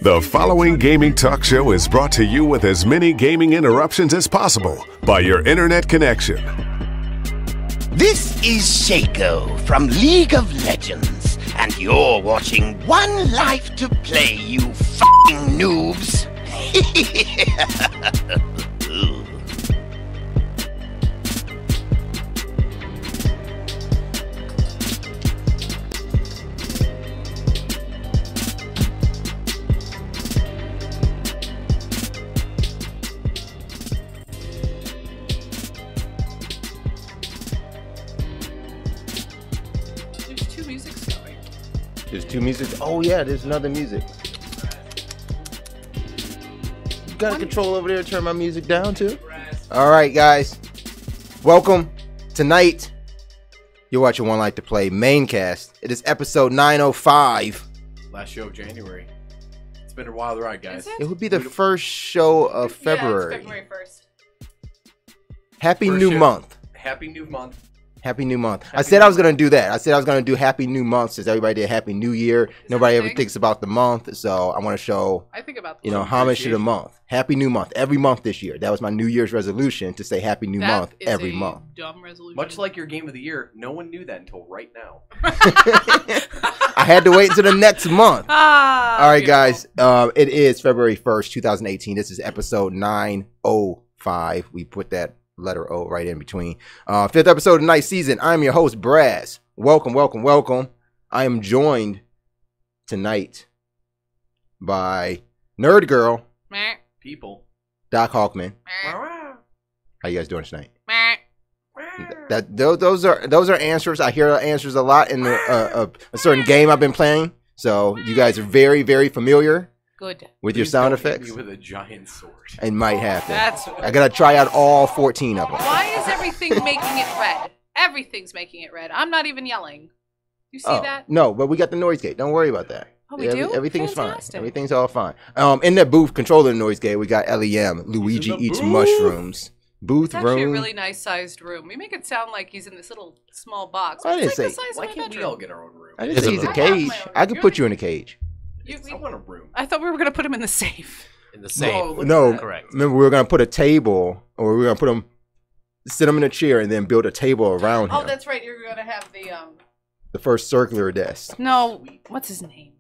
The following gaming talk show is brought to you with as many gaming interruptions as possible by your internet connection. This is Shaco from League of Legends, and you're watching One Life to Play, you f***ing noobs. There's two music. Oh yeah, there's another music. You got a control over there to turn my music down too? All right, guys. Welcome. Tonight, you're watching One Life to Play Maincast. It is episode 905. Last show of January. It's been a wild ride, guys. It would be the first show of February. Yeah, it's February 1st. Happy New Month. Happy New Month. Happy New Month. I said I was going to do that. I said I was going to do Happy New Month since everybody did Happy New Year. Nobody ever thinks about the month. So I want to show, I think about the homage to the month. Happy New Month. Every month this year. That was my New Year's resolution, to say Happy New Month every month. Dumb resolution. Much like your game of the year, no one knew that until right now. I had to wait until the next month. All right, beautiful. guys. It is February 1st, 2018. This is episode 905. We put that letter O right in between. Fifth episode of the night season. I'm your host, Braz. Welcome, welcome, welcome. I am joined tonight by Nerd Girl, Meh. People. Doc Hawkman. Meh. How you guys doing tonight? Meh. Those are answers. I hear answers a lot in a certain game I've been playing. So you guys are very, very familiar Good. with your sound effects. With a giant sword. It might happen. That's I gotta try out all 14 of them. Why is everything making it red? Everything's making it red. I'm not even yelling. You see that? No, but we got the noise gate. Don't worry about that. Oh, we do? Everything's Fantastic. fine. Everything's all fine. In the booth controlling the noise gate, we got LEM. Luigi He's in the eats booth. mushrooms. Booth It's actually room. a really nice sized room. We make it sound like he's in this little small box. I didn't It's like say- the size Why of my can't we bedroom. all get our own room? I didn't say he's a I have cage. my own I could room. put you in a cage. I want a room. I thought we were going to put him in the safe. In the safe. No, look No, at that. Correct. remember we were gonna put a table, or we were gonna put him, sit him in a chair, and then build a table around him. Oh, that's right. You're going to have The first circular desk. No, what's his name?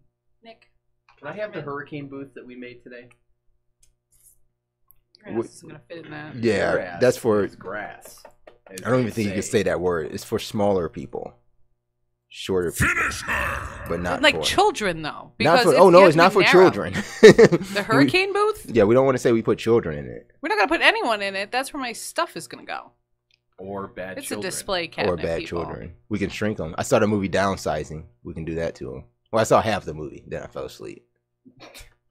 Nick. Can I have the hurricane booth that we made today? Your ass isn't going to fit in that. Yeah, Grass. that's for. It's grass. I don't even think you can say that word. It's for smaller people, shorter people, but not Like for children, though. Not Because for. it's Oh no, gonna it's not be for narrow. children. The hurricane booth? Yeah, we don't want to say we put children in it. We're not going to put anyone in it. That's where my stuff is going to go. Or bad It's children. a display cabinet. Or bad people. children. We can shrink them. I saw the movie Downsizing. We can do that to them. Well, I saw half the movie. Then I fell asleep.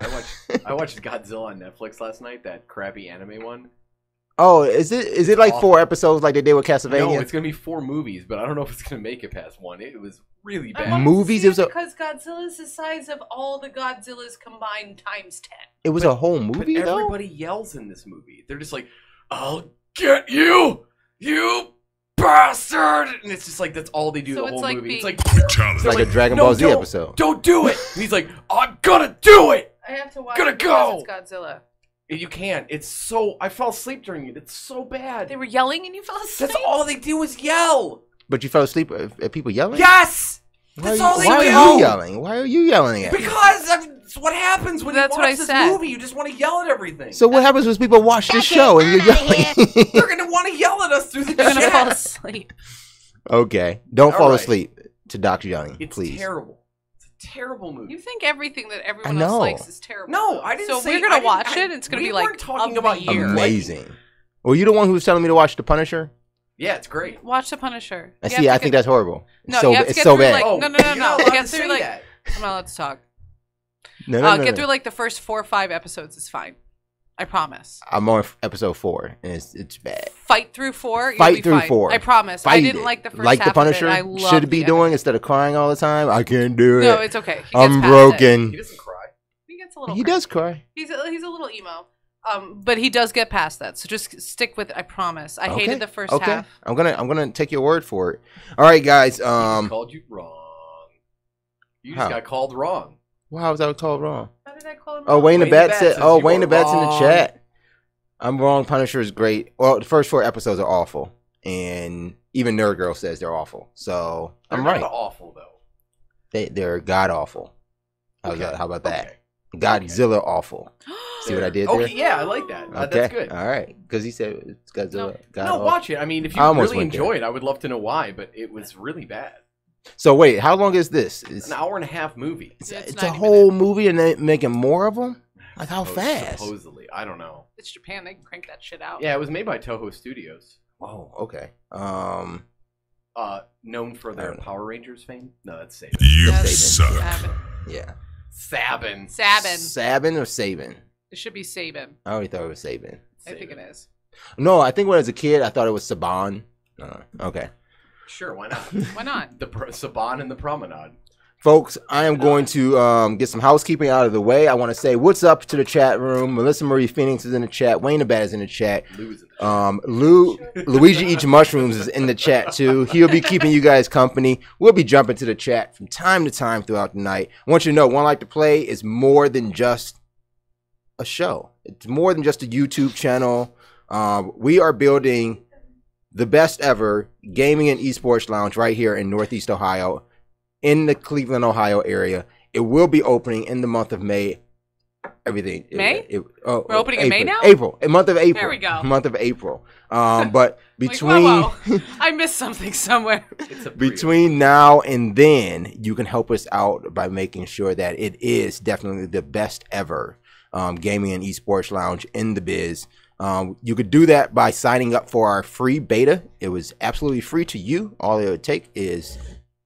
I watched Godzilla on Netflix last night, that crappy anime one. Oh, is it like Awful. 4 episodes like they did with Castlevania? No, it's going to be 4 movies, but I don't know if it's going to make it past 1. It was really I bad. wanted Movies, to see it was a- because Godzilla's the size of all the Godzillas combined times 10. It was a whole But movie though. everybody yells in this movie. They're just like, "I'll get you, you bastard!" And it's just like that's all they do So the it's whole like movie. being- It's It's like a Dragon Ball Z episode. Don't do it. And he's like, "I'm gonna do it." I have to watch Gotta it because go! it's Godzilla. You can't. It's so. I fell asleep during it. It's so bad. They were yelling and you fell asleep? That's all they do is yell. But you fell asleep at people yelling? Yes. That's all they do. Why are you yelling? Why are you yelling at me? Because that's what happens when That's you what I watch this said. movie. You just want to yell at everything. So what happens when people watch this show and you're yelling? They're gonna want to yell at us through the They're going to fall chat. asleep. Okay. Don't All fall right. asleep to Dr. Yelling, It's please. terrible. It's a terrible movie. You think everything that everyone I know. else likes is terrible. No, though. I didn't So say- we're I going to didn't- watch I- it. It's going to we be like weren't talking of about the year. Amazing. Were you the one who was telling me to watch The Punisher? Yeah, it's great. Watch The Punisher. I You see. have I to think get- that's horrible. No, so, you have to it's get so through, bad. like- Oh, no, you're not allowed Get to through, say like- that. I'm not allowed to talk. no, no, Get no. through like the first 4 or 5 episodes. It's fine. I promise. I'm on episode 4, and it's bad. Fight through 4. You'll Fight be through fine. 4. I promise. Fight I didn't it. like the first like half the Punisher of it. I loved should be the doing end. instead of crying all the time. I can't do it. No, it's okay. He gets I'm past broken. He doesn't cry. It. He gets a little. He crazy. does cry. He's a little emo. But he does get past that. So just stick with it. I promise. I hated the first half. I'm gonna take your word for it. All right, guys. He just called you wrong. You just How? got called wrong. Wow, was I called wrong? How did I I call him? Oh, Wayne the Bat said. says Oh, you Wayne the are Bat's in the wrong. chat. I'm wrong. Punisher is great. Well, the first 4 episodes are awful, and even Nerd Girl says they're awful. So They're I'm not right. awful though. They're god awful. Okay. How about that? Okay. Godzilla awful. See what I did there? Okay, yeah, I like that. Okay, That's good. All right, because he said it's Godzilla. God No, awful. watch it. I mean, if you I almost really went there. enjoy it, I would love to know why, but it was really bad. So wait, how long is this? It's an hour and a half movie. It's It's 90 a whole minutes. movie and they making more of them? Like how fast? Supposedly, I don't know. It's Japan. They can crank that shit out. Yeah, it was made by Toho Studios, Oh, okay. known for I their don't know. Power Rangers fame. No, that's Sabin. You That's suck. Sabin. Yeah. Sabin. Sabin. Sabin or Sabin? It should be Sabin. I already thought it was Sabin. I think it is. No, I think when I was a kid, I thought it was Saban. Okay. Sure, why not? Why not? The Saban and the Promenade. Folks, I am going to get some housekeeping out of the way. I want to say what's up to the chat room. Melissa Marie Phoenix is in the chat. Wayne the Bat is in the chat. Lou's in the Luigi Eats Mushrooms is in the chat too. He'll be keeping you guys company. We'll be jumping to the chat from time to time throughout the night. I want you to know, 1Life2Play is more than just a show. It's more than just a YouTube channel. We are building the best ever gaming and esports lounge right here in Northeast Ohio, in the Cleveland, Ohio area. It will be opening in the month of May. Everything. May? We're opening in May now? April. A month of April. There we go. Month of April. But between Like, whoa. I missed something somewhere. It's a pre- between now and then, you can help us out by making sure that it is definitely the best ever gaming and esports lounge in the biz. You could do that by signing up for our free beta. It was absolutely free to you. All it would take is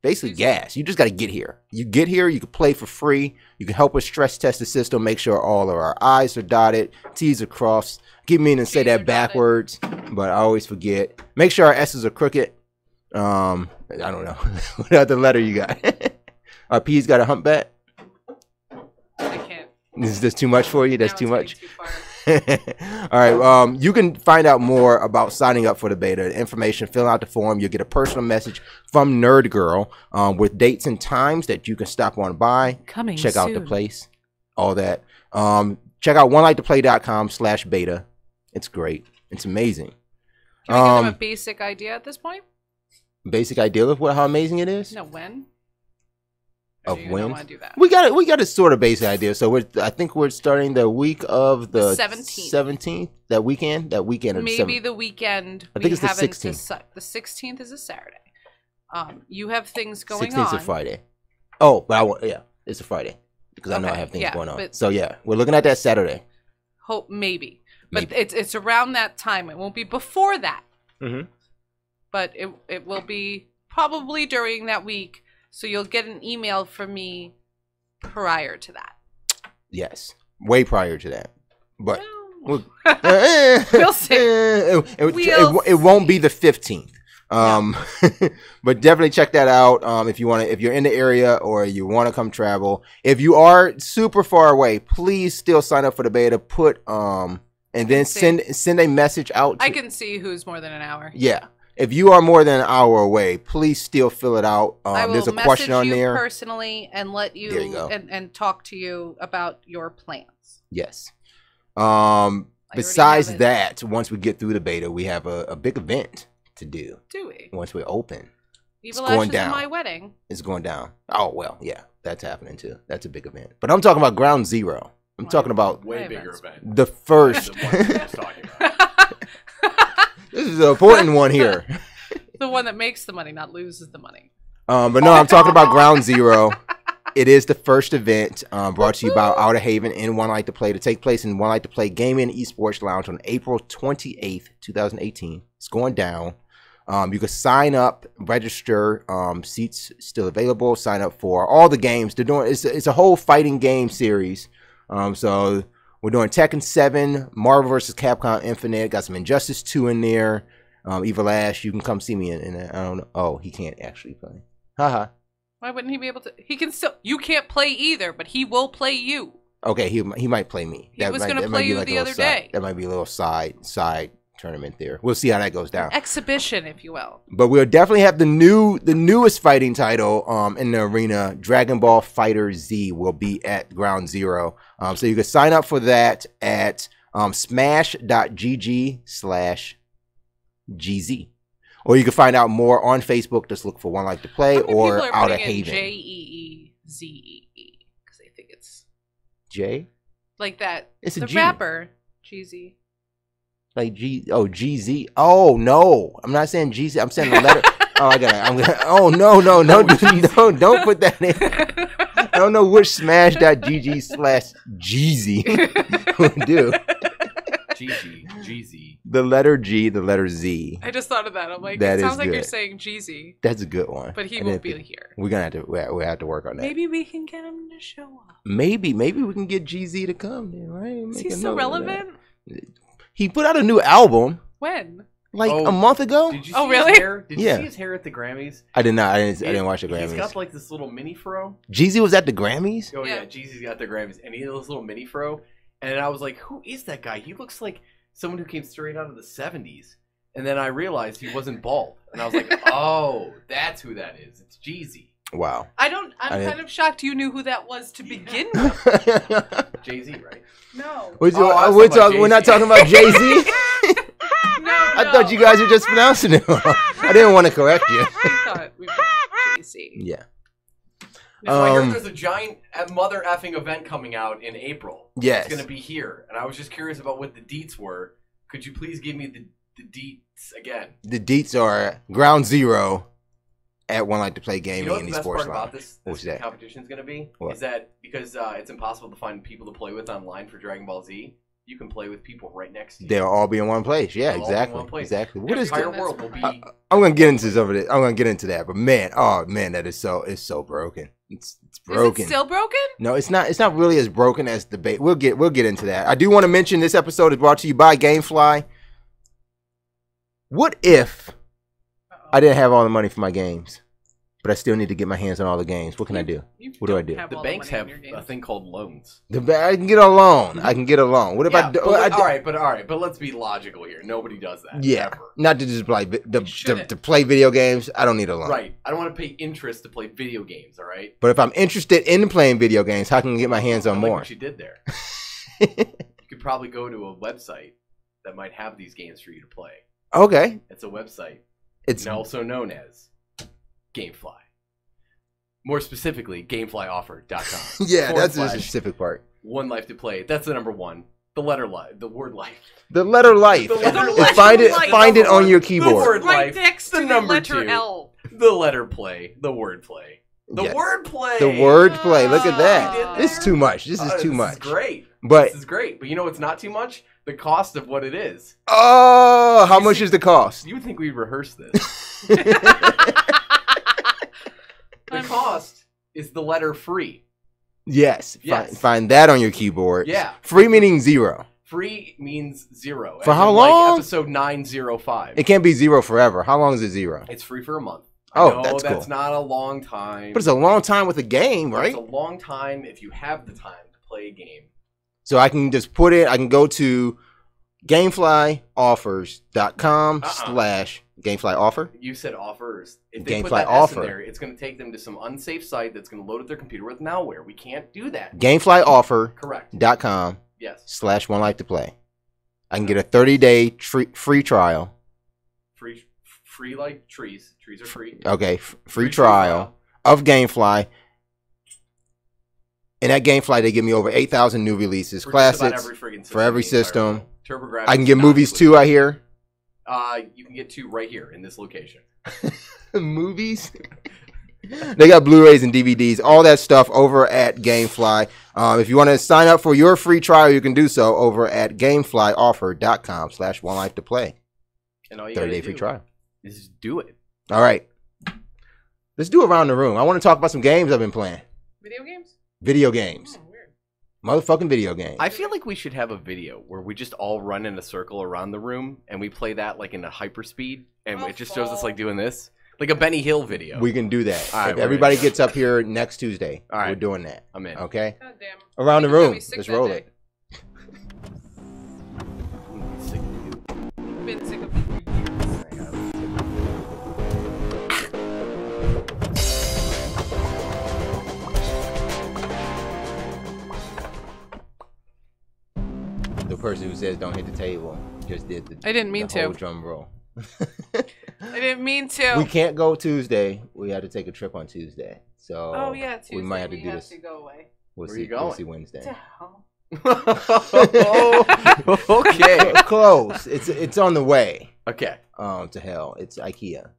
basically gas. You just got to get here. You get here, you can play for free. You can help us stress test the system, make sure all of our I's are dotted, T's are crossed. Keep meaning to say G's are that backwards, but I always forget. Make sure our S's are crooked. I don't know. What other letter you got? Our P's got a humpback? I can't. Is this too much for you? That's Now too it's much? getting too far. All right. You can find out more about signing up for the beta information. Fill out the form. You'll get a personal message from Nerd Girl with dates and times that you can stop on by. Coming Check out the soon. place. All that. Check out 1Life2Play.com/beta. It's great. It's amazing. Can we give them a basic idea at this point? Basic idea of how amazing it is. No, when? Of Do you when? not want to do that? We got a sort of basic idea. So I think we're starting the week of the 17th. 17th. That weekend of the Maybe 17th. the weekend. I think it's the haven't 16th. The 16th is a Saturday. You have things going 16th is on. a Friday. Oh, but it's a Friday because I know I Okay, have things yeah, going on. but- So yeah, we're looking at that Saturday. Hope maybe, but Maybe. it's around that time. It won't be before that, Mm-hmm. but it will be probably during that week. So you'll get an email from me prior to that. Yes, way prior to that. But Well, we'll see. It won't be the 15th. But definitely check that out. If you're in the area or you want to come travel. If you are super far away, please still sign up for the beta. And then send a message out. I can see who's more than an hour. Yeah. If you are more than an hour away, please still fill it out. I will There's a message question on you there. personally and let you There you go. and talk to you about your plans. Yes. already Besides have it. that, once we get through the beta, we have a big event to do. Do we? Once we're open, Evil going Ashes down. in my wedding. it's going down. Oh, well, yeah, that's happening too. That's a big event. But I'm talking about Ground Zero. I'm Wow. talking about way Wait a bigger minute. event. the first. The one we were just talking about. This is an important one here. The one that makes the money, not loses the money. But no, I'm talking about Ground Zero. It is the first event brought to you by Outer Haven and 1Life2Play to take place in 1Life2Play Gaming and Esports Lounge on April 28th, 2018. It's going down. You can sign up, register. Seats still available. Sign up for all the games. They're doing it's a whole fighting game series. So we're doing Tekken 7, Marvel vs. Capcom Infinite. Got some Injustice 2 in there. Evil Ash, you can come see me in I don't know. Oh, he can't actually play. Haha. Why wouldn't he be able to? He can still. You can't play either, but he will play you. Okay, he might play me. He was might- gonna that might play be you like a the little other side- day. That might be a little side tournament there. We'll see how that goes down. Exhibition, if you will. But we'll definitely have the newest fighting title in the arena. Dragon Ball Fighter Z will be at Ground Zero. So you can sign up for that at smash.gg/GZ. Or you can find out more on Facebook. Just look for 1Life2Play or Out of Haven. JEEZEE because they think it's J? like that. It's a the G. rapper GZ. Like GZ. Oh no, I'm not saying GZ. I'm saying the letter. Oh no, don't put that in. I don't know which smash.gg/Jeezy will do. GZ. The letter G, the letter Z. I just thought of that. I'm like, That it is sounds like good. you're saying Jeezy, That's a good one. but he won't be here. We're gonna have to. We have to work on that. Maybe we can get him to show up. Maybe we can get GZ to come then, right? Is he still relevant? He put out a new album When? like a month ago. Did you Oh, see really? his hair? Did you Yeah. see his hair at the Grammys? I did not. I didn't watch the Grammys. He's got like this little mini fro. GZ was at the Grammys. Oh Yeah. yeah, Jeezy's got the Grammys, and he had this little mini fro. And I was like, who is that guy? He looks like someone who came straight out of the 70s. And then I realized he wasn't bald. And I was like, oh, that's who that is. It's Jeezy. Wow. I'm kind of shocked you knew who that was to begin with. Jay-Z, right? No. We're Jay-Z. not talking about Jay-Z. No, I thought you guys were just pronouncing it wrong. I didn't want to correct you. We thought we were JC. Yeah. So I heard there's a giant mother effing event coming out in April. Yes. It's going to be here. And I was just curious about what the deets were. Could you please give me the deets again? The deets are Ground Zero at 1Life2Play You Gaming know what in the the best sports part line. about this What's that? competition is going to be? What? Is that because it's impossible to find people to play with online for Dragon Ball Z, you can play with people right next to you. They'll all be in one place. Yeah, They'll all be in exactly. one place. Exactly. The What is entire the, world will be... I'm gonna get into some of it. I'm gonna get into that. But man, that is so broken. It's broken. Is it still broken? No, it's not. It's not really as broken as the bait. We'll get into that. I do want to mention this episode is brought to you by GameFly. What if I didn't have all the money for my games, but I still need to get my hands on all the games? What can I do? What do I do? The banks have a thing called loans. I can get a loan. What if Yeah, I do? all right, but let's be logical here. Nobody does that. Yeah, ever. not to just play to shouldn't. play video games. I don't need a loan. Right. I don't want to pay interest to play video games. All right. But if I'm interested in playing video games, how can I get my hands on I like more? what you did there. You could probably go to a website that might have these games for you to play. Okay, It's a website. it's also known as GameFly. More specifically, GameFlyOffer.com. yeah, that's the / specific part. 1Life2Play. That's the number one. The letter life. The word life. The letter life. The letter And life. find it. Life. Find it on your The keyboard. word Right life. next The to the number letter 2. L. The letter play. The word play. The Yes. word play. The word play. Look at We did that. that. This is too much. This is too This much. is great. But This is great. But you know what's not too much? The cost of what it is. oh, how much is the cost? You would think we rehearsed this. The cost is the letter free. Yes. Yes. Find that on your keyboard. Yeah. Free meaning 0. Free means 0. For as how in, long? Like episode 905. It can't be 0 forever. How long is it 0? It's free for a month. Oh, No, that's cool. not a long time. But it's a long time with a game, right? It's a long time if you have the time to play a game. So I can just put it. I can go to GameFlyOffers.com / GameFlyOffer. You said offers. If they put Gamefly that S offer. in there, it's going to take them to some unsafe site that's going to load up their computer with malware. We can't do that. GameFlyOffer.com Correct. Yes. / 1Life2Play. I can get a 30-day free trial. Free like trees. Trees are free. Okay, free trial of GameFly. And at GameFly, they give me over 8,000 new releases, For just about classics every friggin' for every in the entire system. world. TurboGrafx I can get not movies included. too. I hear You can get 2 right here in this location. movies. They got Blu-rays and DVDs, all that stuff over at GameFly. If you want to sign up for your free trial, you can do so over at GameFlyOffer.com / 1Life2Play. And all you 30-day gotta free do trial. is just do it. All right, let's do around the room. I want to talk about some games I've been playing. Video games? Video games, Oh, weird. motherfucking video games. I feel like we should have a video where we just all run in a circle around the room and we play that like in a hyperspeed and it just shows us like doing this. Like a Benny Hill video. We can do that. All right, If we're everybody ready. gets up here next Tuesday, All right. we're doing that. I'm in. Okay? God damn. Around the You got room. me sick Let's that roll day. it. Sick of you. been sick of me for years. The person who says don't hit the table just did the. I didn't mean the whole to. drum roll. I didn't mean to. We can't go Tuesday. We had to take a trip on Tuesday, so Oh yeah, Tuesday we might have to do this. to go away. We'll Where see. you going? We'll see Wednesday. Okay. Close. It's on the way. Okay. To hell. It's IKEA.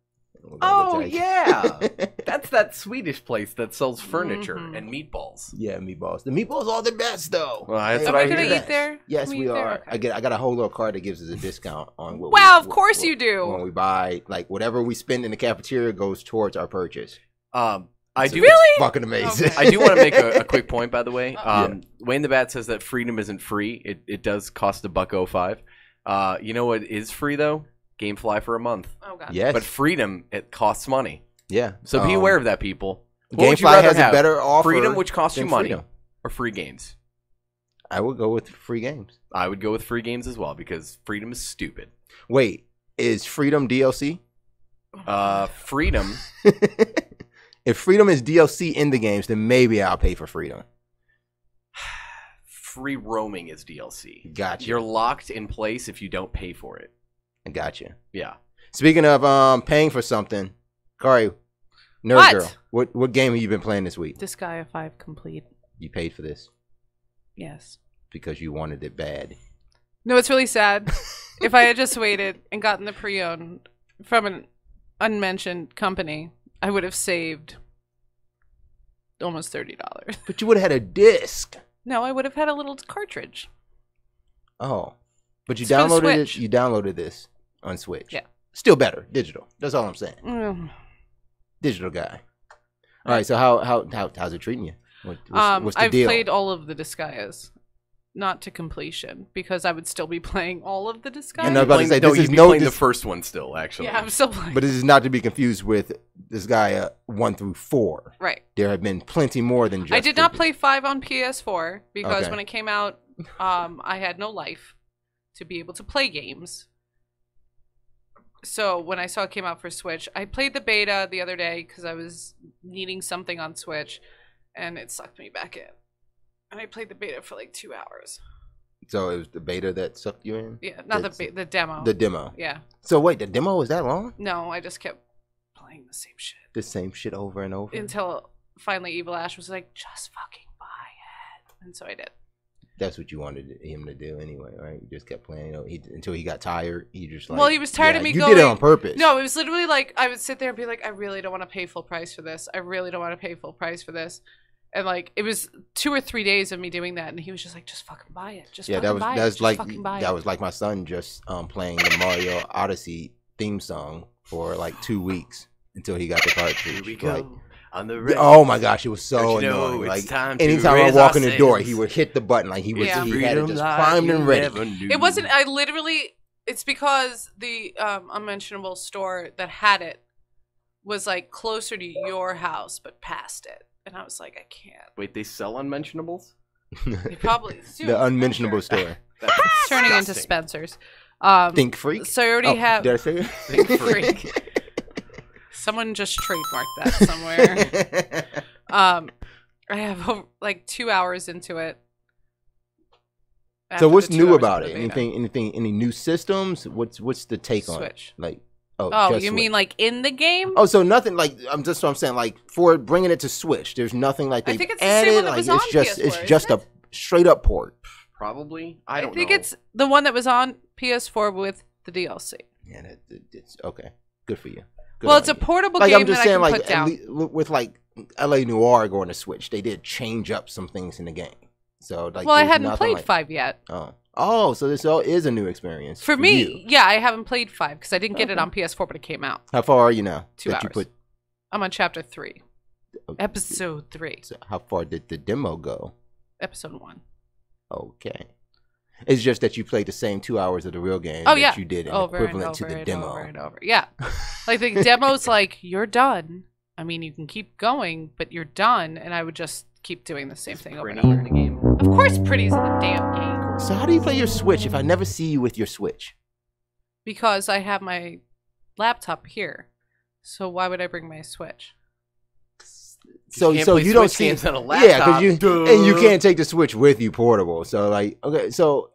We're gonna Oh go to IKEA. yeah, that's that Swedish place that sells furniture and meatballs. Yeah, meatballs. The meatballs are the best though. Well, that's They what are I Are we the gonna hear. eat best. there? Yes, Can we eat there? are. Okay. I got a whole little card that gives us a discount on what. Wow, of course you do. When we buy, like whatever we spend in the cafeteria goes towards our purchase. I do. Really? Fucking amazing. Okay. I do want to make a quick point, by the way. Yeah. Wayne the Bat says that freedom isn't free. It does cost $1.05. You know what is free though? GameFly for a month. Oh god. Yes. But freedom, it costs money. Yeah. So be aware of that, people. What would you GameFly rather has have? a better offer. Freedom, which costs you than money, freedom. or free games? I would go with free games. I would go with free games as well because freedom is stupid. Wait, is Freedom DLC? Freedom. If Freedom is DLC in the games, then maybe I'll pay for Freedom. Free roaming is DLC. Gotcha. You're locked in place if you don't pay for it. I gotcha. Yeah. Speaking of paying for something, Kari, Nerd Girl, What? what game have you been playing this week? Disgaea 5 complete. You paid for this Yes. because you wanted it bad. No, it's really sad. If I had just waited and gotten the pre-owned from an unmentioned company, I would have saved almost $30. But you would have had a disc. No, I would have had a little cartridge. Oh, but you It's for the downloaded it. Switch. You downloaded this on Switch. Yeah. Still better, digital. That's all I'm saying. Mm. Digital guy. All right. So how's it treating you? What's the I've deal? played all of the Disgaeas. Not to completion, because I would still be playing all of the Disgaeas. And I was about to say, no, this is you'd be no playing the dis- first one still, actually. Yeah, I'm still playing. But this is not to be confused with this guy 1 through 4. Right. There have been plenty more than just. I did not play 5 on PS4 because Okay. when it came out, I had no life to be able to play games. So when I saw it came out for Switch, I played the beta the other day because I was needing something on Switch, and it sucked me back in. And I played the beta for like 2 hours. So it was the beta that sucked you in. Yeah, not That's- the demo. The demo. Yeah. So wait, the demo was that long? No, I just kept playing the same shit The same shit over and over. until finally Evil Ash was like, "Just fucking buy it," and so I did. That's what you wanted him to do anyway, right? You just kept playing until he got tired. He just like. Well, he was tired yeah, of me You going. did it on purpose. No, it was literally like I would sit there and be like, I really don't want to pay full price for this. I really don't want to pay full price for this. And like it was 2 or 3 days of me doing that, and he was just like, "Just fucking buy it. Just Yeah, fucking buy it. that's Just like fucking buy that it." was like my son just playing the Mario Odyssey theme song for like 2 weeks until he got the cartridge. Here we go. Like, On the red. oh my gosh, it was so Don't you know annoying. it's Like time to anytime I raise walk our in the door, sails. he would hit the button like he was. Yeah. He had it Freedom just like primed you and ready. never knew. It wasn't. I literally. It's because the unmentionable store that had it was like closer to your house, but past it, and I was like, I can't. Wait, they sell unmentionables? They probably The unmentionable store. That's turning into disgusting. Spencer's. Think Freak. So I already have. Did I say it? Think freak. Someone just trademarked that somewhere. I have like 2 hours into it. So After what's the 2 new hours about of it? the beta. Any new systems? What's the take on it? Switch. Like, Oh, just you mean Switch. like in the game? Oh, so nothing like what I'm saying. Like for bringing it to Switch, there's nothing like I they think it's the same added. one that Like was it's on just PS4, it's just isn't a straight up port. Probably. I don't think know. it's the one that was on PS4 with the DLC. Yeah, it's okay. Good for you. Good Well, on it's a you. portable Like game I'm just that saying, I can like put down. with like LA Noire going to Switch, they did change up some things in the game. So like, Well, I there's hadn't nothing played like, 5 yet. Oh, so this all is a new experience For me, you. yeah, I haven't played 5 because I didn't get it on PS4, but it came out. How far are you now? 2 that hours. You put, I'm on chapter 3, episode 3, so how far did the demo go? episode 1. Okay. It's just that you played the same 2 hours of the real game Oh that yeah, you did an over equivalent and to over the and demo. over and over. Yeah, like the demo's like you're done. I mean, you can keep going, but you're done. And I would just keep doing the same thing over and Pretty over. in the game. Of course, Pretty's in the damn game So how do you play your Switch if I never see you with your Switch? Because I have my laptop here. So why would I bring my Switch? So can't so play you don't Switch see games on a yeah, laptop. and you can't take the Switch with you portable. So like okay, so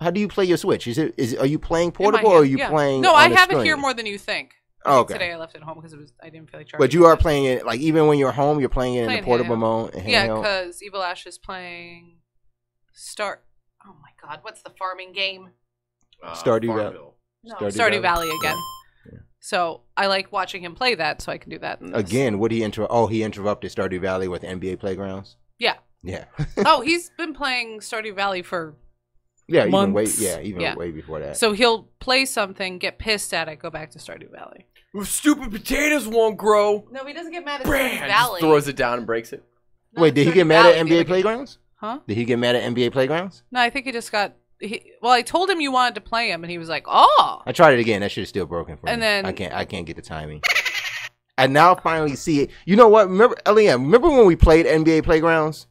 how do you play your Switch? Are you playing portable or are you playing? No, on I the have it screen? here more than you think. Oh, okay. Today I left it home because I didn't feel like charging. But you are playing it like even when you're home, you're playing it in Playing the portable handheld. mode. Yeah, handheld? because Evil Ash is playing Oh my God, what's the farming game? Stardew Valley. Farmville. No, Stardew Stardew Valley? Valley again. Yeah. So I like watching him play that, so I can do that. In this. Again, would he he interrupted Stardew Valley with NBA Playgrounds? Yeah. Yeah. Oh, he's been playing Stardew Valley for Yeah, months. even way before that. So he'll play something, get pissed at it, go back to Stardew Valley. Stupid potatoes won't grow. No, he doesn't get mad at Bram! Stardew Just Valley. throws it down and breaks it. No, Wait, did he Stardew get mad Valley, at the NBA other game. Playgrounds? Huh? Did he get mad at NBA Playgrounds? No, I think he just got. Well, I told him you wanted to play him, and he was like, "Oh." I tried it again. That shit is still broken for me. And then- I can't get the timing. I now finally see it. You know what? Remember, Eliam, remember when we played NBA Playgrounds?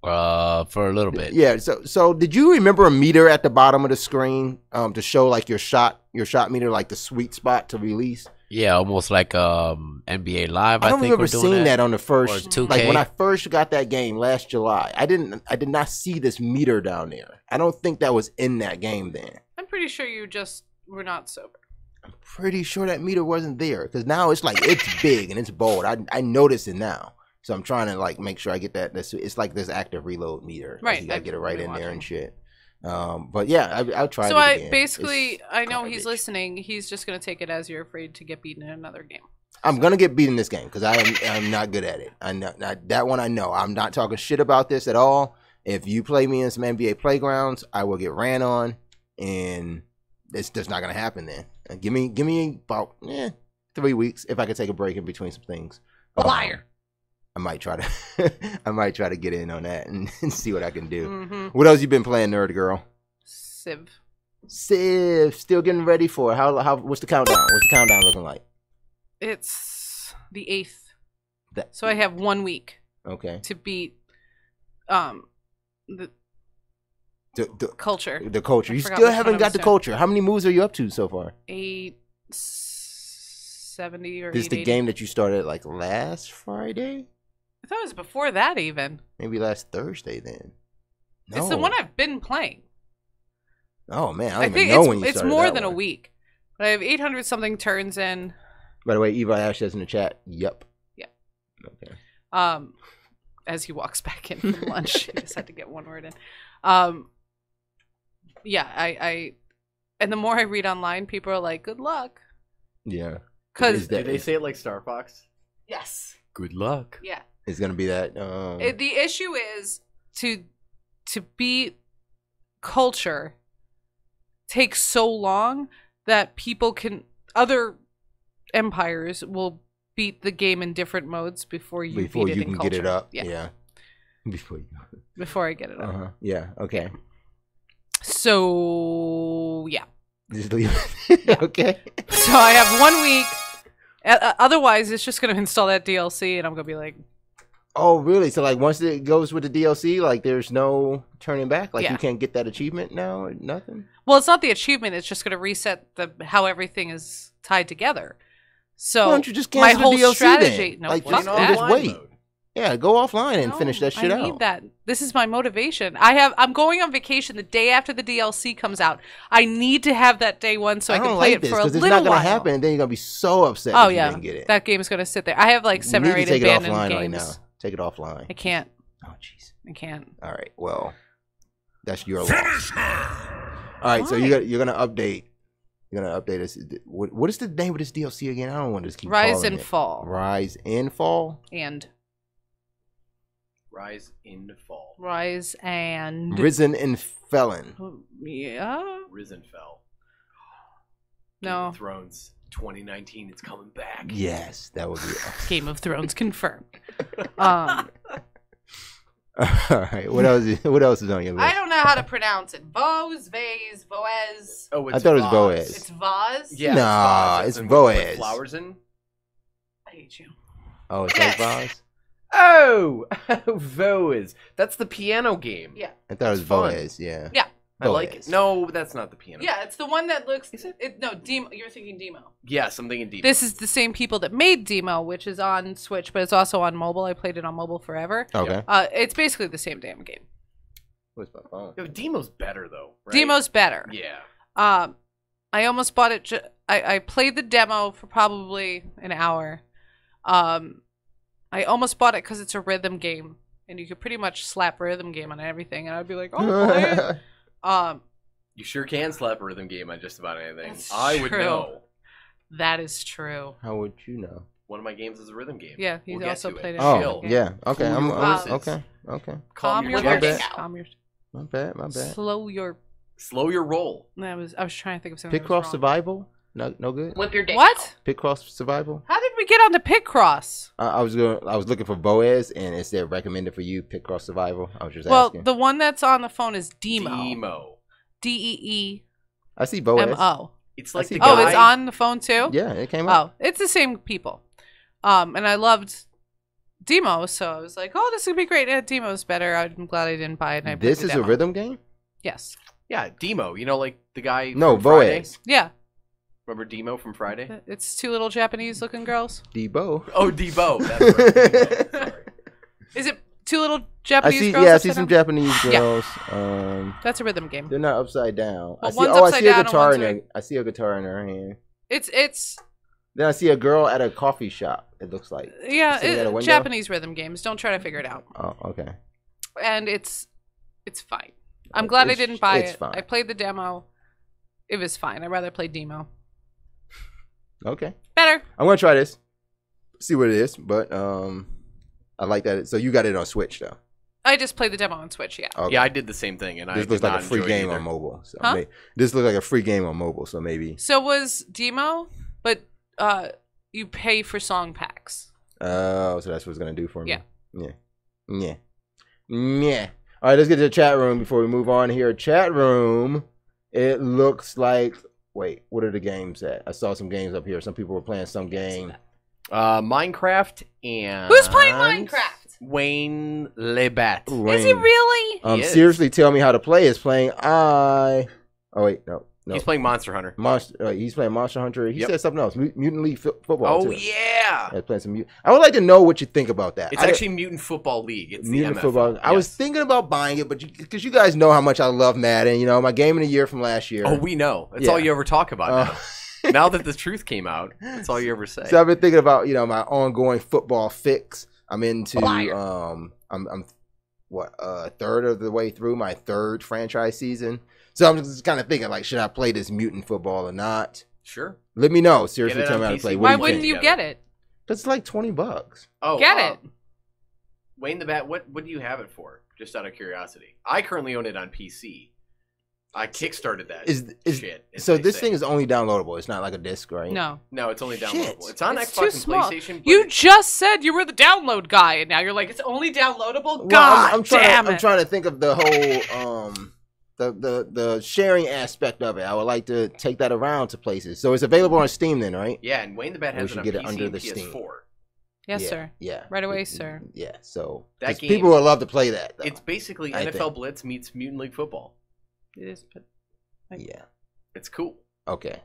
For a little bit. Yeah. So did you remember a meter at the bottom of the screen to show like your shot meter, like the sweet spot to release? Yeah, almost like NBA Live. I don't think remember we're doing seeing that on the first. Or 2K. Like when I first got that game last July, I did not see this meter down there. I don't think that was in that game then. I'm pretty sure you just were not sober. I'm pretty sure that meter wasn't there because now it's like it's big and it's bold. I notice it now, so I'm trying to like make sure I get that. It's like this active reload meter. Right, you gotta I've get it right been in there and watching. shit. But yeah, I'll try. So it I again. basically, I know he's garbage. listening. He's just gonna take it as you're afraid to get beaten in another game. I'm gonna get beat in this game because I'm not good at it. I know that one. I know. I'm not talking shit about this at all. If you play me in some NBA Playgrounds, I will get ran on, and it's just not gonna happen then. Give me about 3 weeks if I could take a break in between some things. Liar. I might try to get in on that and see what I can do. Mm-hmm. What else you been playing, nerd girl? Civ. Civ, still getting ready for it. How? What's the countdown? What's the countdown looking like? It's the 8th. So I have 1 week Okay. to beat the The culture. the culture. I You forgot still which haven't one I got was the doing. culture. How many moves are you up to so far? 870 or This is the 880. game that you started like last Friday? I thought it was before that even. Maybe last Thursday then. No. It's the one I've been playing. Oh man, I I don't think even know when you it's started more that than a one. week. But I have 800 something turns in. By the way, Eva Ash says in the chat, "Yep." Yeah. Okay. As he walks back in from lunch, he just had to get one word in. Yeah, I and the more I read online, people are like, "Good luck." Yeah. Because Is Do that- they say it like Star Fox? yes, Good luck. yeah. It's gonna be that. The issue is to beat culture takes so long that other empires will beat the game in different modes before you before beat it you in can culture. get it up. Yeah. Yeah. Before you. Before I get it up. Yeah. Okay. So yeah. Just leave it. Okay. So I have 1 week. Otherwise, it's just gonna install that DLC, and I'm gonna be like, Oh, really? So, like, once it goes with the DLC, like, there's no turning back? Like, Yeah. you can't get that achievement now or nothing? well, it's not the achievement. It's just gonna reset how everything is tied together. So Why don't you just my cancel whole the DLC strategy. then? No, Like, fuck just that. wait. Mode. Yeah, go offline and No, finish that shit I out. need that. This is my motivation. I'm going on vacation the day after the DLC comes out. I need to have that day one so I, can don't play like it this for a because little it's not going while. to happen, and then you're going to be so upset Oh if you yeah, didn't get it. that game is going to sit there. I have like You 7 or need 8 to take it abandoned offline games. right now. Take it offline. I can't. Oh, jeez. I can't. All right. Well, that's your loss. All right. So you're gonna update. You're gonna update us. What is the name of this DLC again? I don't want to just keep Rise calling and it. Fall. Rise and Fall. And Rise in fall. Rise and Risen and Felon. yeah. Risen fell. Game No. of Thrones 2019. It's coming back. Yes, that would be awesome. Game of Thrones confirmed. All right. What else? What else is on your list? I don't know how to pronounce it. Vos, Vase, Boaz. Oh, I thought it was Boaz. It's Vaz. Yeah, Nah, Vaz. it's With Boaz. flowers in. I hate you. Oh, it's Yes. like Boaz? Oh, Voaz. That's the piano game. Yeah. I thought it was It's fun. Boaz. Yeah. Yeah. I like it. No, that's not the piano. Yeah, it's the one that looks. No, Demo. You're thinking Demo. Yes, I'm thinking Diva. This is the same people that made Demo, which is on Switch, but it's also on mobile. I played it on mobile forever. Okay. It's basically the same damn game. Where's my phone? Yo, Demo's better though. Right? Demo's better. Yeah. I almost bought it. I played the demo for probably an hour. I almost bought it because it's a rhythm game, and you could pretty much slap rhythm game on everything, and I'd be like, oh, play it. You sure can slap a rhythm game on just about anything. That's I would true. know. That is true. How would you know? One of my games is a rhythm game. Yeah, he's We'll also get to played it. it. Oh, Chill. yeah. Okay. Cool your voices. Okay. Calm your jets. horses. bad. Calm your. My bad. Slow your. Slow your roll. I was trying to think of something. Picross Survival? No good. Whip your dick. What? Picross Survival? How did we get onto Picross? I was looking for Boaz, and it said recommended for you, Picross Survival. I was just Well, asking. the one that's on the phone is Demo. Demo. I see Boaz. DEEMO. It's like I see the guy. Oh, it's on the phone too? Yeah, it came up. Oh, it's the same people. And I loved Demo, so I was like, oh, this would be great. Yeah, Demo's better. I'm glad I didn't buy it. And I played This the is a demo. rhythm game? Yes. Yeah, Demo. You know, like the guy No, from Friday? Boaz. Yeah. Remember Demo from Friday? It's two little Japanese-looking girls. Debo. Oh, Debo. That's right. Debo. Sorry. Is it two little I Japanese see. girls? Yeah, I upside see some down? Japanese Yeah. girls. That's a rhythm game. They're not upside down. Well, I one's see upside a down and guitar one's in right. I see a guitar in her hand. It's Then I see a girl at a coffee shop. It looks like. Sitting at a window? Japanese rhythm games. Don't try to figure it out. Oh, okay. And it's fine. I'm glad I didn't buy it's it. fine. I played the demo. It was fine. I'd rather play Demo. Okay. Better. I'm gonna try this. See what it is, but I like that. So you got it on Switch though. I just played the demo on Switch, yeah. Okay. Yeah, I did the same thing, and I This did looks like not a free enjoy it game either. on mobile. So Huh? this looks like a free game on mobile. So maybe. So was Demo, but you pay for song packs. Oh, so that's what it's gonna do for me. Yeah. Yeah. All right, let's get to the chat room before we move on here. Chat room. It looks like. Wait, what are the games at? I saw some games up here. Some people were playing some game. Minecraft and Who's playing Minecraft? Wayne Lebat. Ooh, Is he Wayne. really? He is. Seriously, tell me how to play. Is playing Oh wait, no. He's playing Monster Hunter. He's playing Monster Hunter. He Yep. said something else. Mutant League Football. Oh too. yeah, Yeah, playing some Mutant. I would like to know what you think about that. it's actually Mutant Football League. It's Mutant the MFL. Football. I was Yes. thinking about buying it, but because you guys know how much I love Madden. You know, my game of the year from last year. Oh, we know. That's Yeah. all you ever talk about Uh, now. Now that the truth came out, that's all you ever say. So I've been thinking about my ongoing football fix. I'm into I'm what a third of the way through my third franchise season. So I'm just kind of thinking like, should I play this Mutant Football or not? Sure. Let me know. Seriously, Get it tell me on how to PC. play. Why What do wouldn't think? you get it? It's like $20. Oh, Get it. Wayne the Bat. What do you have it for? Just out of curiosity. I currently own it on PC. I kickstarted that shit. as So they this say. thing is only downloadable. It's not like a disc, right? No. No, it's only Shit. downloadable. It's on It's Xbox too and small. PlayStation. but You it's- just said you were the download guy, and now you're like, it's only downloadable? Well, God I'm damn it. trying to think of the whole the sharing aspect of it. I would like to take that around to places. So it's available on Steam then, right? Yeah, and Wayne the Bat We has should it on get it PC under and the PS4. Steam. Yes, Yeah, sir. Yeah. Right away, sir. Yeah. So That 'cause game- people will love to play that. Though. It's basically I NFL think. Blitz meets Mutant League Football. It is, but Yeah. It's cool. Okay.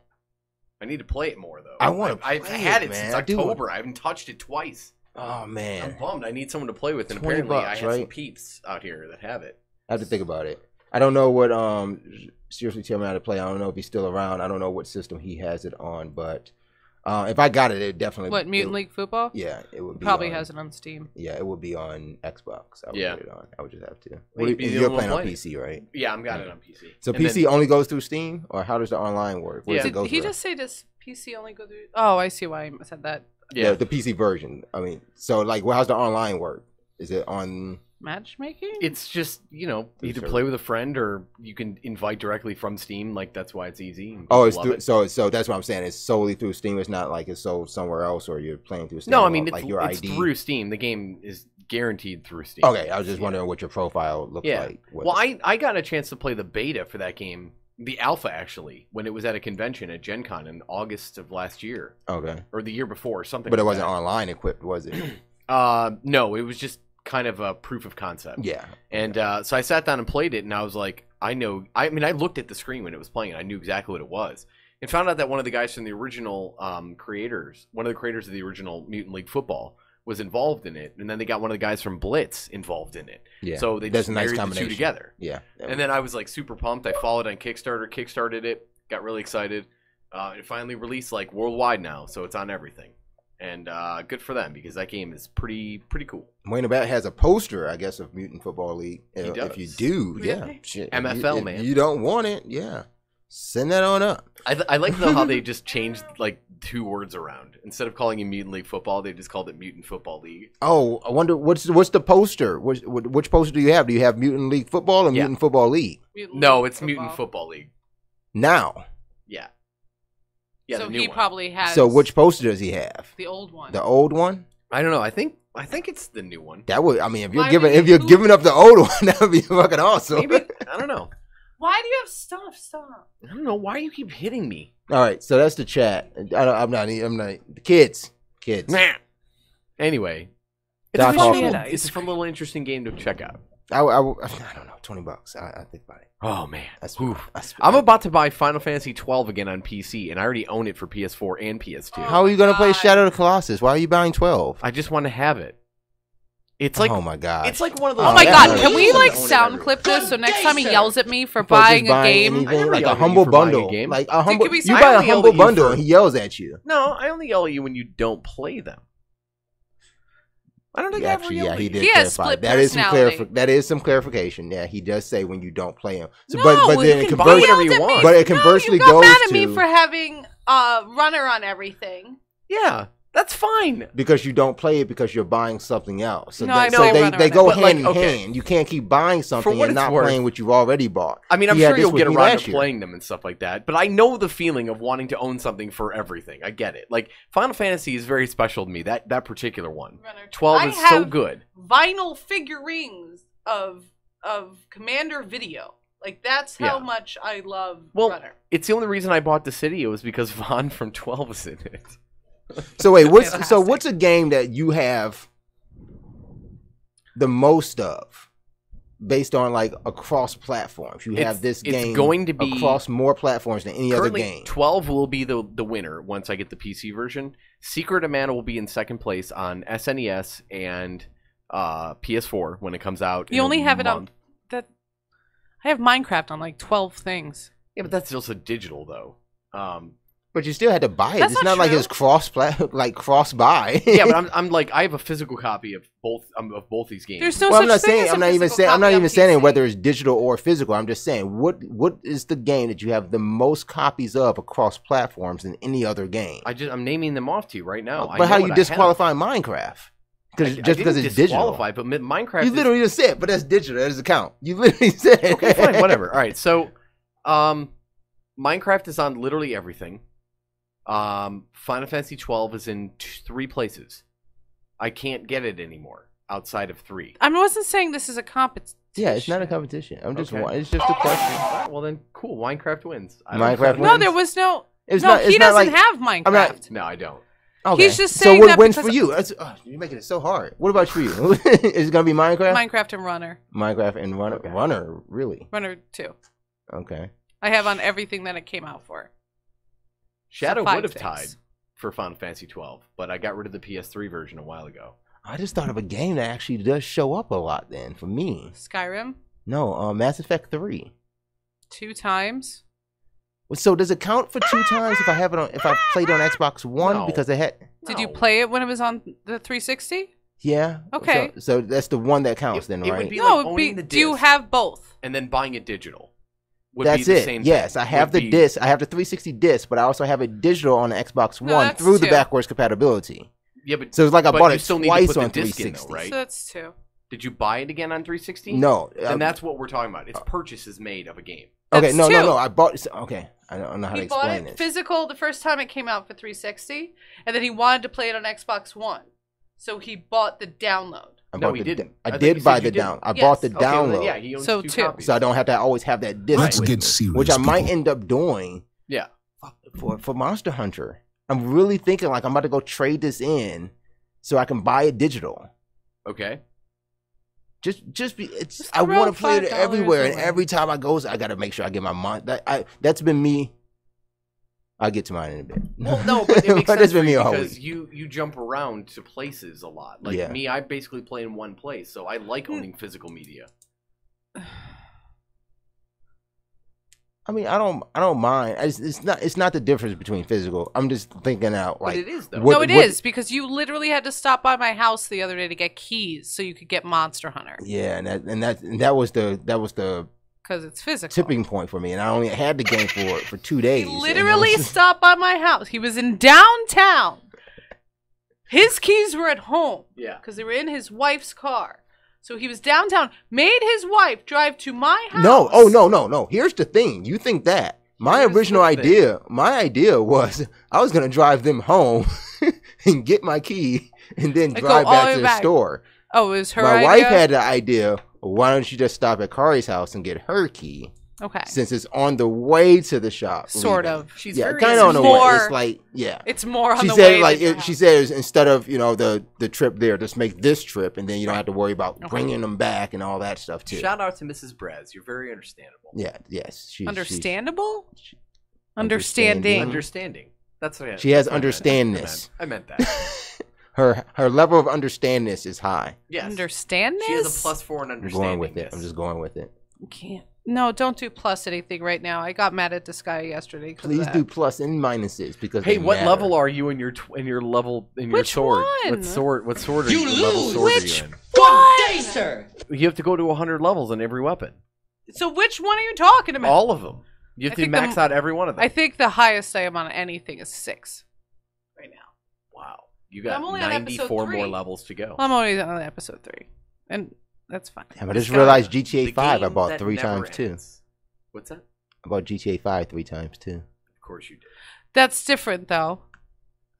I need to play it more though. I wanna I've play had it, it man. since I do. October. I haven't touched it twice. Oh I'm man, bummed. I need someone to play with, and 20 apparently I bucks, have some right? peeps out here that have it. I have to think about it. I don't know what seriously tell me how to play. I don't know if he's still around. I don't know what system he has it on, but if I got it, it definitely what, Mutant League Football? Yeah, it would be Probably on, has it on Steam. Yeah, it would be on Xbox. I would Yeah. put it on. I would just have to. Well, you'd be the You're only one playing on playing it. PC, right? Yeah, I'm got it on PC. So And PC then- only goes through Steam, or how does the online work? Where Yeah. does it Did go he through? just say does PC only go through? Oh, I see why he said that. yeah, the PC version. I mean, so like, how's the online work? Is it on? Matchmaking? it's just either server. play with a friend or you can invite directly from Steam. Like that's why it's easy. and Oh, people it's love through, it. so that's what I'm saying. It's solely through Steam. It's not like it's sold somewhere else, or you're playing through Steam. No, I mean it's, like your it's ID. through Steam. The game is guaranteed through Steam. Okay, I was just Yeah. wondering what your profile looked Yeah. like. What- Well, I got a chance to play the beta for that game, the alpha actually, when it was at a convention at Gen Con in August of last year okay, or the year before, something. but it like wasn't that. online equipped, was it? No, it was just kind of a proof of concept. Yeah. And so I sat down and played it, and I was like, I mean, I looked at the screen when it was playing, and I knew exactly what it was. And found out that one of the guys from the original creators, one of the creators of the original Mutant League Football, was involved in it. And then they got one of the guys from Blitz involved in it. Yeah. So they just married the two together. Yeah. And then I was like super pumped. I followed on Kickstarter, kickstarted it, got really excited. It finally released like worldwide now, so it's on everything. And good for them, because that game is pretty cool. Wayne About has a poster, I guess, of Mutant Football League. If you do, really? Yeah. Shit. MFL, man. If you don't want it, yeah. Send that on up. I like though how they just changed like 2 words around. Instead of calling it Mutant League Football, they just called it Mutant Football League. Oh, I wonder what's the poster? Which poster do you have? Do you have Mutant League Football or Mutant Football League? No, it's Mutant Football League. Now. Yeah. So he probably has. So which poster does he have? The old one. The old one? I don't know. I think it's the new one. That would. I mean, if you're giving up the old one, that would be fucking awesome. Maybe. I don't know. Why do you have stuff? Stop. I don't know. Why do you keep hitting me? All right, so that's the chat. I'm not. The kids. Nah. Anyway, it's a fun little interesting game to check out. I don't know. $20. I think about it. Oh man, I'm about to buy Final Fantasy 12 again on PC, and I already own it for PS4 and PS2. How are you gonna play Shadow of the Colossus? Why are you buying 12? I just want to have it. It's like, oh my god, it's like one of those. Oh my god, can we like sound clip this so next time he yells at me for buying a game, like a humble bundle, like a humble, you buy a humble bundle and he yells at you. No, I only yell at you when you don't play them. I don't think actually, yeah, he did clarify. That is some clarification. Yeah, he does say when you don't play him. So, no, but then you can buy whatever you want. But it conversely you got mad at me for having runner on everything. Yeah. That's fine. Because you don't play it because you're buying something else. So, no, they go hand in hand. You can't keep buying something and not playing what you've already bought. I mean, I'm sure you'll get around to playing them and stuff like that. But I know the feeling of wanting to own something for everything. I get it. Like, Final Fantasy is very special to me, that particular one. 12 is so good. Vinyl figurines of Commander Video. Like, that's how much I love Runner. It's the only reason I bought the city. It was because Vaughn from 12 was in it. So wait, what's a game that you have the most of based on like across platforms? You have this game going to be across more platforms than any other game. 12 will be the winner once I get the PC version. Secret of Mana will be in second place on SNES and PS4 when it comes out. You only have it on that. I have Minecraft on like 12 things. Yeah, but that's also digital though. But you still had to buy it. It's not like it's cross buy. Yeah, but I'm like I have a physical copy of both these games. There's no such thing as I'm not even saying whether it's digital or physical. I'm just saying what is the game that you have the most copies of across platforms than any other game? I'm naming them off to you right now. But how do you disqualify Minecraft? Because it's digital. But Minecraft. You literally just said, but that's digital. That doesn't count. You literally said. Okay, fine, whatever. All right, so Minecraft is on literally everything. Final Fantasy 12 is in 3 places. I can't get it anymore outside of 3. I wasn't saying this is a competition. Yeah, it's not a competition. It's just a question. All right, well then, cool. Minecraft wins. Minecraft wins. No, there was no. He doesn't have Minecraft. No, I don't. Okay. He's just saying so what wins for you? You're making it so hard. What about for you? Is it gonna be Minecraft? Minecraft and Runner. Minecraft and Runner. Okay. Runner, really? Runner 2. Okay. I have on everything that it came out for. Shadow would have tied for Final Fantasy 12, but I got rid of the PS3 version a while ago. I just thought of a game that actually does show up a lot then for me. Skyrim? No, Mass Effect 3. 2 times? So does it count for 2 times if I played it on Xbox One? No. Because it had. Did you play it when it was on the 360? Yeah. Okay. So that's the one that counts then, right? It would be like owning the disc do you have both? and then buying it digital? That's it. Yes, I have the disc. I have the 360 disc, but I also have it digital on the Xbox One through the backwards compatibility. Yeah, but so it's like I bought it twice on 360, 360. right? So that's 2. Did you buy it again on 360? No. Then that's what we're talking about. It's purchases made of a game. Okay, That's no. 2. I bought. Okay, I don't know how to explain it. He bought it physical the first time it came out for 360, and then he wanted to play it on Xbox One, so he bought the download. No, he didn't. I did buy the download. I bought the download. Well, yeah, he owns So 2 2. copies. So I don't have to always have that disc. Let's get serious, which I might people. end up doing. Yeah. For Monster Hunter, I'm really thinking like I'm about to go trade this in, so I can buy it digital. Okay. Just be. It's. Just I want to play it $5 everywhere, and away. every time I go, I got to make sure I get my mind. That's been me. I'll get to mine in a bit. Well, no, but it makes That's sense been for me you a whole because week. you jump around to places a lot. Like Yeah. me, I basically play in one place, so I like owning physical media. I mean, I don't mind. It's not the difference between physical. I'm just thinking out like. But it is though. No, it is because you literally had to stop by my house the other day to get keys so you could get Monster Hunter Yeah, and that was the because it's physical. tipping point for me, and I only had the game for 2 days. He and literally it was- stopped by my house. He was in downtown. His keys were at home. Yeah. Because they were in his wife's car. So he was downtown, made his wife drive to my house. No. Here's the thing. You think that. My Here's original the thing. idea was I was going to drive them home and get my key and then And go drive all back the to way the back. store. Oh, it was her My idea? wife had the idea, well, why don't you just stop at Kari's house and get her key Okay. since it's on the way to the shop. Sort leaving. of. She's Yeah, very kind of on the way. More- It's like, yeah. It's more on She the said way. like than your she house. said it was instead of the trip there, just make this trip, and then you don't have to worry about bringing them back and all that stuff too. Shout out to Mrs. Braz. You're very understandable. Yeah, yes, she's Understandable? Understanding. Understanding. That's what She has that's what I meant. understandness. I meant that. Her level of understandness is high. Yes. Understand this? She has a +4 in I'm understanding. going with it. I'm just going with it. Can't. No, don't do plus anything right now. I got mad at this guy yesterday. 'cause of Please that. do plus and minuses because Hey, they what matter. level are you in your level in your Which sword? one? What sword are you? What level sword Which are you one? in? You have to go to 100 levels on every weapon. So which one are you talking about? All of them. You have I to think max the- out every one of them. I think the highest I am on anything is 6 right now. Wow. You got I'm only on episode 94 more 3. levels to go. Well, I'm only on episode 3, and that's fine. Damn, I This just guy- realized the GTA 5 I game bought that 3 never times too. ends. What's that? I bought GTA 5 3 times too. Of course you did. That's different though.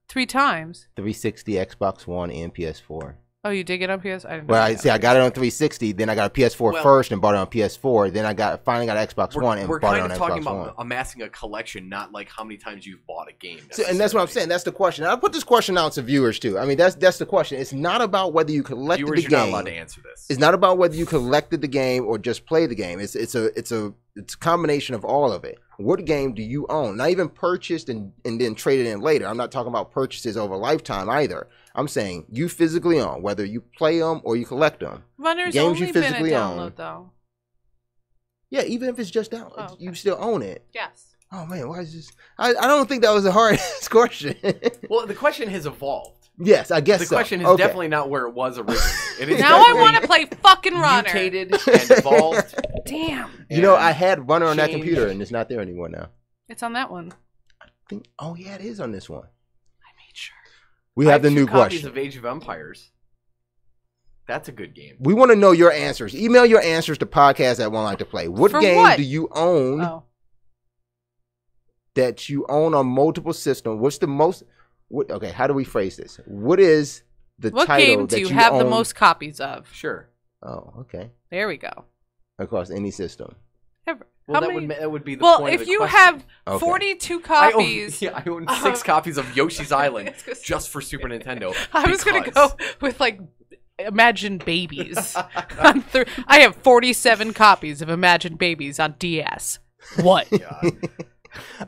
3 times. 360, Xbox One, and PS4. Oh, you did get on PS? I didn't know Well, I that. see. I got it on 360, then I got a PS4 Well- first and bought it on PS4. Then I finally got an Xbox One and We're bought it kind on of talking Xbox about One. amassing a collection, not like how many times you've bought a game. So, and that's what I'm saying. That's the question. I'll put this question out to viewers too. I mean, that's the question. It's not about whether you collected Viewers, the you're not game. allowed to answer this. It's not about whether you collected the game or just play the game. It's a combination of all of it. What game do you own? Not even purchased and then traded in later. I'm not talking about purchases over lifetime either. I'm saying you physically own, whether you play them or you collect them. Runner's games you only been a physically download own. though. Yeah, even if it's just down, Oh, okay. you still own it. Yes. Oh man, why is this? I don't think that was a hard question. Well, the question has evolved. Yes, I guess The so. question is Okay. definitely not where it was originally. It is Now I definitely want to play fucking Runner. mutated and evolved. Damn. You know, and I had Runner on that changed. computer, and it's not there anymore now. It's on that one. Oh yeah, it is on this one. I made sure. We I have the two new copies question. of Age of Empires. That's a good game. We want to know your answers. Email your answers to podcast at 1Life2Play. What For game what? do you own Oh. that you own on multiple systems? What's the most? Okay, how do we phrase this? What is the What title game that do you have the own- most copies of? Sure. Oh, okay. There we go. Across any system. Ever. Well, How that many- would be the Well, point of if the you question. have Okay. 42 I own, copies, I own 6 copies of Yoshi's Island I was gonna say- just for Super Nintendo. I was gonna because- go with like Imagine Babies. I have 47 copies of Imagine Babies on DS. What? God.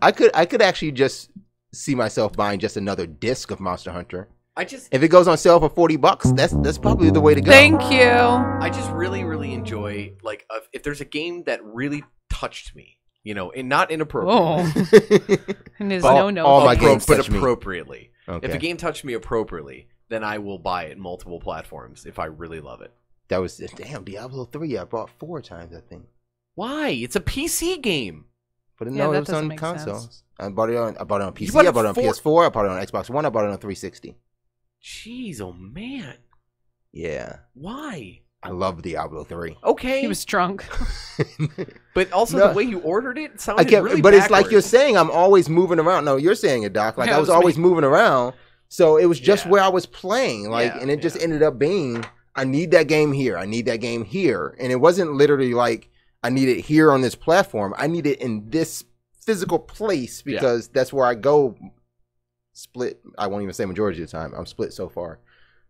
I could actually just see myself buying just another disc of Monster Hunter. I just If it goes on sale for $40, that's probably the way to go. Thank you. I just really enjoy like if there's a game that really touched me, you know, and not inappropriately, Oh, and there's All- no all my games. games but touch me. appropriately. Okay. If a game touched me appropriately, then I will buy it in multiple platforms if I really love it. That was damn Diablo 3. I bought 4 times, I think. Why? It's a PC game. But Yeah, no, that it was doesn't on make consoles. sense. I bought it on PC. bought I it bought it on for- PS4. I bought it on Xbox One. I bought it on 360. Jeez, oh man. Yeah, Why? I love Diablo 3. Okay. He was drunk. But also No. the way you ordered it I sounded kept, really but it's like you're backwards. saying. I'm always moving around. No, you're saying it, Doc. Like Yeah, I it was was always me. moving around. So it was just Yeah. where I was playing. Like, Yeah, and it just yeah. ended up being, I need that game here. I need that game here. And it wasn't literally like I need it here on this platform. I need it in this physical place because that's where I go. Split. I won't even say majority of the time. I'm split so far.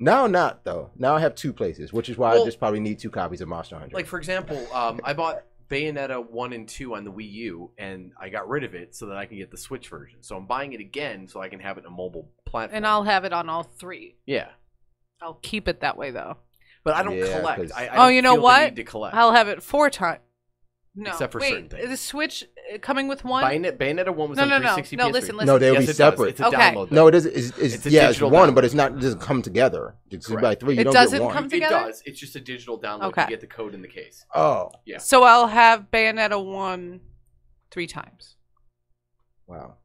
Now not though. Now I have 2 places, which is why I just probably need 2 copies of Monster Hunter. Like for example, I bought Bayonetta 1 and 2 on the Wii U, and I got rid of it so that I can get the Switch version. So I'm buying it again so I can have it in a mobile platform. And I'll have it on all 3. Yeah. I'll keep it that way though. But I don't Yeah, collect. 'cause- I Oh, don't you know feel the what? need to collect. I'll have it 4 times. No, Except for certain things. Is the Switch coming with one? Bayonetta 1 was No, on no, no. 360 No, PS3. listen. no, they'll Yes, be it does. separate. It's a Okay. download. No, it is. It's a It's digital one, download. but it's not. It doesn't come together. It's Correct. by 3. You It don't doesn't get one. come It together? does. It's just a digital download. Okay. You get the code in the case. Oh, Yeah. So I'll have Bayonetta 1 3 times. wow.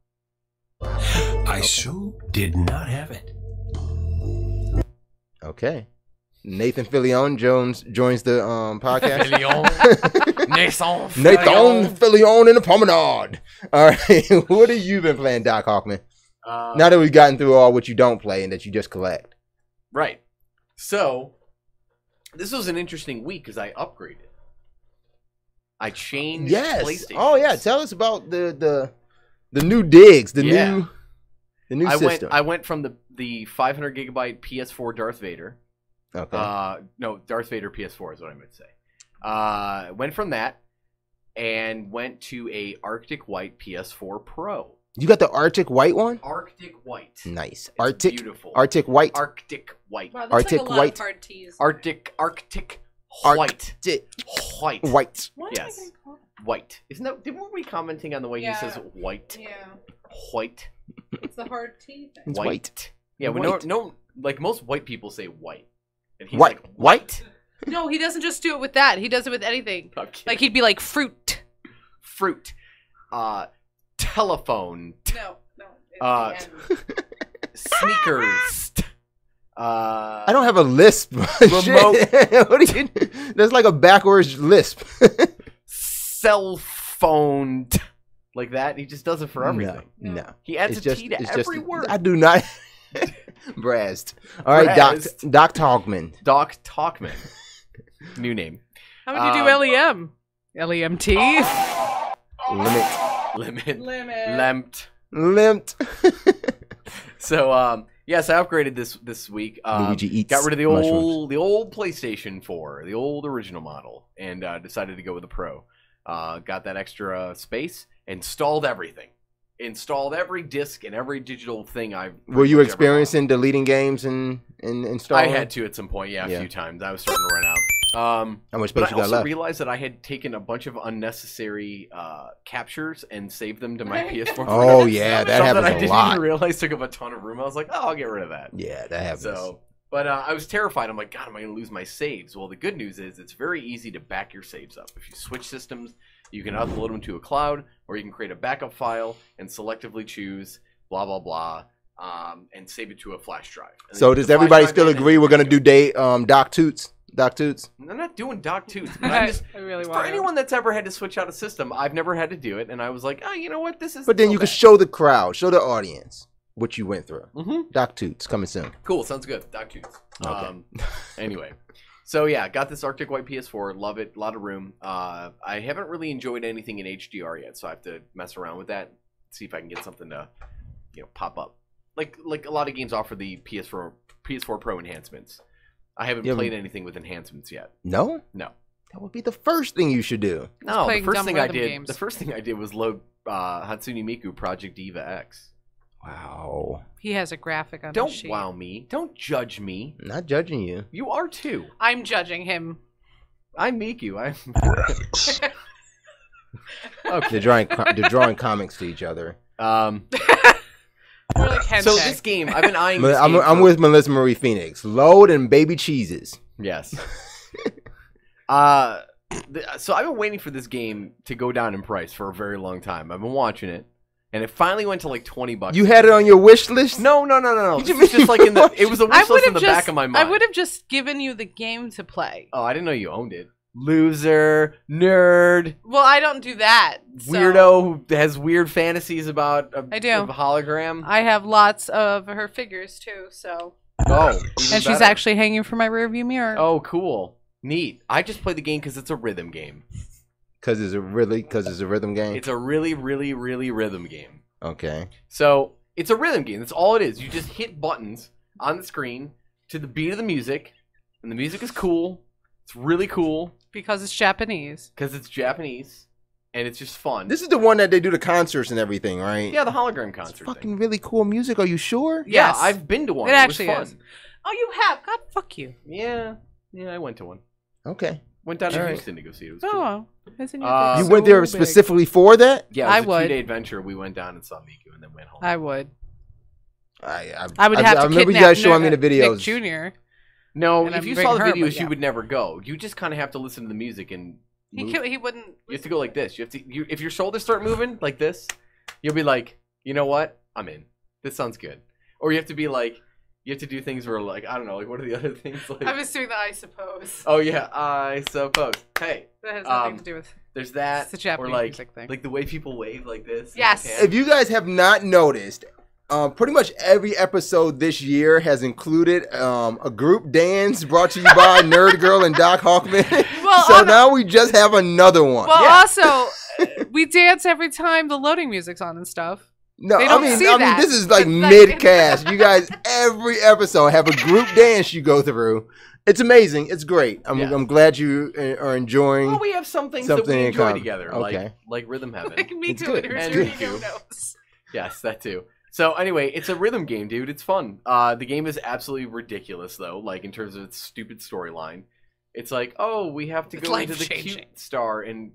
I so did not have it. Okay. Nathan Fillion joins the podcast. Nathan Nathan Fillion in the promenade. All right. What have you been playing, Doc Hawkman? Now that we've gotten through all what you don't play and that you just collect. Right. So, this was an interesting week because I upgraded. I changed PlayStation. Oh yeah. Tell us about the new digs. The new system. I went from the 500 gigabyte PS4 Darth Vader. Okay. No, Darth Vader PS4 is what I meant to say. Went from that and went to a Arctic White PS4 Pro. You got the Arctic White one? Arctic White. Nice. It's Arctic. beautiful. Arctic White. Arctic White. Wow, Arctic like a lot White. of hard T's. Arctic White. Arctic White. White. Why Yes. did I call it- White. Isn't that? Didn't we be commenting on the way Yeah. he says white? Yeah, White. it's the hard T thing. It's white. Yeah, we White. no, like most white people say white. And he's White. like, White? No, he doesn't just do it with that. He does it with anything. I'm kidding. Like he'd be like fruit. Fruit. Telephone. No. it's the end. Sneakers. I don't have a lisp. Remote. Shit. What are you? That's like a backwards lisp. Cell phone. Like that. He just does it for everything. No. He adds It's a just, T to it's every just, word. I do not. Brazed. All right, Brazed. Doc Hawkman. Doc Hawkman. New name. How would you do LEM? LEMT? Limit. Lempt. Limped. So yes, I upgraded this week. Luigi eats got rid of the mushrooms. old PlayStation 4, the old original model, and decided to go with the Pro. Got that extra space, installed everything. Installed every disc and every digital thing I've. Were you pretty much ever experiencing deleting games and installing? I had to at some point, a few times. I was starting to run out. How much But space I you got also left? realized that I had taken a bunch of unnecessary captures and saved them to my PS4. Oh yeah, that Stuff happens I a didn't lot. even realize took up a ton of room. I was like, oh, I'll get rid of that. Yeah, that happens. So, but I was terrified. I'm like, God, am I going to lose my saves? Well, the good news is it's very easy to back your saves up. If you switch systems, you can upload them to a cloud, or you can create a backup file and selectively choose blah, blah, blah, and save it to a flash drive. And So then does the flash everybody drive still in, agree and we're you're gonna good do go. Doc Toots? Doc Toots? I'm not doing Doc Toots. But I'm just, I really for want to. anyone that's ever had to switch out a system, I've never had to do it, and I was like, oh, you know what, this is. But then you can show the crowd, show the audience what you went through. Mm-hmm. Doc Toots coming soon. Cool, sounds good. Doc Toots. Okay. Anyway, so yeah, got this Arctic White PS4. Love it. A lot of room. I haven't really enjoyed anything in HDR yet, so I have to mess around with that. See if I can get something to, pop up. Like a lot of games offer the PS4 Pro enhancements. I haven't Yeah, played anything with enhancements yet. No? No. That would be the first thing you should do. No, the playing first dumb thing I rhythm did. games. The first thing I did was load Hatsune Miku Project Diva X. Wow. He has a graphic on his Don't sheet. wow me. Don't judge me. Not judging you. You are too. I'm judging him. I'm Miku. They're drawing comics to each other. We're like hentai. So this game, I've been eyeing. This I'm game with Melissa Marie Phoenix. Load and baby cheeses. Yes. So I've been waiting for this game to go down in price for a very long time. I've been watching it, and it finally went to like $20. You had it on your wish list? No. You This is just like in the. It was a I wish would list in have the just. back of my mind. I would have just given you the game to play. Oh, I didn't know you owned it. Loser, nerd, Well, I don't do that. so- weirdo who has weird fantasies about I do. a hologram. I have lots of her figures too. So. Oh, even And she's better. actually hanging from my rearview mirror. Oh, cool, neat. I just play the game because it's a rhythm game. Because it's a rhythm game? It's a really, really, really rhythm game. Okay. So it's a rhythm game. That's all it is. You just hit buttons on the screen, to the beat of the music, and the music is cool. It's really cool Because it's Japanese. because it's Japanese, and it's just fun. This is the one that they do the concerts and everything, right? Yeah, the hologram concert Fucking thing. really cool music. Are you sure? Yeah, Yes. I've been to one. It actually was is. fun. Oh, you have? God, fuck you. Yeah, I went to one. Okay. Went down to All right. Houston to go see it. It was cool. Oh, isn't your Uh, dick You went so there big? specifically for that? Yeah, it was I a would. 2-day adventure. We went down and saw Miku, and then went home. I would. I would have to I remember you kidnap guys showing me the Nick videos. Jr. No, And if I'd you bring saw the her, but videos, yeah. you would never go. You just kind of have to listen to the music and move. He wouldn't. You have to go like this. You have to. If your shoulders start moving like this, you'll be like, you know what? I'm in. This sounds good. Or you have to be like, you have to do things where like, I don't know, like what are the other things like? I was doing the I suppose. Oh yeah, I suppose. Hey, That has nothing to do with. there's that. It's the Japanese or like, music thing. like the way people wave like this. in Yes. Japan. If you guys have not noticed, pretty much every episode this year has included a group dance brought to you by Nerd Girl and Doc Hawkman. Well, So now we just have another one. Well, Yeah. also, we dance every time the loading music's on and stuff. No, They I don't mean, see I mean, that. this is like But, like- mid-cast. You guys, every episode have a group dance you go through. It's amazing. It's great. Yeah. I'm glad you are enjoying. Well, we have some things Something that we in enjoy common. together, Okay. like Rhythm Heaven. Like me It's too. good. And her It's dirty good. no-nos. Yes, that too. So anyway, it's a rhythm game, dude. It's fun. The game is absolutely ridiculous, though. Like in terms of its stupid storyline, it's like, oh, we have to It's go into the life-changing. cute star and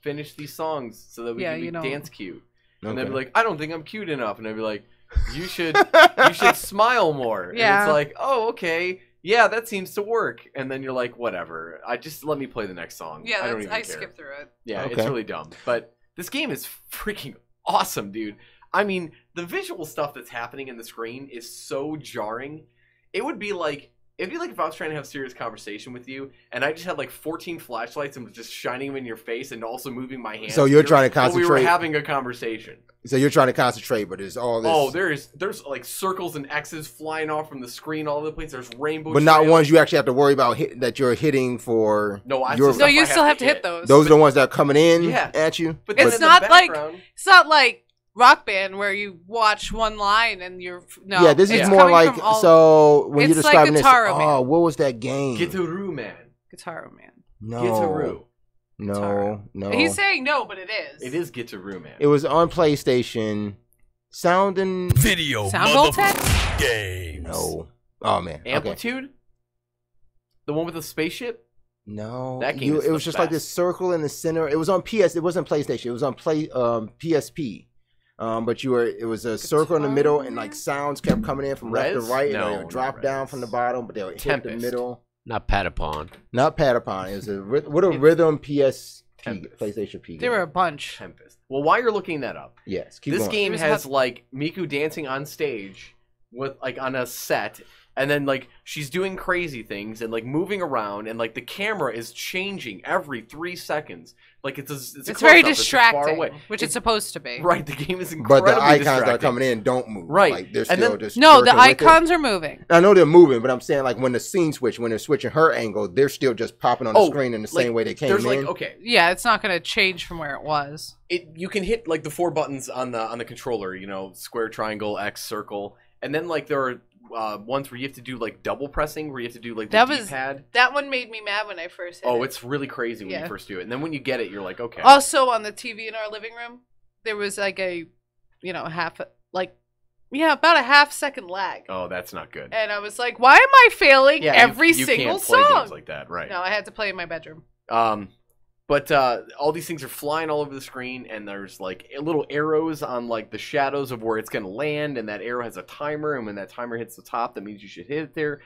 finish these songs so that we Yeah, can be you know. dance cute. And Okay. they'd be like, I don't think I'm cute enough, and I'd be like, you should smile more. And Yeah. it's like, oh, okay, yeah, that seems to work. And then you're like, whatever. Let me play the next song. Yeah, I don't that's, even I care. skipped through it. Yeah, Okay. it's really dumb. But this game is freaking awesome, dude. I mean, the visual stuff that's happening in the screen is so jarring. It'd be like if I was trying to have a serious conversation with you, and I just had like 14 flashlights and was just shining them in your face and also moving my hands. So you're here trying to while we were concentrate. having a conversation. So you're trying to concentrate, but there's all this. Oh, there's like circles and X's flying off from the screen all over the place. There's rainbow. but not trails. ones you actually have to worry about that you're hitting for. No, I your, just- No, Stuff you I still have have to to hit hit. those. those are the ones that are coming in Yeah. at you. But It's then in the not like- background- It's not like Rock Band where you watch one line and you're no. Yeah, this is it's more coming like from all- so when you're It's like describing this. Guitar Man. Oh, what was that game? Gitaru Man. Guitar Man. No, Gitaru. no. He's saying no, but it is. It is Gitaru Man. It was on PlayStation. Sound and Video Sound motherfucking games. no. Oh man. Okay. Amplitude? The one with the spaceship? No, That game is it was the just like best. this circle in the center. It was on PS. It wasn't PlayStation. It was on PSP. But it was a circle in the middle, and like sounds kept coming in from left to Rez? right, and No, they would drop not down Rez. from the bottom, but they would hit Tempest. the middle. Not Patapon. Not Patapon. It was a rhythm PSP Tempest. PlayStation P. There were a bunch. Tempest. Well, while you're looking that up, Yes. Keep this going. game It was has hot- like Miku dancing on stage with like on a set, and then like she's doing crazy things and like moving around, and like the camera is changing every 3 seconds. Like it's It's close-up, very far distracting, away. which it's supposed to be. Right. The game is But incredibly the icons distracting. that are coming in don't move. Right. Like they're And still then- just No, the working with it. icons are moving. I know they're moving, but I'm saying like when the scene switch, when they're switching her angle, they're still just popping on the screen in the same way they came there's in. like okay, Yeah, it's not going to change from where it was. you can hit like the 4 buttons on the controller, you know, square, triangle, X, circle, and then like there are ones where you have to do like double pressing, where you have to do like the That was- D-pad. That one made me mad when I first hit Oh, it. it's really crazy when Yeah. you first do it, and then when you get it, you're like, okay. Also, on the TV in our living room, there was like a, about a half-second lag. Oh, that's not good. And I was like, why am I failing Yeah, every you single can't play song? games like that, right? No, I had to play in my bedroom. But all these things are flying all over the screen, and there's like little arrows on like the shadows of where it's going to land, and that arrow has a timer, and when that timer hits the top, that means you should hit it there.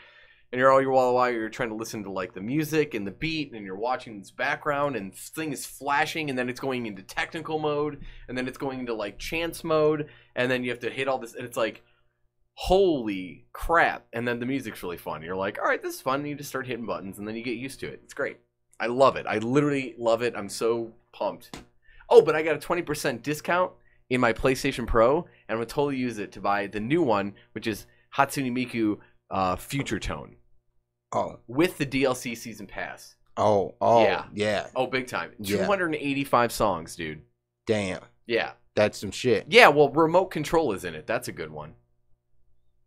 And all the while you're trying to listen to like the music and the beat, and you're watching this background, and this thing is flashing, and then it's going into technical mode, and then it's going into like chance mode, and then you have to hit all this, and it's like, holy crap! And then the music's really fun. You're like, all right, this is fun. And you just start hitting buttons, and then you get used to it. It's great. I love it. I literally love it. I'm so pumped. Oh, but I got a 20% discount in my PlayStation Pro, and I'm going to totally use it to buy the new one, which is Hatsune Miku Future Tone. Oh, With the DLC Season Pass. yeah. Oh, big time. Yeah. 285 songs, dude. Damn, Yeah. that's some shit. Yeah, well, remote control is in it. That's a good one.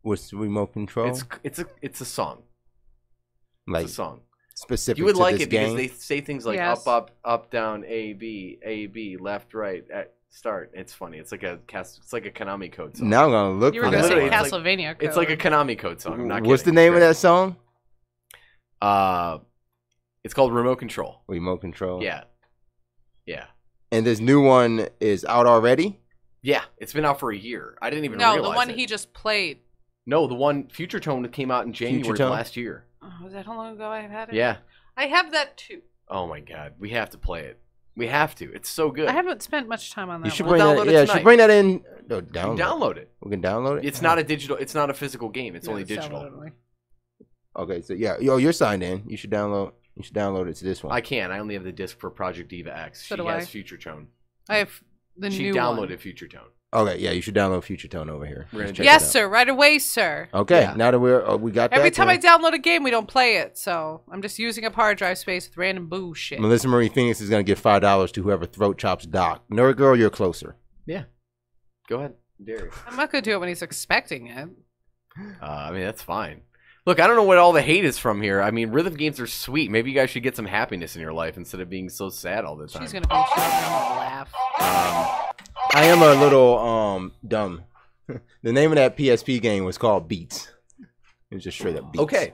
What's remote control? It's a song. Like It's a song. specific. You would to like this it game? because they say things like Yes. up, down, A, B, left, right, start. It's funny. It's like a Konami code song. Now I'm gonna look You for were going to that. say Literally, it's Castlevania code. It's like a Konami code song. I'm not What's the kidding. name of It's that song? great. It's called Remote Control. Remote control. Yeah. And this new one is out already. Yeah, it's been out for a year. I didn't even No, realize the one it. he just played. No, the one Future Tone that came out in January Future of Tone? last year. Oh, was that how long ago I had it? Yeah. I have that too. Oh my god, we have to play it. We have to. It's so good. I haven't spent much time on that You should one. bring We'll that. download it Yeah, tonight. should bring that in. No, You download. download it. We can download it. It's not a digital. It's not a physical game. It's Yeah, only it's digital. downloaded. Okay, so yeah, you're signed in. You should download. You should download it to this one. I can. I only have the disc for Project Diva X. So She do has I. Future Tone. I have the She new downloaded one. Future Tone. Okay, yeah, you should download Future Tone over here. We're gonna Just check check Yes, it out. sir. Right away, sir. Okay, Yeah. now that we got Every that. time I then, download a game, we don't play it. So I'm just using up hard drive space with random bullshit. Melissa Marie Phoenix is gonna give $5 to whoever throat chops Doc. Nerd girl, you're closer. Yeah. Go ahead, dare you. I'm not going to do it when he's expecting it. I mean, that's fine. Look, I don't know what all the hate is from here. I mean, rhythm games are sweet. Maybe you guys should get some happiness in your life instead of being so sad all the time. She's going to beat you up and I'm gonna laugh. I am a little dumb. The name of that PSP game was called Beats. It was just straight up Beats. Okay.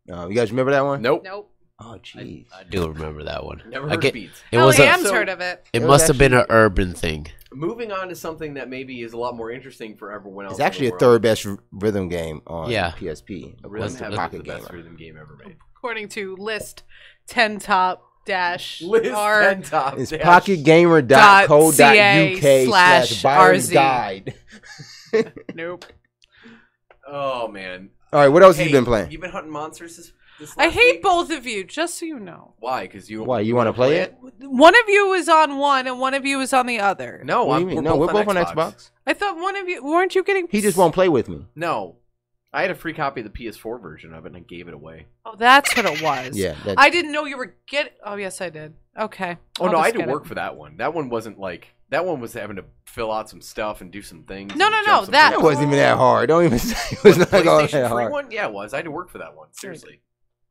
You guys remember that one? Nope. Nope. Oh, jeez. I do remember that one. Never I heard get- of Beats. It was a, Am's So- heard of it. it It was must have been an actually- urban thing. Moving on to something that maybe is a lot more interesting for everyone else. It's actually in a the world. third best rhythm game on Yeah. PSP. Rhythm Was the Heaven is Pocket the best Gamer. rhythm game ever made. According to list 10 top dash Liz R Pentop It's dash- pocketgamer.co.uk/buyer's .ca/RZ. guide. Nope. Oh man. All right, what else have Hey, you been playing? You've been hunting monsters this I last hate week? both of you, just so you know. Why? Because you. Why, you wanna play it? One of you is on one and one of you is on the other. No, What do you mean? No, we're both on Xbox. I thought one of you weren't you getting He just won't play with me. No, I had a free copy of the PS4 version of it and I gave it away. Oh, that's what it was. Yeah. I didn't know you were Oh, yes, I did. Okay. Oh I'll no, I just had to get work it. for that one. That one wasn't like that one was having to fill out some stuff and do some things. No, and no, jump no, some that- It hoops. wasn't even that hard. Don't even say it was Was not the all PlayStation that free hard. one? Yeah, it was. I had to work for that one. Seriously.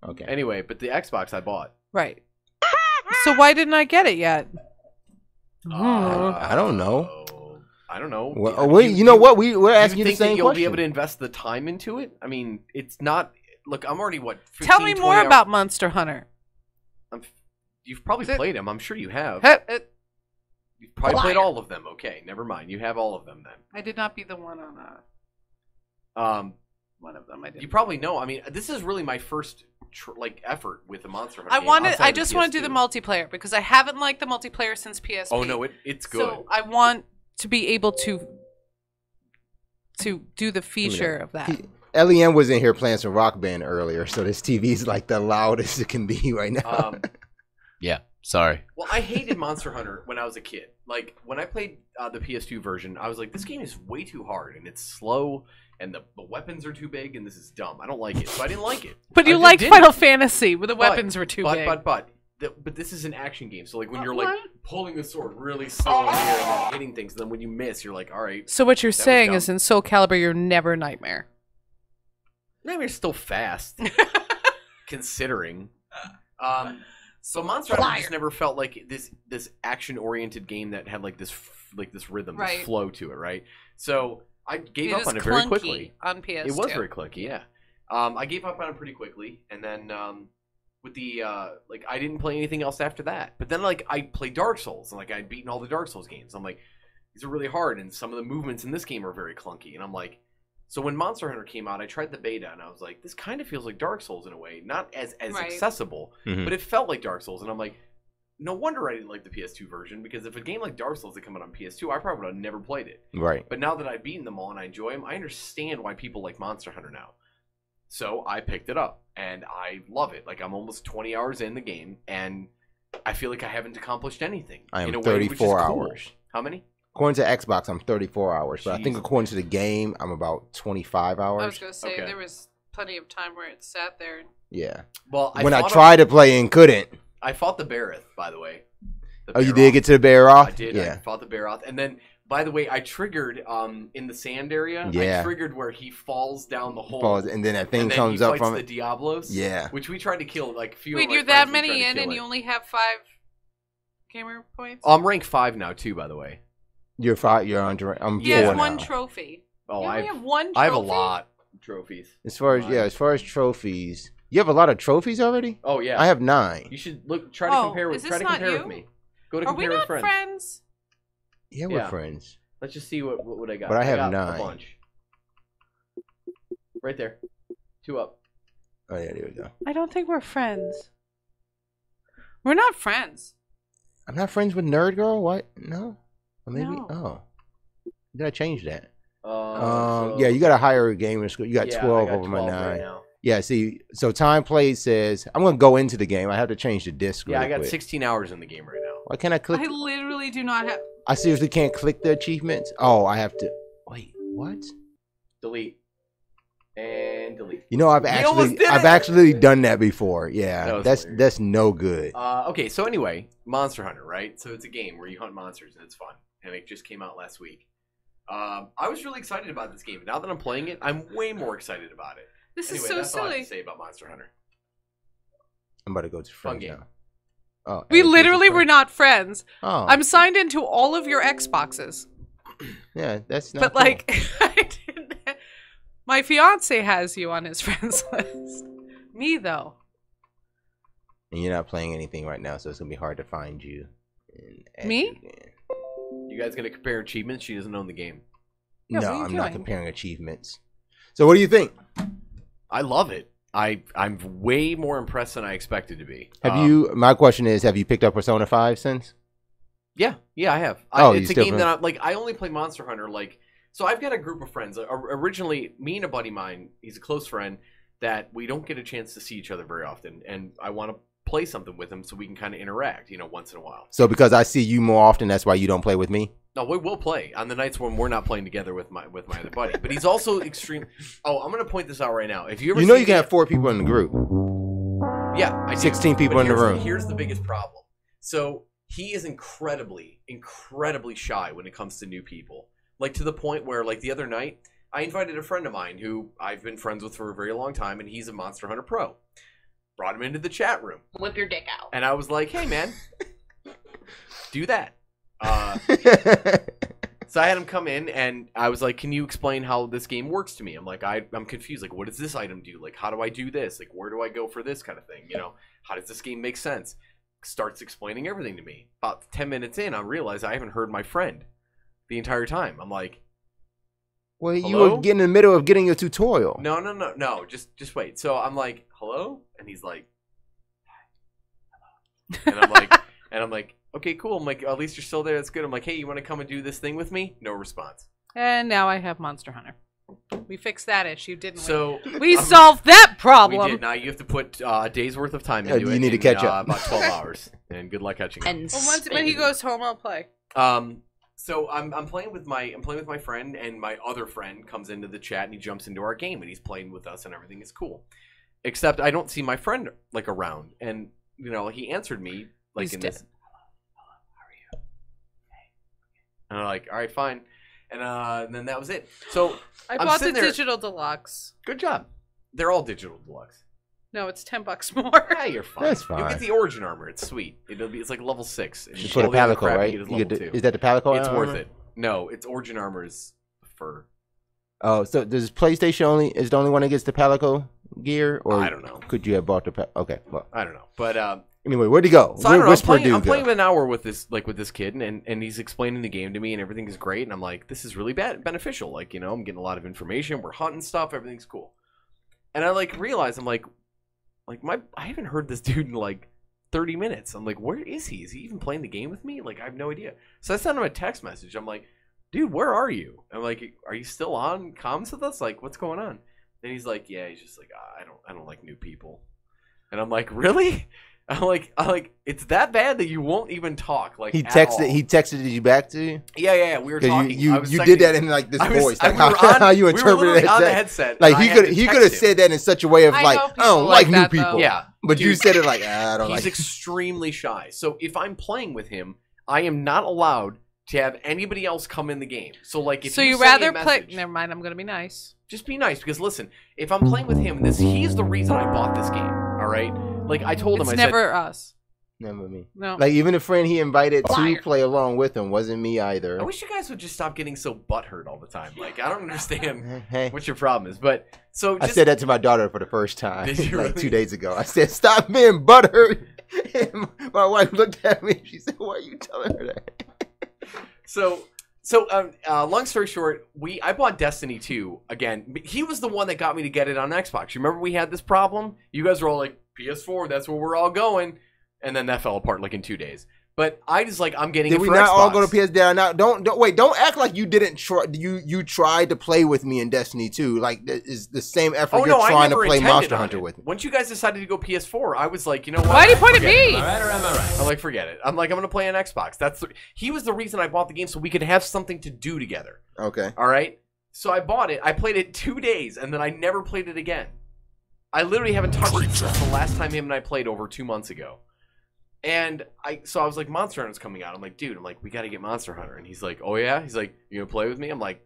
Okay. Anyway, but the Xbox I bought. Right. So why didn't I get it yet? I don't know. I don't know. Well, you know what? We're asking you the think same that you'll question. be able to invest the time into it? I mean, it's not. Look, I'm already what. 15, Tell me 20 more hours- about Monster Hunter. You've probably Is it- played them. I'm sure you have. You've probably played all of them. Okay, never mind. You have all of them then. I did not be the one on one of them. I did. You probably know. I mean, this is really my first effort with the Monster Hunter. game outside I of just want to do the PS2. multiplayer because I haven't liked the multiplayer since PSP. Oh no, it's good. So I want to be able to do the feature of that. LEM was in here playing some Rock Band earlier, so this TV is like the loudest it can be right now. Yeah, sorry. Well, I hated Monster Hunter when I was a kid. Like, when I played the PS2 version, I was like, this game is way too hard, and it's slow, and the weapons are too big, and this is dumb. I don't like it. So I didn't like it. But you I liked didn't. Final Fantasy, where the weapons were too big. But this is an action game. So, like, when you're, like, pulling the sword really slow in the air and then hitting things, and then when you miss, you're like, all right. So what you're was saying dumb. is in Soul Calibur, you're never Nightmare. Nightmare's still fast, considering. So Monster Hunter just never felt like this action-oriented game that had like this rhythm, Right. this flow to it, right? So I gave It up is on it very clunky quickly. on PS2. It was very clunky, yeah. I gave up on it pretty quickly, and then with the I didn't play anything else after that. But then like I played Dark Souls, and like I'd beaten all the Dark Souls games. I'm like, these are really hard, and some of the movements in this game are very clunky, and I'm like. So when Monster Hunter came out, I tried the beta, and I was like, this kind of feels like Dark Souls in a way. Not as Right. accessible, Mhm. but it felt like Dark Souls. And I'm like, no wonder I didn't like the PS2 version, because if a game like Dark Souls had come out on PS2, I probably would have never played it. Right. But now that I've beaten them all and I enjoy them, I understand why people like Monster Hunter now. So I picked it up, and I love it. Like, I'm almost 20 hours in the game, and I feel like I haven't accomplished anything. I am in a way, which is 34 cool. hours. How many? According to Xbox, I'm 34 hours, but I think Jeez. according to the game, I'm about 25 I was hours. going to say, Okay. there was plenty of time where it sat there. Yeah. Well, When I fought tried to play and couldn't. I fought the Barroth, by the way. Oh, you did get to the Bear off? I did. Yeah. I fought the Barroth, and then By the way, I triggered in the sand area. Yeah. I triggered where he falls down the hole. Falls, and then that thing and then comes he up fights from the it. Diablos. Yeah. Which we tried to kill like a few. Wait, of my you're that friends, we tried many to in, kill and it. you only have 5 gamer points. I'm rank 5 now too. By the way. You're 5. You're on. I'm He has 4 1 now. trophy. Oh, You I only have 1 trophy? I have a lot of trophies. As far as trophies, you have a lot of trophies already. Oh yeah. I have 9. You should try to compare with is this not with you? me. Go to Are we compare not with friends. friends? Yeah, we're Yeah. friends. Let's just see what I got. But I have got 9. A bunch. Right there. 2 up. Oh yeah, there we go. I don't think we're friends. We're not friends. I'm not friends with Nerd Girl. What? No. Or maybe. No. Oh. Did I change that? So- Yeah, you got a higher gamer score. You got Yeah, 12 I got over my 12 9. right now. Yeah, see, so time played says I'm gonna go into the game. I have to change the disc. Yeah, real I got quick. 16 hours in the game right now. Why can't I click? I literally do not have. I seriously can't click the achievements. Oh, I have to. Wait, what? Delete. And delete. You know, I've almost did it! actually done that before. Yeah, That was that's hilarious. that's no good. Okay, so anyway, Monster Hunter, right? So it's a game where you hunt monsters and it's fun. And it just came out last week. I was really excited about this game. Now that I'm playing it, I'm way more excited about it. This Anyway, is so that's all I have silly. to say about Monster Hunter. I'm about to go to Fun friends game. now. Oh, We add literally to were friends. not friends. Oh, I'm signed into all of your Xboxes. yeah, that's not. But cool. like, I didn't. My fiance has you on his friends list. Me though. And you're not playing anything right now, so it's gonna be hard to find you. And add Me? you again. You guys gonna compare achievements? She doesn't own the game. Yeah, No, what are you I'm not doing? comparing achievements. So, what do you think? I love it. I'm way more impressed than I expected to be. Have you? My question is, have you picked up Persona 5 since? Yeah, I have. Oh, you it's a still game play- that I only play Monster Hunter. Like, so I've got a group of friends. Originally, me and a buddy of mine, he's a close friend that we don't get a chance to see each other very often, and I want to play something with him so we can kind of interact, once in a while. So, because I see you more often, that's why you don't play with me. No, we will play on the nights when we're not playing together with my other buddy. But he's also extreme. Oh, I'm gonna point this out right now. If you ever You know, see you can the- have 4 people in the group. Yeah, I do. 16 people But in the here's room. Here's the biggest problem. So he is incredibly shy when it comes to new people. Like to the point where, like the other night, I invited a friend of mine who I've been friends with for a very long time, and he's a Monster Hunter pro. Brought him into the chat room, Whip your dick out. and I was like, "Hey, man, do that." So I had him come in, and I was like, "Can you explain how this game works to me?" I'm like, I'm confused. Like, what does this item do? Like, how do I do this? Like, where do I go for this kind of thing? How does this game make sense? Starts explaining everything to me. About 10 minutes in, I realize I haven't heard my friend the entire time. I'm like, Well, you Hello? were getting in the middle of getting your tutorial. no, just wait. So I'm like, hello? And he's like, hello. And I'm like, okay, cool. I'm like, at least you're still there. That's good. I'm like, hey, you want to come and do this thing with me? No response. And now I have Monster Hunter. We fixed that issue, didn't So we? We solved that we problem. did. Now you have to put a day's worth of time Yeah, into it. you need to in, catch up. About 12 hours. And good luck catching up. And Well, when he spin. goes home, I'll play. So I'm playing with my friend, and my other friend comes into the chat and he jumps into our game and he's playing with us and everything is cool. Except I don't see my friend like around, and he answered me like He's in dead. this. Hello, how are you? Hey. And I'm like, all right, fine. And then that was it. So I I'm bought the sitting there- digital deluxe. good job. They're all digital deluxe. No, it's $10 more. Yeah, you're fine. That's You'll fine. get the origin armor. It's sweet. It's like level 6. And You put a all the other palico, crap you right? get is You get level 2. is that the palico? It's armor? worth it. No, it's origin armor is fur. Oh, so does PlayStation is the only one that gets the palico gear, or I don't know. Could you have bought the? Okay, well, I don't know, but anyway, where'd he go? so I don't know. Where's I'm playing Purdue go? an hour with this kid, and he's explaining the game to me, and everything is great, and I'm like, this is really beneficial. Like, I'm getting a lot of information. We're hunting stuff. Everything's cool, and I realize I'm like I haven't heard this dude in like 30 minutes. I'm like, where is he? Is he even playing the game with me? Like, I have no idea. So I sent him a text message. I'm like, dude, where are you? I'm like, are you still on comms with us? Like, what's going on? And he's like, yeah. He's just like, I don't like new people. And I'm like, really? I'm like, it's that bad that you won't even talk. Like, He at all. texted you back to you Yeah. We were because talking. you I was did that texting- in like this I was- voice, I- like we were how on- you we were interpreted literally it. on the headset. Like and he I had could to have text him. said that in such a way of I like, know I people don't like like new that, though. people. Yeah. But you Dude, said it like, I don't He's like. extremely shy. So if I'm playing with him, I am not allowed to have anybody else come in the game. So like, if so you you send me rather a play? message, Never mind. I'm gonna be nice. just be nice, because listen, if I'm playing with him, he's the reason I bought this game. All right, like I told him, It's I never said, us. Never me. No. Like even the friend he invited to play along with him wasn't me either. I wish you guys would just stop getting so butthurt all the time. Like, I don't understand Hey. what your problem is. But so I just, said that to my daughter for the first time, Did you like really? 2 days ago. I said, "Stop being butthurt." And my wife looked at me. She said, "Why are you telling her that?" So long story short, I bought Destiny 2 again. He was the one that got me to get it on Xbox. You remember we had this problem? You guys were all like, PS4, that's where we're all going. And then that fell apart like in 2 days. But I just like, I'm getting Did it we for not Xbox. all go to PS4? Now, don't act like you didn't try. You tried to play with me in Destiny 2. Like it's the same effort Oh, you're no, I trying to never play intended Monster on Hunter it. with me. Once you guys decided to go PS4, I was like, you know what? Why do you point at Forget it. me? All right, or am I right? I'm like, forget it. I'm like, I'm going to play on Xbox. He was the reason I bought the game, so we could have something to do together. Okay. All right? So I bought it. I played it 2 days, and then I never played it again. I literally haven't touched it since the last time him and I played over 2 months ago. And I was like, Monster Hunter's coming out. I'm like, dude, we got to get Monster Hunter. And he's like, oh, yeah? He's like, you going to play with me? I'm like,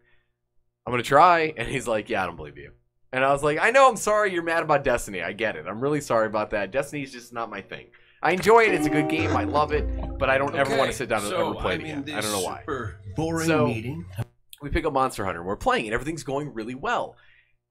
I'm going to try. And he's like, yeah, I don't believe you. And I was like, I know, I'm sorry you're mad about Destiny. I get it. I'm really sorry about that. Destiny's just not my thing. I enjoy it. It's a good game. I love it. But I don't ever want to sit down and ever play it again. I don't know why. Boring meeting. We pick up Monster Hunter. We're playing it. Everything's going really well.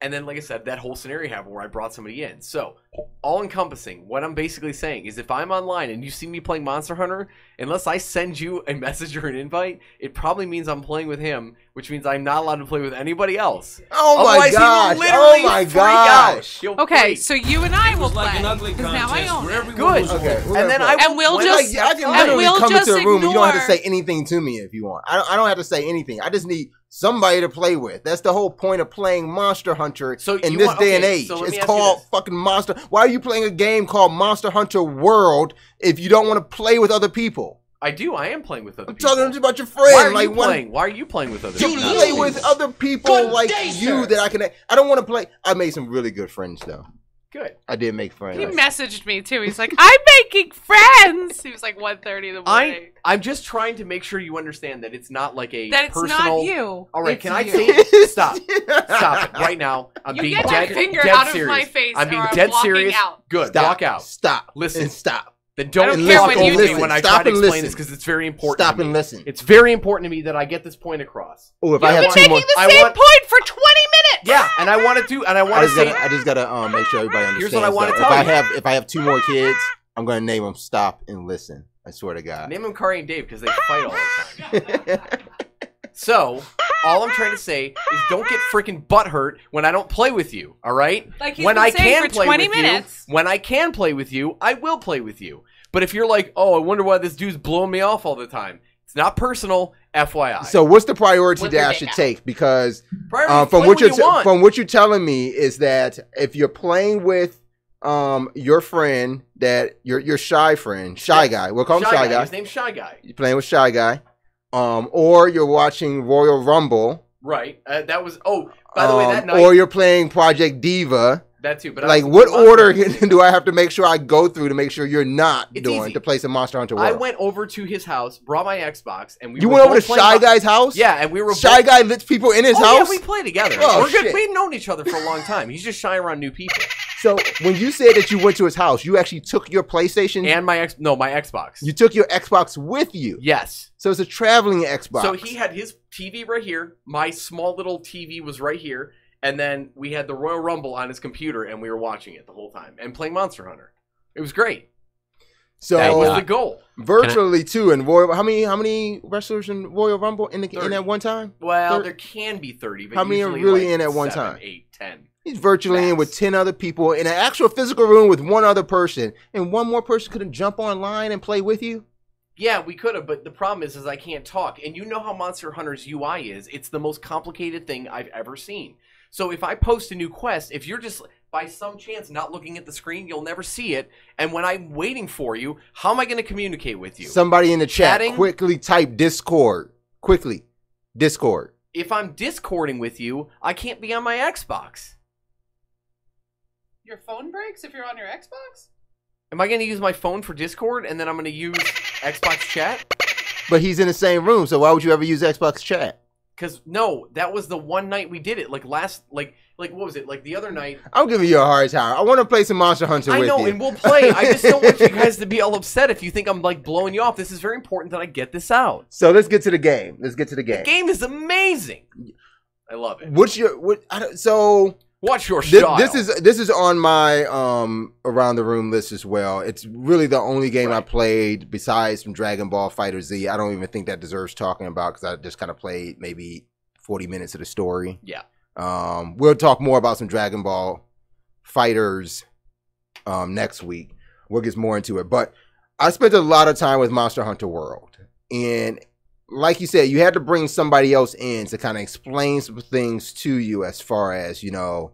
And then, like I said, that whole scenario happened where I brought somebody in. So, all-encompassing, what I'm basically saying is if I'm online and you see me playing Monster Hunter, unless I send you a message or an invite, it probably means I'm playing with him, which means I'm not allowed to play with anybody else. Oh my Otherwise, gosh! he will literally Oh my freak gosh! out. He'll Okay, freak. so you and I will It was like play an ugly because now I contest own where it. everyone Good. was Okay, winning. we're And then gonna I play. And we'll when just- I can and literally we'll come into just a room and you don't have to ignore- say anything to me if you want. I don't have to say anything. I just need somebody to play with. That's the whole point of playing Monster Hunter So in you this want- day and okay, age. so let me It's ask you called this. fucking Monster. Why are you playing a game called Monster Hunter World if you don't want to play with other people? I do. I am playing with other I'm people. talking about your friend. Why are like you playing? Why are you playing with other To people? play with other people Good like day, you sir. that I can. I don't want to play. I made some really good friends though. Good. I did make friends. He messaged me too. He's like, I'm making friends. He was like 1:30 in the morning. I'm just trying to make sure you understand that it's not like a That it's personal. not you. All right, It's can I you. say it? Stop it right now. I'm You being get dead, that finger dead out of serious. my face I'm or being I'm dead walking serious. out. Good. Stop. Walk out. Stop. Listen. And stop. Then don't I don't And care listen. when you insult do. me when I Stop try to and explain listen. this because it's very important. Stop to me. and listen. It's very important to me that I get this point across. Oh, if I You've have been two making more. the I same want- point for 20 minutes. Yeah, and I want to do, and I I want to just say. gotta make sure everybody understands. Here's what I wanna that. tell If I have two more kids, I'm gonna name them Stop and Listen. I swear to God. Name them Kari and Dave because they fight all the time. So, all I'm trying to say is don't get freaking butthurt when I don't play with you, all right? Like he's when been I saying can for play 20 with minutes. you, when I can play with you, I will play with you. But if you're like, oh, I wonder why this dude's blowing me off all the time, it's not personal, FYI. So what's the priority With that your I dick should out. take? Because Priority, from play what when you want. from what you're telling me is that if you're playing with your friend, that your shy friend, shy Yes. guy, we'll call him shy guy. His name's Shy Guy. You're playing with shy guy, or you're watching Royal Rumble, Right. That was. Oh, by the way, that night. or you're playing Project Diva. That too. But Like, what order do I have to make sure I go through to make sure you're not It's doing easy. to play some Monster Hunter I World? went over to his house, brought my Xbox, and we You were went over both to playing Shy Mon- Guy's house? Yeah, and we were Shy both- Guy lets people in his Oh, house? yeah, we play together. Oh, We're good. shit. We've known each other for a long time. He's just shy around new people. So when you said that you went to his house, you actually took your PlayStation And my Xbox. you took your Xbox with you. Yes. So it's a traveling Xbox. So he had his TV right here. My small little TV was right here. And then we had the Royal Rumble on his computer, and we were watching it the whole time and playing Monster Hunter. It was great. That was the goal. virtually too in Royal. How many wrestlers in Royal Rumble in 30. at one time? Well, Thir- there can be 30, but How many are usually really like in at one 7, time? 8, 10. He's virtually in Max. with 10 other people in an actual physical room with one other person, and one more person couldn't jump online and play with you. Yeah, we could have, but the problem is I can't talk. And you know how Monster Hunter's UI is. It's the most complicated thing I've ever seen. So if I post a new quest, if you're just by some chance not looking at the screen, you'll never see it. And when I'm waiting for you, how am I going to communicate with you? Somebody in the chat, Chatting? quickly type Discord. Quickly, Discord. If I'm Discording with you, I can't be on my Xbox. Your phone breaks if you're on your Xbox? Am I going to use my phone for Discord and then I'm going to use Xbox chat? But he's in the same room, so why would you ever use Xbox chat? Because no, that was the one night we did it. Like what was it? Like the other night. I'm giving you a hard time. I want to play some Monster Hunter with you. I know, and we'll play. I just don't want you guys to be all upset if you think I'm like blowing you off. This is very important that I get this out. So let's get to the game. The game is amazing. I love it. What's your style? This is on my around the room list as well. It's really the only game I played besides from Dragon Ball Fighter Z. I don't even think that deserves talking about because I just kind of played maybe 40 minutes of the story. Yeah. We'll talk more about some Dragon Ball Fighters next week. We'll get more into it. But I spent a lot of time with Monster Hunter World. And like you said, you had to bring somebody else in to kind of explain some things to you as far as, the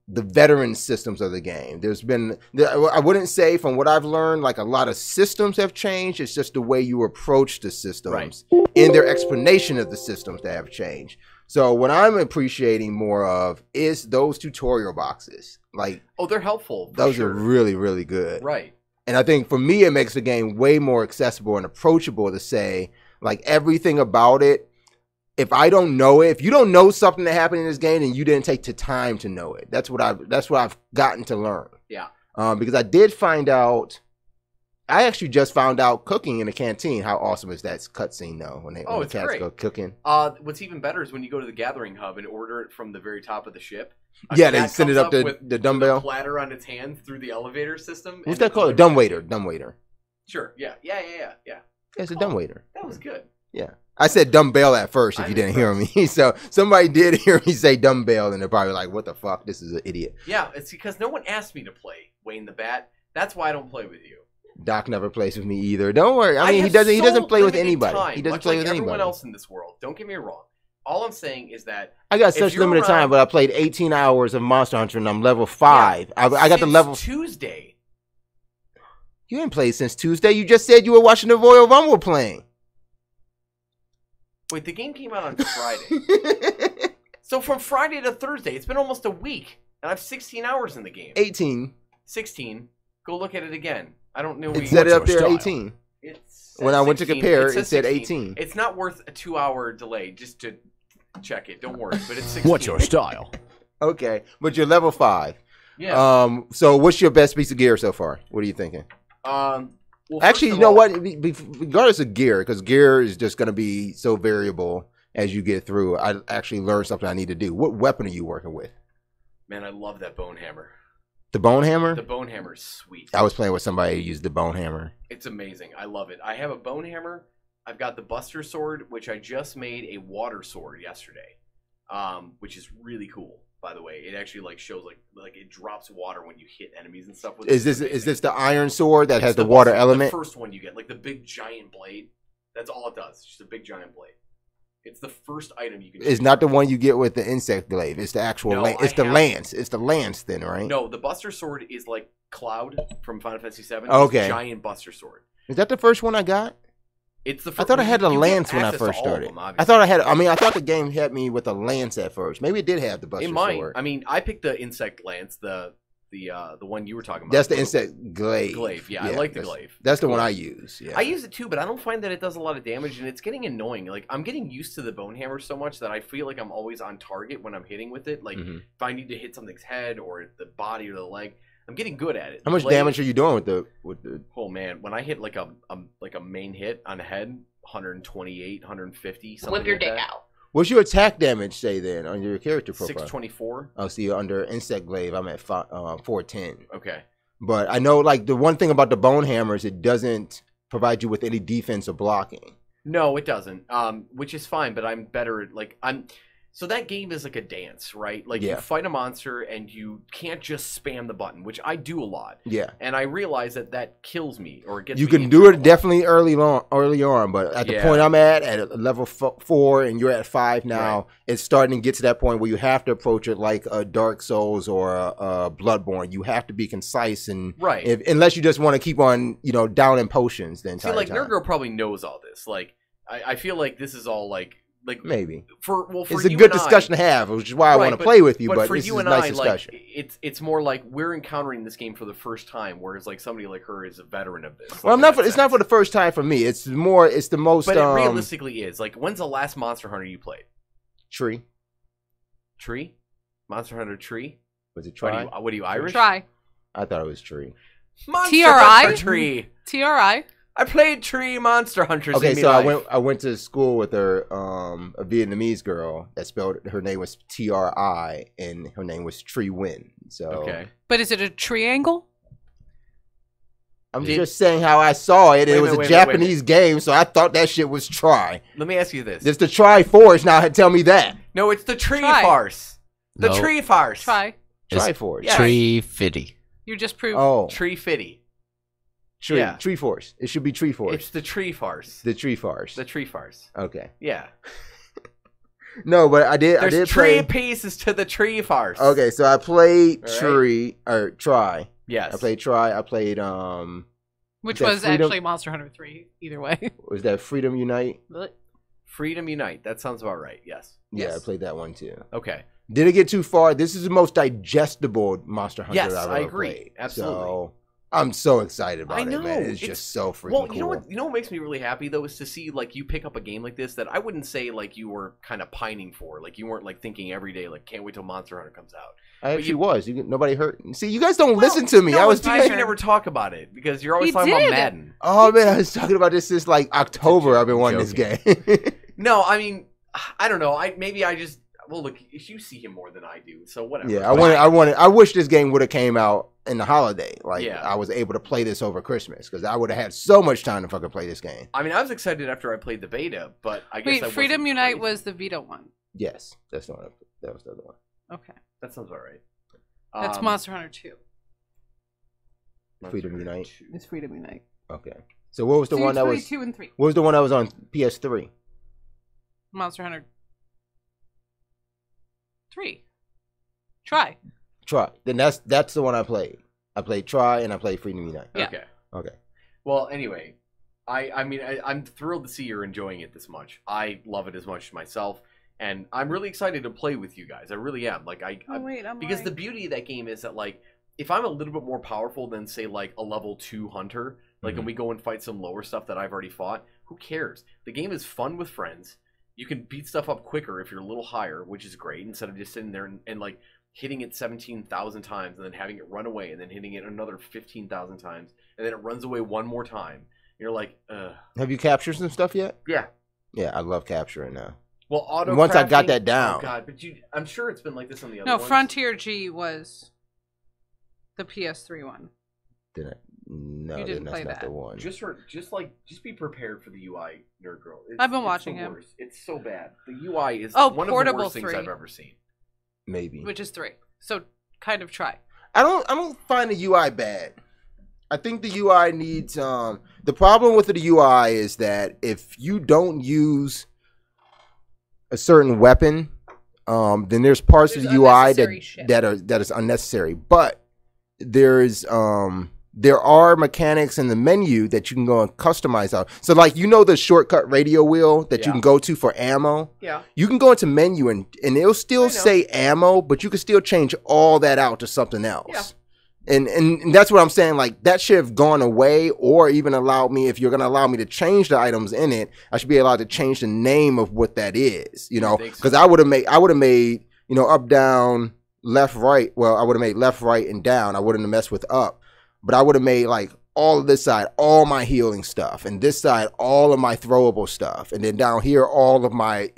veteran systems of the game. There's been, I wouldn't say from what I've learned, like a lot of systems have changed. It's just the way you approach the systems and their explanation of the systems that have changed. So what I'm appreciating more of is those tutorial boxes. Like, oh, they're helpful. Those are really, really good. Right. And I think for me, it makes the game way more accessible and approachable to say, like, everything about it. If I don't know it, if you don't know something that happened in this game, then you didn't take the time to know it. That's what I've gotten to learn. Yeah. Because I did find out. I actually just found out cooking in the canteen. How awesome is that cutscene though? When the cats great. go cooking. What's even better is when you go to the gathering hub and order it from the very top of the ship. Yeah, they send it up the dumbbell. With a platter on its hand through the elevator system. What's that called? Dumbwaiter. Sure. Yeah. It's a dumbwaiter. That was good. Yeah. I said dumbbell at first if you didn't hear me. So somebody did hear me say dumbbell and they're probably like, what the fuck? This is an idiot. Yeah, it's because no one asked me to play Wayne the Bat. That's why I don't play with you. Doc never plays with me either. Don't worry. I mean, he doesn't play with anybody. He doesn't play with anybody. Everyone else in this world. Don't get me wrong. All I'm saying is that I got such limited time, but I played 18 hours of Monster Hunter and I'm level 5. Yeah, I got the level Tuesday. You didn't play since Tuesday. You just said you were watching the Royal Rumble playing. Wait, the game came out on Friday. So from Friday to Thursday, it's been almost a week, and I have 16 hours in the game. 18. 16. Go look at it again. I don't know. It said it up there 18. When I went to compare, it said 18. It's not worth a 2-hour delay just to check it. Don't worry, but it's 16. What's your style? Okay, but you're level 5. Yeah. So what's your best piece of gear so far? What are you thinking? Well, actually, you know what? Regardless of gear, because gear is just going to be so variable as you get through. I actually learned something I need to do. What weapon are you working with? Man, I love that bone hammer. The bone hammer? The bone hammer is sweet. I was playing with somebody who used the bone hammer. It's amazing. I love it. I have a bone hammer. I've got the Buster Sword, which I just made a water sword yesterday, which is really cool. By the way, it actually like shows like it drops water when you hit enemies and stuff. Is this the iron sword that has the water element? The first one you get, like the big giant blade. That's all it does. It's just a big giant blade. It's the first item you can. It's not the one you get with the insect glaive. It's the actual. It's the lance. It's the lance, then, right? No, the Buster Sword is like Cloud from Final Fantasy VII. Okay. Giant Buster Sword. Is that the first one I got? It's the. I thought I had a lance when I first started. I thought I had. I mean, I thought the game had me with a lance at first. Maybe it did have the Buster Sword. It might. I mean, I picked the insect lance. The one you were talking about. That's the insect glaive. Yeah, I like the glaive. That's the one I use. Yeah. I use it too, but I don't find that it does a lot of damage, and it's getting annoying. Like I'm getting used to the bone hammer so much that I feel like I'm always on target when I'm hitting with it. Like if I need to hit something's head or the body or the leg, I'm getting good at it. How much damage are you doing with the? Oh man, when I hit like a main hit on the head, 128, 150, something Whip your like dick that. out. What's your attack damage say then on your character profile? 624. Oh, see, under insect glaive, I'm at 410. Okay. But I know, like, the one thing about the bone hammer is it doesn't provide you with any defense or blocking. No, it doesn't. Which is fine, but I'm better at, like, so that game is like a dance, right? Like you fight a monster and you can't just spam the button, which I do a lot. Yeah. And I realize that kills me or gets you me can do it definitely early on, but at the point I'm at level 4 and you're at 5 now, it's starting to get to that point where you have to approach it like a Dark Souls or a Bloodborne. You have to be concise and unless you just want to keep on, downing potions the entire time. Nerd Girl probably knows all this. Like I feel like this is all like maybe for it's a you good and discussion to have, which is why I want to but- play with you. But for this you is and a nice I, discussion. like it's more like we're encountering this game for the first time, whereas like somebody like her is a veteran of this. Well, like, it's not for the first time for me. It's the most. But it realistically is. Like, when's the last Monster Hunter you played? Tree. Monster Hunter Tree? Was it Try? What are you, Irish? Try. I thought it was Tree. Monster TRI? Hunter Tree. TRI. I played Tree Monster Hunters. Okay, in me so life. I went to school with her, a Vietnamese girl that spelled her name was Tri and her name was Tree Win. So Okay. But is it a triangle? I'm just saying how I saw it. It was a Japanese game, so I thought that shit was Try. Let me ask you this. It's the Try Force. Now tell me that. No, it's the Tree Try. Farce. The No. Tree Farce. Try. Try Force. Yeah. Tree Fitty. You just proved. Oh, Tree Fitty. Tree. Yeah. Tree Force. It should be Tree Force. It's the Tree Farce. The Tree Farce. The Tree Farce. Okay. Yeah. No, but I did. There's I did tree play. pieces to the Tree Farce. Okay, so I played All right. Try. Yes. I played Try. I played Which that was Freedom- actually Monster Hunter 3, either way. was that Freedom Unite? Freedom Unite. That sounds about right. Yes. Yeah, Yes. I played that one too. Okay. Did it get too far? This is the most digestible Monster Hunter Yes, I've ever I agree. played. Absolutely. So I'm so excited about I know. it, man. It's It's- just so freaking Well, cool. you know what makes me really happy though is to see like you pick up a game like this that I wouldn't say like you were kind of pining for. Like you weren't like thinking every day like can't wait till Monster Hunter comes out. I but actually you- was. See, nobody heard. See, you guys don't listen to me. No, I was it's because doing. you never talk about it because you're always He talking about did. Madden. Oh man, I was talking about this since like October. I've been wanting this game. No, I mean I don't know. Well, look, you see him more than I do, so whatever. Yeah, I wish this game would have came out in the holiday. Like Yeah. I was able to play this over Christmas because I would have had so much time to fucking play this game. I mean, I was excited after I played the beta, but I guess Wait, Freedom Unite was the Vita one. Yes, that's the one. That was the other one. Okay. That sounds all right. That's Monster Hunter 2. Freedom Unite. It's Freedom Unite. Okay. So what was the one that was? 2 and 3. What was the one that was on PS3? Monster Hunter 3. Try. Try. Then that's the one I played. I played Try and I played Freedom Unite. Yeah. Okay. Okay. Well, anyway, I'm thrilled to see you're enjoying it this much. I love it as much myself, and I'm really excited to play with you guys. I really am. Like because the beauty of that game is that like if I'm a little bit more powerful than say like a level 2 hunter, like and we go and fight some lower stuff that I've already fought, who cares? The game is fun with friends. You can beat stuff up quicker if you're a little higher, which is great, instead of just sitting there and like hitting it 17,000 times and then having it run away and then hitting it another 15,000 times and then it runs away one more time. And you're like, ugh. Have you captured some stuff yet? Yeah. Yeah, I love capturing now. Well, auto Once I got crafting- that down. Oh god, but I'm sure it's been like this on the other No, ones. Frontier G was the PS3 one. No, You didn't that's play not that. the one. Just be prepared for the UI, nerd girl. I've been it's watching the him. worst. It's so bad. The UI is Oh, one of the Portable worst things 3. I've ever seen. Maybe. Which is 3. So kind of try. I don't find the UI bad. I think the UI needs the problem with the UI is that if you don't use a certain weapon, then there's parts of the UI unnecessary shit. that is unnecessary. But there are mechanics in the menu that you can go and customize out. So like the shortcut radio wheel that you Yeah. can go to for ammo? Yeah. You can go into menu and it'll I still know. say ammo, but you can still change all that out to something else. Yeah. And that's what I'm saying. Like that should have gone away, or even allowed me, if you're gonna allow me to change the items in it, I should be allowed to change the name of what that is. Because I would have made up, down, left, right. Well, I would have made left, right, and down. I wouldn't have messed with up, but I would have made like all of this side, all my healing stuff, and this side, all of my throwable stuff, and then down here, all of my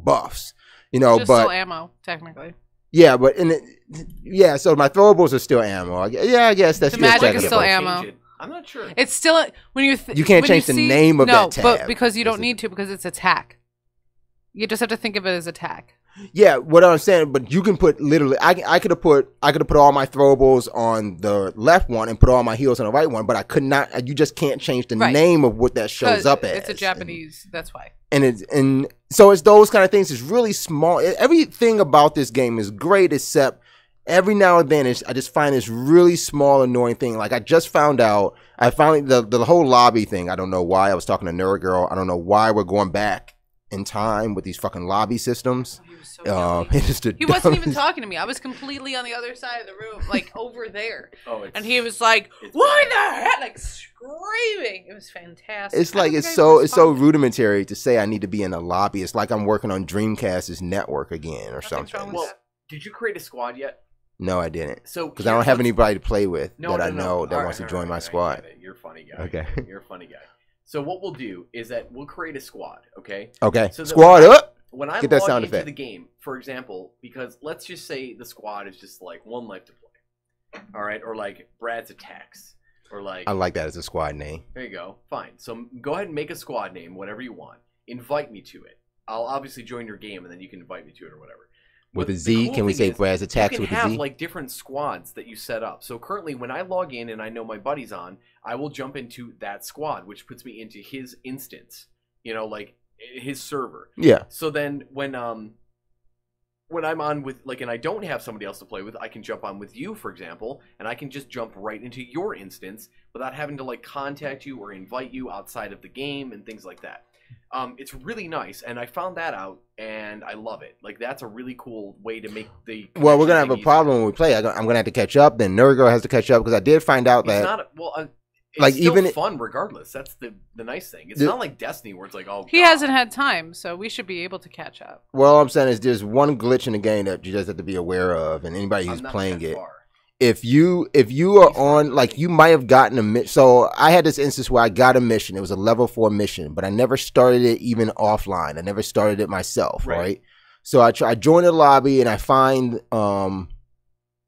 buffs. Just but still ammo, technically. yeah, but so my throwables are still ammo. I guess that's The still magic is still technical. ammo. Change it. I'm not sure. It's still when you You can't change the name of that tab. but because you don't Is it- need to, because it's attack. You just have to think of it as attack. Yeah, what I'm saying, but you can put literally. I could have put all my throwables on the left one and put all my heals on the right one, but I could not. You just can't change the Right. name of what that shows 'Cause up as. It's a Japanese. That's why. And so it's those kind of things. It's really small. Everything about this game is great, except every now and then I just find this really small, annoying thing. Like I just found out. I finally the whole lobby thing. I don't know why. I was talking to Nerd Girl. I don't know why we're going back in time with these fucking lobby systems. He was so yummy. It is the He wasn't even dumbest- talking to me. I was completely on the other side of the room, like over there. Oh, And he was like, "What the heck?" Like screaming. It was fantastic. It's like I don't it's think I so responded. rudimentary to say I need to be in a lobby. It's like I'm working on Dreamcast's network again or Nothing's something. wrong with Well, that. did you create a squad yet? No, I didn't. So Because I don't have anybody to play with No, that no, I no. know that All wants right, to join all my right, squad. I get it. You're a funny guy. Okay. You're a funny guy. So what we'll do is that we'll create a squad, okay? Okay. So that Squad when up. When I Get that log sound into effect. the game, for example, because let's just say the squad is just like 1Life2Play. All right? Or like Brad's Attacks. Or like... I like that as a squad name. There you go. Fine. So go ahead and make a squad name, whatever you want. Invite me to it. I'll obviously join your game, and then you can invite me to it or whatever. With But a the Z, cool can we thing say is, Braz Attacks you with can a have Z? like different squads that you set up. So currently, when I log in and I know my buddy's on, I will jump into that squad, which puts me into his instance. You know, like his server. Yeah. So then when I'm on with like, and I don't have somebody else to play with, I can jump on with you, for example, and I can just jump right into your instance without having to like contact you or invite you outside of the game and things like that. It's really nice, and I found that out, and I love it. Like, that's a really cool way to make the... Well, we're going to have connection a thing problem when we play. I'm going to have to catch up. Then Nurgle has to catch up because I did find out easier. that... It's not... Well, it's like, still even fun regardless. That's the nice thing. It's The- not like Destiny where it's like, oh, He God. hasn't had time, so we should be able to catch up. Well, all I'm saying is there's one glitch in the game that you just have to be aware of, and anybody who's I'm not playing that it. far. If you are on, like, you might have gotten a mission. So I had this instance where I got a mission. It was a level 4 mission, but I never started it even offline. I never started it myself, right? So I join the lobby and I find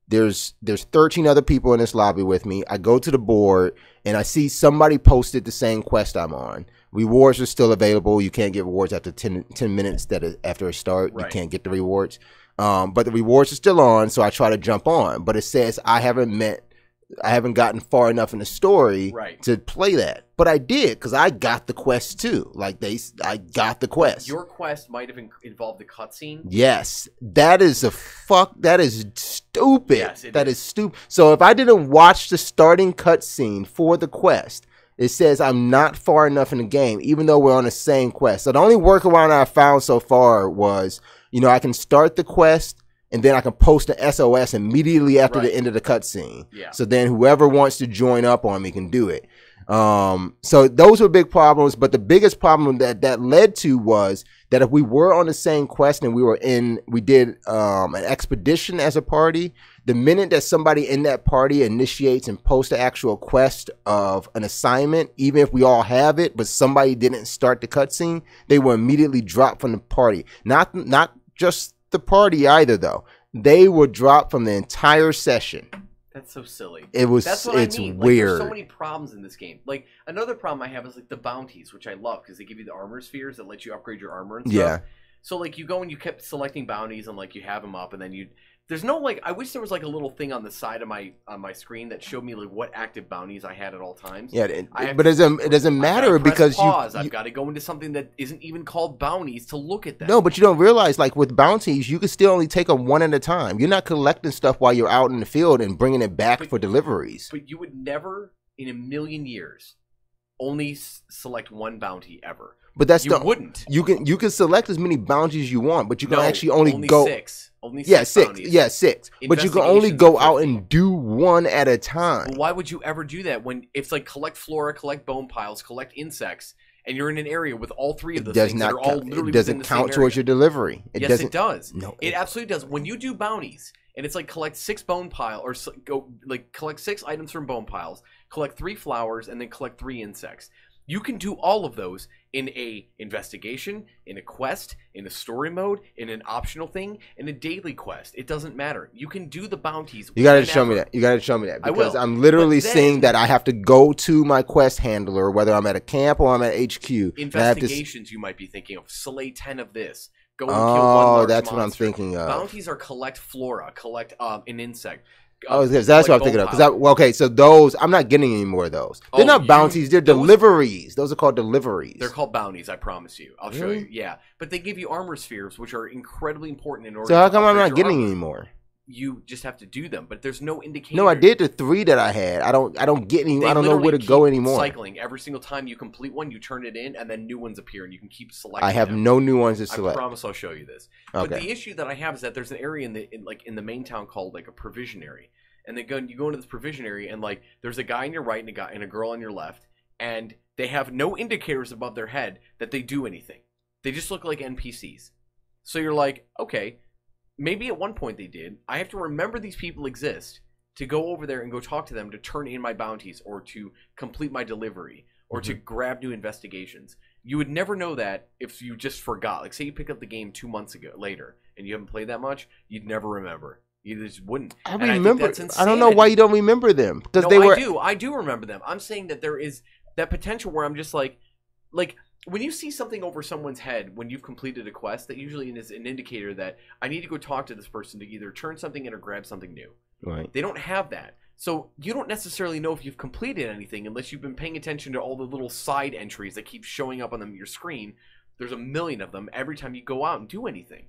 there's 13 other people in this lobby with me. I go to the board and I see somebody posted the same quest I'm on. Rewards are still available. You can't get rewards after 10 minutes after a start. You can't get the rewards. But the rewards are still on, so I try to jump on. But it says I haven't gotten far enough in the story to play that. But I did, because I got the quest too. Like I got the quest. Your quest might have involved the cutscene. Yes. That is that is stupid. Yes, that is stupid. So if I didn't watch the starting cutscene for the quest, it says I'm not far enough in the game, even though we're on the same quest. So the only workaround I found so far was, I can start the quest and then I can post an SOS immediately after the end of the cutscene. Yeah. So then whoever wants to join up on me can do it. So those were big problems, but the biggest problem that led to was that if we were on the same quest and we did an expedition as a party, the minute that somebody in that party initiates and posts the actual quest of an assignment, even if we all have it, but somebody didn't start the cutscene, they will immediately drop from the party. Not just the party either, though. They will drop from the entire session. That's so silly. It's I mean. Like, weird. there's so many problems in this game. Like, another problem I have is like the bounties, which I love because they give you the armor spheres that let you upgrade your armor and stuff. Yeah. So like you go and you kept selecting bounties and like you have them up and then there's no like, I wish there was like a little thing on the side of my screen that showed me like what active bounties I had at all times. Yeah, but it doesn't matter because I've got to go into something that isn't even called bounties to look at them. No, but you don't realize, like with bounties, you can still only take them one at a time. You're not collecting stuff while you're out in the field and bringing it back for deliveries. But you would never, in a million years, only select one bounty ever. But that's you wouldn't. You can select as many bounties as you want, but you can actually only go six. Only six. Bounties. Yeah, 6. But you can only go out and do one at a time. Well, why would you ever do that when it's like collect flora, collect bone piles, collect insects, and you're in an area with all three of those things that are all literally it doesn't count towards your delivery. Yes, it does. No, it absolutely does. When you do bounties, and it's like collect 6 bone pile or collect 6 items from bone piles, collect 3 flowers, and then collect 3 insects. You can do all of those in a investigation, in a quest, in a story mode, in an optional thing, in a daily quest. It doesn't matter. You can do the bounties. You gotta show me that. You gotta show me that because I'm literally seeing that I have to go to my quest handler, whether I'm at a camp or I'm at HQ. Investigations, you might be thinking of. Slay 10 of this. Go and kill one large that's monster. what I'm thinking of. Bounties are collect flora, collect an insect. That's what I'm thinking of. Okay, so those, I'm not getting any more of those. They're not bounties, they're deliveries. Those are called deliveries. They're called bounties, I promise you. I'll show you. Yeah. But they give you armor spheres, which are incredibly important in order So how to come I'm upgrade not your getting armor. any more? you just have to do them, but there's no indicator. No, I did the 3 that I had. I don't get any. I don't know where to go anymore. Cycling every single time you complete one, you turn it in, and then new ones appear, and you can keep selecting. I have no new ones to select. I promise I'll show you this. Okay. But the issue that I have is that there's an area in the main town called like a provision area, and you go into this provision area, and like there's a guy on your right and a girl on your left, and they have no indicators above their head that they do anything. They just look like NPCs. So you're like, okay. Maybe at one point they did. I have to remember these people exist to go over there and go talk to them to turn in my bounties or to complete my delivery or to grab new investigations. You would never know that if you just forgot. Like, say you pick up the game 2 months later and you haven't played that much, you'd never remember. You just wouldn't. I remember. I don't know why you don't remember them. I do remember them. I'm saying that there is that potential where I'm just like when you see something over someone's head when you've completed a quest, that usually is an indicator that I need to go talk to this person to either turn something in or grab something new. Right. They don't have that. So you don't necessarily know if you've completed anything unless you've been paying attention to all the little side entries that keep showing up on your screen. There's a million of them every time you go out and do anything.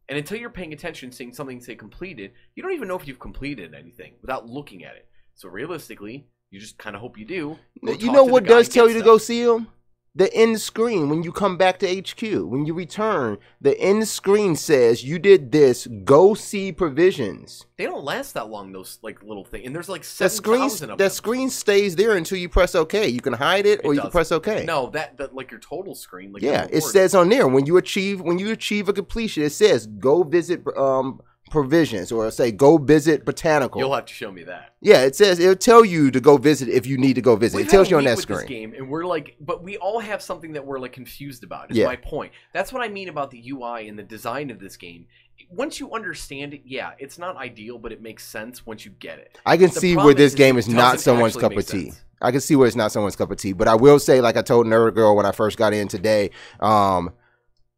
And until you're paying attention, seeing something say completed, you don't even know if you've completed anything without looking at it. So realistically, you just kind of hope you do. You know what does tell you to go see them? The end screen when you come back to HQ, when you return, the end screen says you did this. Go see provisions. They don't last that long, those like little things. And there's like 7,000 of them. That screen stays there until you press OK. You can hide it, or you can press OK. No, that like your total screen. Like yeah, it says on there when you achieve a completion, it says go visit provisions, or say go visit botanical. You'll have to show me that. Yeah, it'll tell you to go visit if you need to go visit. It tells you on that screen. This game, and we're like, but we all have something that we're like confused about. Is my point. That's what I mean about the UI and the design of this game. Once you understand it, yeah, it's not ideal, but it makes sense once you get it. I can see where this game is not someone's cup of tea. I can see where it's not someone's cup of tea, but I will say, like I told Nerd Girl when I first got in today,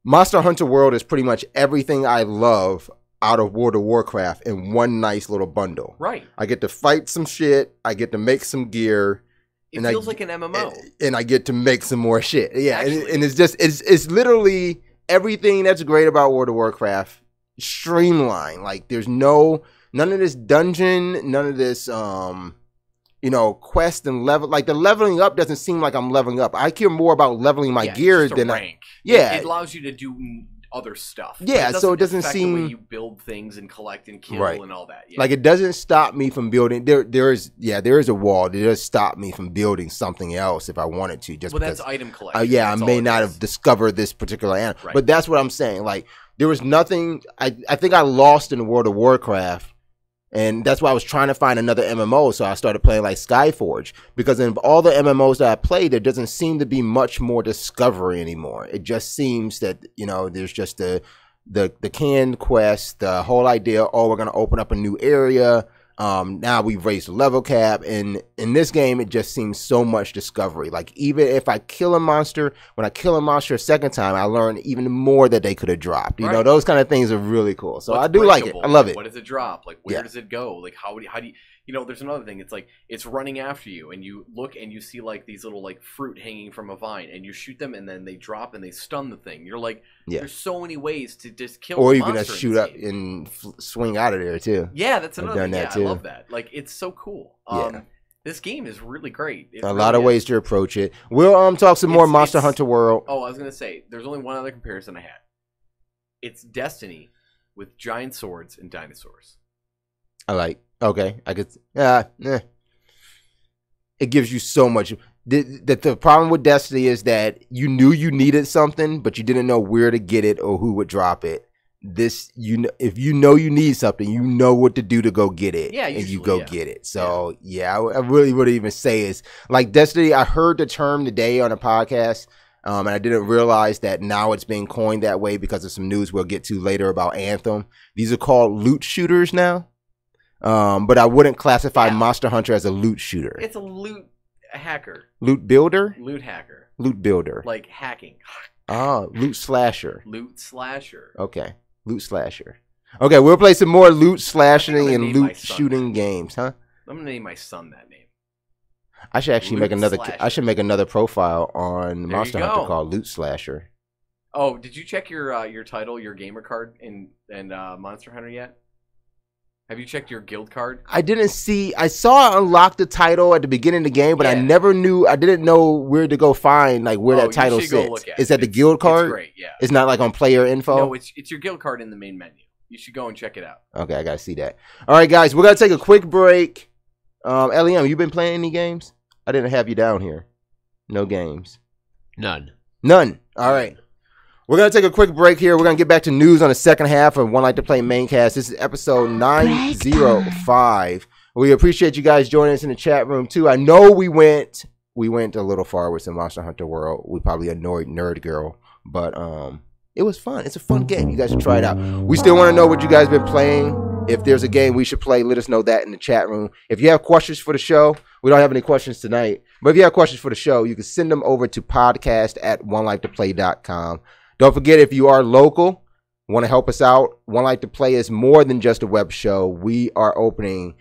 Monster Hunter World is pretty much everything I love out of World of Warcraft in one nice little bundle. Right. I get to fight some shit. I get to make some gear. It feels like an MMO. And I get to make some more shit. Yeah. And it's just, it's literally everything that's great about World of Warcraft streamlined. Like there's none of this dungeon, none of this, quest and level. Like the leveling up doesn't seem like I'm leveling up. I care more about leveling my gear than rank. It allows you to do other stuff. Yeah, so it doesn't seem the way you build things and collect and kill and all that. Yeah. Like it doesn't stop me from building. There is a wall that does stop me from building something else if I wanted to. Just because, that's item collection. I may not have discovered this particular animal, but that's what I'm saying. Like there was nothing. I think I lost in World of Warcraft. And that's why I was trying to find another MMO, so I started playing like Skyforge. Because in all the MMOs that I played, there doesn't seem to be much more discovery anymore. It just seems that, there's just the canned quest, the whole idea, we're going to open up a new area. Now we've raised the level cap. And in this game, it just seems so much discovery. Like even if I kill a monster, when I kill a monster a second time, I learn even more that they could have dropped. You know, those kind of things are really cool. So I do like it. I love it. What does it drop? Like where does it go? Like how do you there's another thing. It's like it's running after you, and you look and you see like these little like fruit hanging from a vine, and you shoot them, and then they drop and they stun the thing. You're like, there's so many ways to just kill. Or you can just shoot up and swing out of there too. Yeah, that's another thing. I love that. Like it's so cool. This game is really great. A lot of ways to approach it. We'll talk some more Monster Hunter World. Oh, I was gonna say there's only one other comparison I had. It's Destiny with giant swords and dinosaurs. Okay, I could. It gives you so much. The problem with Destiny is that you knew you needed something, but you didn't know where to get it or who would drop it. If you know you need something, you know what to do to go get it. Yeah, usually, and you go get it. So I really wouldn't even say it's like Destiny. I heard the term today on a podcast. And I didn't realize that now it's being coined that way because of some news we'll get to later about Anthem. These are called loot shooters now. But I wouldn't classify Monster Hunter as a loot shooter. It's a loot hacker. Loot builder? Loot hacker. Loot builder. Like hacking. Loot slasher. Loot slasher. Okay. Loot slasher. Okay, we'll play some more loot slashing and loot shooting games, huh? I'm gonna name my son that name. I should actually make another profile on Monster Hunter called Loot Slasher. Oh, did you check your title, your gamer card in Monster Hunter yet? Have you checked your guild card? I didn't see. I saw unlock the title at the beginning of the game, but I never knew. I didn't know where to go find like where that title sits. Is that the guild card? It's great. Yeah. It's not like on player info. No, it's your guild card in the main menu. You should go and check it out. Okay, I gotta see that. All right, guys, we're gonna take a quick break. Lem, you been playing any games? I didn't have you down here. No games. None. All right. We're going to take a quick break here. We're going to get back to news on the second half of 1Life2Play Maincast. This is episode 905. We appreciate you guys joining us in the chat room, too. I know we went a little far with some Monster Hunter World. We probably annoyed Nerd Girl, but it was fun. It's a fun game. You guys should try it out. We still want to know what you guys been playing. If there's a game we should play, let us know that in the chat room. If you have questions for the show, we don't have any questions tonight, but if you have questions for the show, you can send them over to podcast@onelife2play.com. Don't forget, if you are local, want to help us out, One Life to Play is more than just a web show. We are opening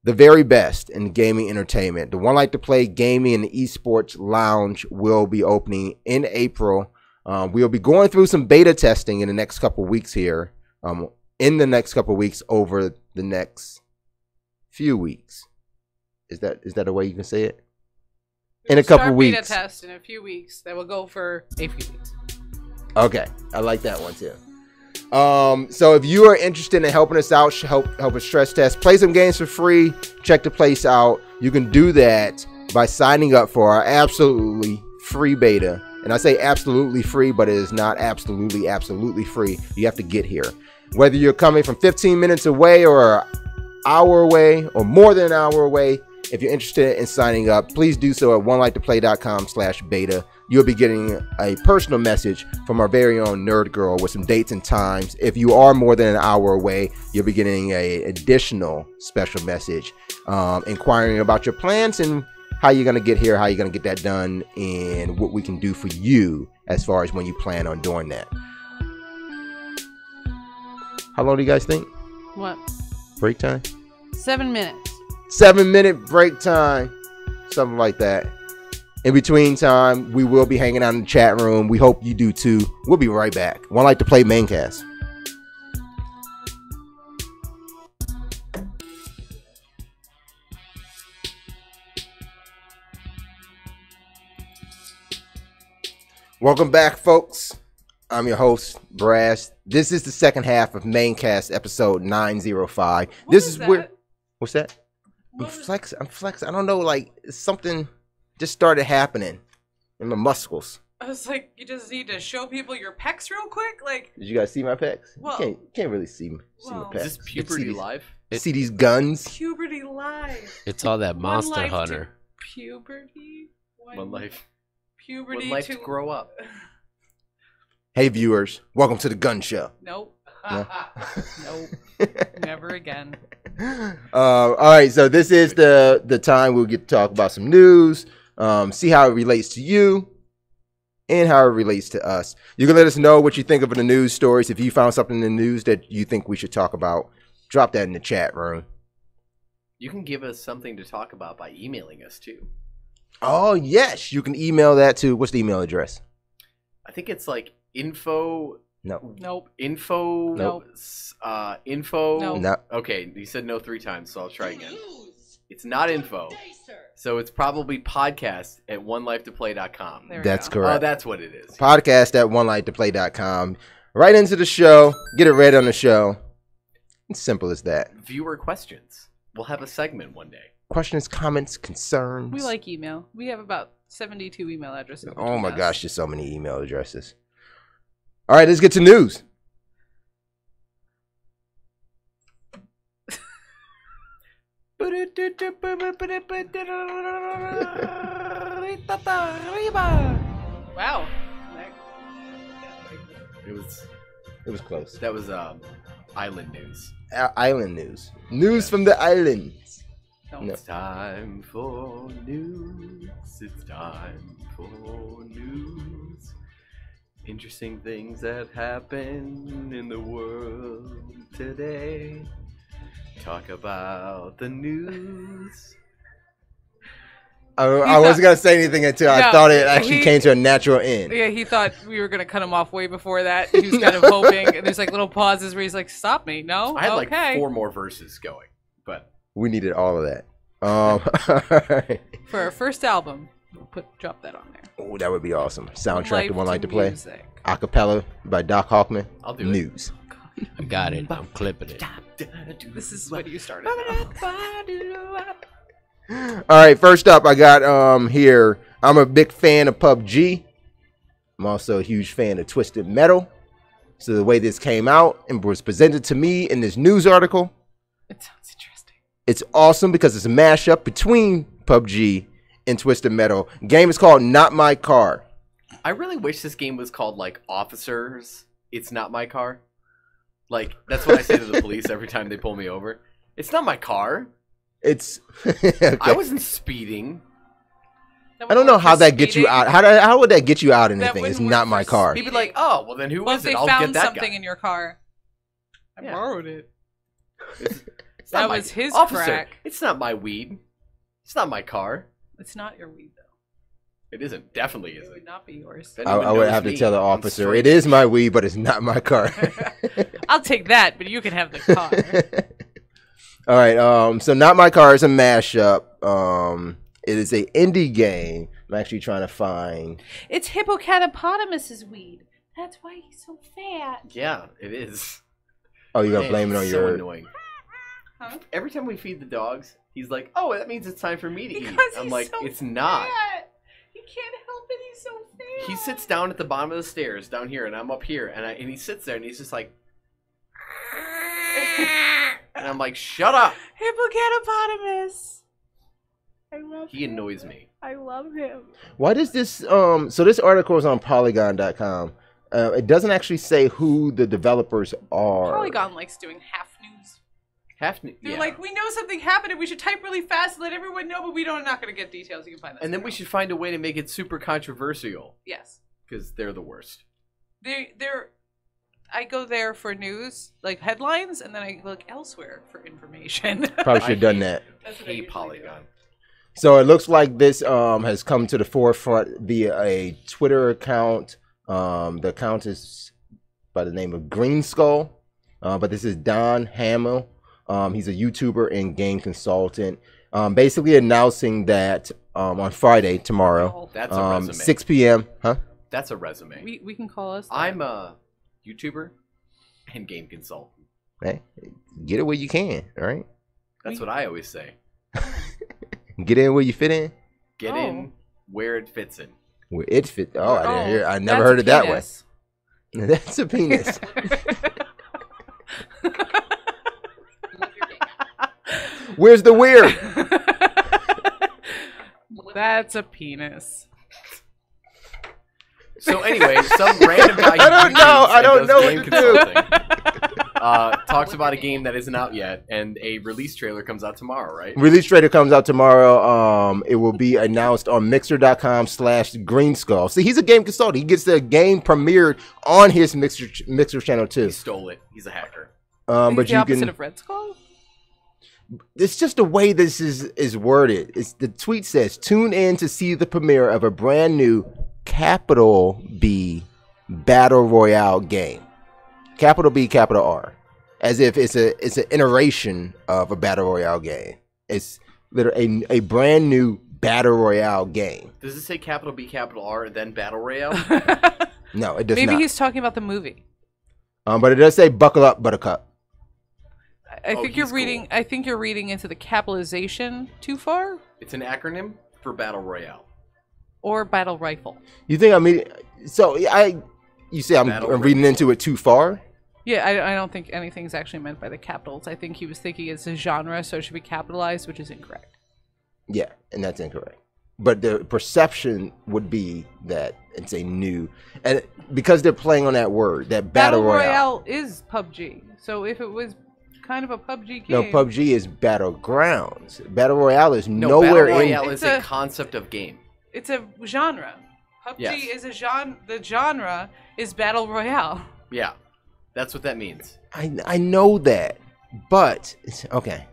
the very best in gaming entertainment. The One Life to Play Gaming and Esports Lounge will be opening in April. We'll be going through some beta testing in the next couple weeks here. Over the next few weeks. Is that a way you can say it? In a couple weeks. Beta test in a few weeks. That will go for a few weeks. Okay, I like that one too. So if you are interested in helping us out, help us stress test, play some games for free, check the place out. You can do that by signing up for our absolutely free beta. And I say absolutely free, but it is not absolutely free. You have to get here. Whether you're coming from 15 minutes away or an hour away or more than an hour away, if you're interested in signing up, please do so at onelife2play.com/beta. You'll be getting a personal message from our very own Nerd Girl with some dates and times. If you are more than an hour away, you'll be getting an additional special message inquiring about your plans and how you're going to get here, how you're going to get that done, and what we can do for you as far as when you plan on doing that. How long do you guys think? What? Break time? 7 minutes. 7-minute break time. Something like that. In between time, we will be hanging out in the chat room. We hope you do too. We'll be right back. One Life2Play Maincast. Welcome back, folks. I'm your host, Braz. This is the second half of Maincast episode 905. This is where... What's that? I'm flexing. I don't know, like something just started happening in my muscles. I was like, you just need to show people your pecs real quick? Like, did you guys see my pecs? Well, you can't really see my pecs. Is this puberty live? See these guns? Puberty live. It's all that Monster Hunter. Puberty? One life. Puberty One life to grow up. Hey viewers, welcome to the gun show. Nope. No? Nope. Never again. All right, so this is the time we'll get to talk about some news, see how it relates to you, and how it relates to us. You can let us know what you think of the news stories. If you found something in the news that you think we should talk about, drop that in the chat room. You can give us something to talk about by emailing us too. Oh yes, you can email that to, what's the email address? I think it's like info. No. Nope. Info. Nope. Info. No. No. Okay, you said no 3 times, so I'll try again. It's not info. So it's probably podcast at onelife2play.com. That's correct. Oh, that's what it is. Podcast at onelife2play.com. Right into the show. Get it read on the show. It's simple as that. Viewer questions. We'll have a segment one day. Questions, comments, concerns. We like email. We have about 72 email addresses. Oh my gosh, there's so many email addresses. All right, let's get to news. Wow. It was close. That was island news. Island news. News from the islands. No. No. It's time for news. It's time for news. Interesting things that happen in the world today. Talk about the news. I wasn't gonna say anything until I thought it actually came to a natural end. Yeah, he thought we were gonna cut him off way before that. He was kind of hoping, and there's like little pauses where he's like, "Stop me, no." I had like 4 more verses going, but we needed all of that. Alright. For our first album, we'll drop that on there. Oh, that would be awesome. Soundtrack to 1Life2Play. Music. Acapella by Doc Hawkman. I'll do News. I got it. I'm clipping it. This is what you started. All right, first up, I got here. I'm a big fan of PUBG. I'm also a huge fan of Twisted Metal. So the way this came out and was presented to me in this news article, It sounds interesting. it's awesome because it's a mashup between PUBG and Twisted Metal. Game is called NotMyCar. I really wish this game was called like Officers. It's not my car. Like that's what I say to the police every time they pull me over. It's not my car. It's okay. I wasn't speeding. I don't know how that gets you out. How would that get you out? Anything? It's wouldn't not work my for car. People be like, oh, well then who Well, is if it? they I'll get found that something guy. in your car, I Yeah. borrowed it. It's That not my- was his officer. crack. It's not my weed. It's not my car. It's not your weed, though. It isn't. Definitely It isn't. would not be yours. That I even would knows have to me. tell the I'm officer, straight. it is my weed, but it's not my car. I'll take that, but you can have the car. All right. So not my car is a mashup. It is a indie game. I'm actually trying to find. It's Hippocatapotamus's weed. That's why he's so fat. Yeah, it is. Oh, you gotta Man, blame it on it's your. so annoying. Huh? Every time we feed the dogs, he's like, "Oh, that means it's time for me to eat." Because I'm he's like, so "It's not." fat. He can't help it. He's so fat. He sits down at the bottom of the stairs down here, and I'm up here, and he sits there, and he's just like, and I'm like, "Shut up!" Hippopotamus. I love He him. annoys me. I love him. Why does this? So this article is on Polygon.com. It doesn't actually say who the developers are. Polygon likes doing half news. They're Yeah. like, we know something happened and we should type really fast and let everyone know, but we don't not going to get details. You can find that. And then we should find a way to make it super controversial Yes. because they're the worst. They're. I go there for news, like headlines, and then I look elsewhere for information. Probably should have done that. That's what I Hey, usually Polygon. So it looks like this has come to the forefront via a Twitter account. The account is by the name of Green Skull, but this is Don Hamill. He's a YouTuber and game consultant. Basically announcing that on Friday, tomorrow, That's a resume. 6 p.m. Huh? That's a resume. We can call us. I'm a YouTuber and game consultant. Hey, get it where you can. All right, That's what I always say. get in where you fit in. Get in where it fits in. Where it fit. Oh, I didn't hear. I never that's heard a it that way. penis. That's a penis. Where's the weird? That's a penis. So anyway, some random guy. I don't know. I don't know what to do. Talks about a game that isn't out yet, and a release trailer comes out tomorrow, right? Release trailer comes out tomorrow. It will be announced on Mixer.com/Greenskull. See, he's a game consultant. He gets the game premiered on his Mixer channel He too. stole it. He's a hacker. But the you opposite can. of Red Skull? It's just the way this is worded. The tweet says, "Tune in to see the premiere of a brand new capital B Battle Royale game." Capital B, capital R, as if it's an iteration of a Battle Royale game. It's literally a brand new Battle Royale game. Does it say capital B, capital R, and then Battle Royale? No, it does Maybe not. he's talking about the movie. But it does say "Buckle up, Buttercup." I Oh, think you're he's reading. cool. I think you're reading into the capitalization too far, It's an acronym for Battle Royale. or battle rifle. You think I mean? So you say I'm Battle reading into it too far? Yeah, I don't think anything's actually meant by the capitals. I think he was thinking it's a genre, so it should be capitalized, which is incorrect. Yeah, and that's incorrect. But the perception would be that it's a new, and because they're playing on that word, that Battle Royale. is PUBG. So if it was kind of a PUBG game, No, PUBG is Battlegrounds. Battle Royale is No, nowhere Battle Royale in. is It's a a- concept of game. it's a genre. PUBG Yes. is a genre. The genre is battle royale. Yeah, that's what that means. I know that, but okay.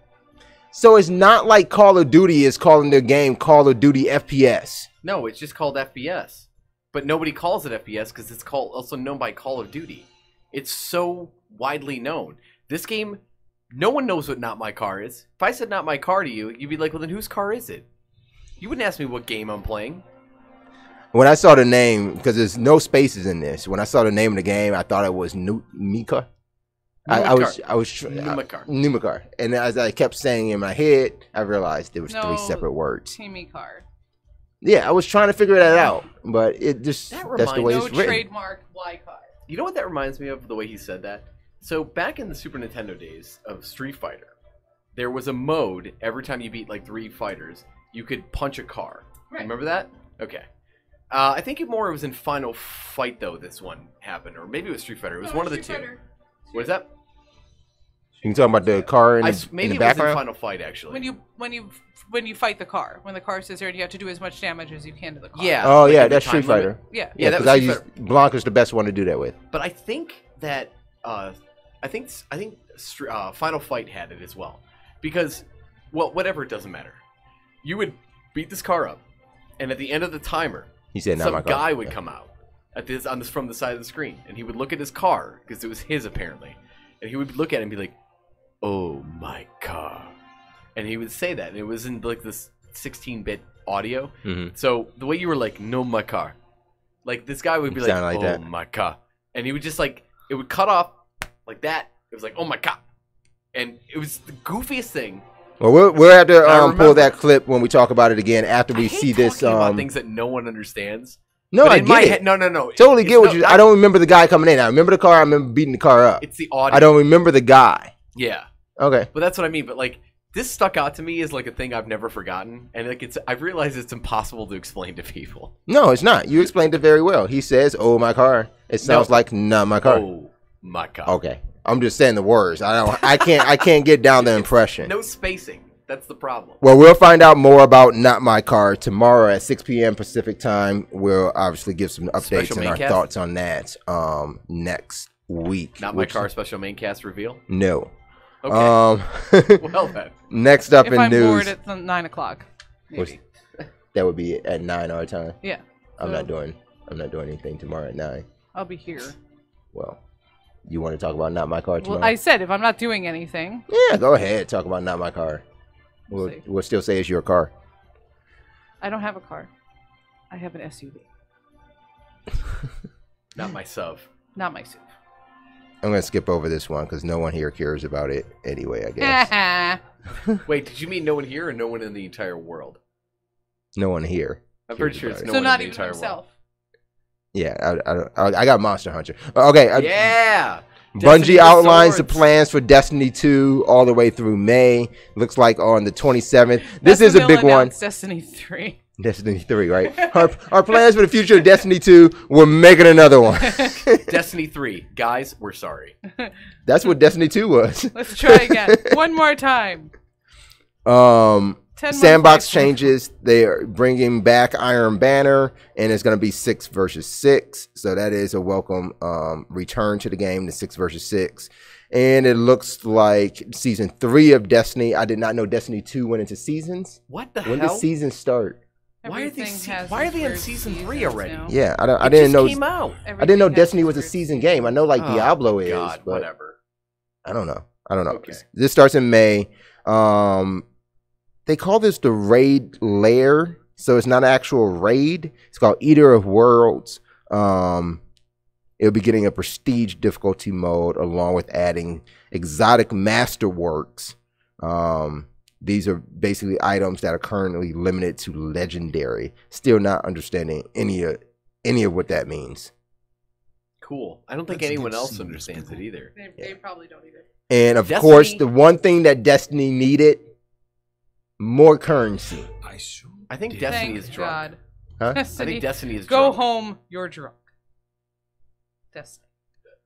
So it's not like Call of Duty is calling their game Call of Duty FPS. No, it's just called FPS. But nobody calls it FPS because it's also known by Call of Duty. It's so widely known. This game, no one knows what Not My Car is. If I said Not My Car to you, you'd be like, well, then whose car is it? You wouldn't ask me what game I'm playing. When I saw the name, because there's no spaces in this, when I saw the name of the game, I thought it was NotMyCar. NotMyCar. And as I kept saying in my head, I realized there was 3 separate words. NotMyCar. Yeah, I was trying to figure that out, but it just that's the way it's written. Trademark Y-Car. You know what that reminds me of, the way he said that? So back in the Super Nintendo days of Street Fighter, there was a mode every time you beat like 3 fighters, you could punch a car. Right. Remember that? Okay. I think it was in Final Fight though. This one happened, or maybe it was Street Fighter. It was one of the two. What is that? You talking about the car in the background? Maybe it was in Final Fight actually. When you fight the car, when the car sits there, and you have to do as much damage as you can to the car. Yeah. Oh yeah, that's Street Fighter. Yeah. Yeah, because Blanca's the best one to do that with. But I think that I think Final Fight had it as well, because whatever, it doesn't matter. You would beat this car up, and at the end of the timer, he said, some guy would come out from the side of the screen, and he would look at his car because it was his apparently, and he would look at it and be like, "Oh my car," and he would say that, and it was in like this 16-bit audio. Mm-hmm. So the way you were like, "No, my car," like this guy would be like, "Oh my car," and he would just like it would cut off like that. It was like, "Oh my god," and it was the goofiest thing. Well, we'll have to pull that clip when we talk about it again after we see this. About things that no one understands. No, I get it. No. Totally get what you. I don't remember the guy coming in. I remember the car. I remember beating the car up. It's the audio. I don't remember the guy. Yeah. Okay. But that's what I mean. But like this stuck out to me as like a thing I've never forgotten, and like I've realized it's impossible to explain to people. No, it's not. You explained it very well. He says, "Oh my car." It sounds like "Not my car." Oh my car. Okay. I'm just saying the words. I can't get down the impression. No spacing. That's the problem. Well, we'll find out more about Not My Car tomorrow at 6 p.m. Pacific time. We'll obviously give some updates and our thoughts on that next week. Not My Car special main cast reveal? No. Okay. Well then. Next up in I'm news. bored at 9 o'clock. Maybe. That would be at 9 our time. Yeah. I'm not doing anything tomorrow at 9. I'll be here. Well, you want to talk about Not My Car tomorrow? Well, I said if I'm not doing anything. Yeah, go ahead. Talk about Not My Car. We'll still say it's your car. I don't have a car. I have an SUV. Not my SUV. Not my SUV. I'm going to skip over this one because no one here cares about it anyway, I guess. Wait, did you mean no one here or no one in the entire world? No one here. I'm pretty sure it's no so one not in the even entire himself. world. Yeah, I got Monster Hunter. Okay. Yeah. Bungie outlines the plans for Destiny 2 all the way through May. Looks like on the 27th. This is a big one. Destiny 3. Destiny 3, right? Our plans for the future of Destiny 2, we're making another one. Destiny 3. Guys, we're sorry. That's what Destiny 2 was. Let's try again. One more time. Sandbox changes. They are bringing back Iron Banner, and it's going to be 6 versus 6. So that is a welcome return to the game, the 6 versus 6. And it looks like season 3 of Destiny. I did not know Destiny 2 went into seasons. What the hell? When did seasons start? Why are they in season 3 already? Now. Yeah, I didn't know. Came out. I didn't know Destiny was a season game. I know like Diablo is, God, but whatever. I don't know. Okay. This starts in May. They call this the raid lair, so it's not an actual raid. It's called Eater of Worlds. It'll be getting a prestige difficulty mode along with adding exotic masterworks. These are basically items that are currently limited to legendary. Still not understanding any of what that means. Cool. I don't think anyone else understands it either. They probably don't either. And of course, the one thing that Destiny needed, more currency. I think Destiny is drunk. Huh? Destiny, I think Destiny is go drunk. home, you're drunk. Destiny.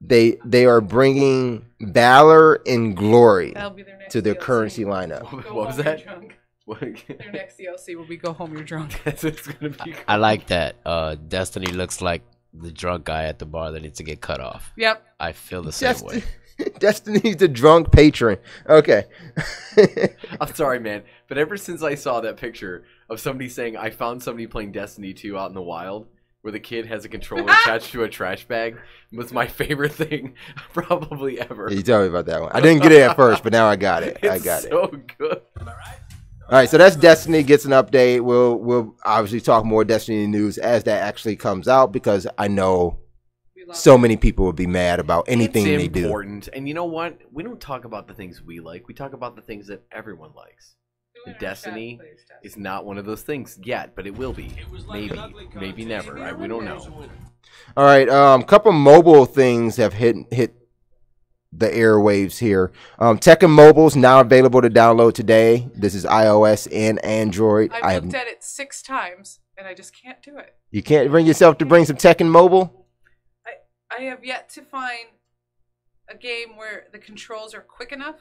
They are bringing Valor and Glory That'll be their next to their DLC. currency lineup. What was that? Their next DLC will be Go Home, You're Drunk. That's what it's gonna be. I like that. Destiny looks like the drunk guy at the bar that needs to get cut off. Yep. I feel the same way. Destiny's the drunk patron. Okay. I'm sorry, man, but ever since I saw that picture of somebody saying, I found somebody playing Destiny 2 out in the wild, where the kid has a controller attached to a trash bag, was my favorite thing probably ever. You tell me about that one. I didn't get it at first, but now I got it. I got it. So good. All right, so that's Destiny gets an update. We'll obviously talk more Destiny news as that actually comes out, because I know so many people would be mad about anything they do. It's important. And you know what? We don't talk about the things we like. We talk about the things that everyone likes. And Destiny is not one of those things yet, but it will be. Maybe. Maybe never. We don't know. All right, couple mobile things have hit the airwaves here. Tekken Mobile's now available to download today. This is iOS and Android. I've looked at it 6 times, and I just can't do it. You can't bring yourself to bring some Tekken Mobile? I have yet to find a game where the controls are quick enough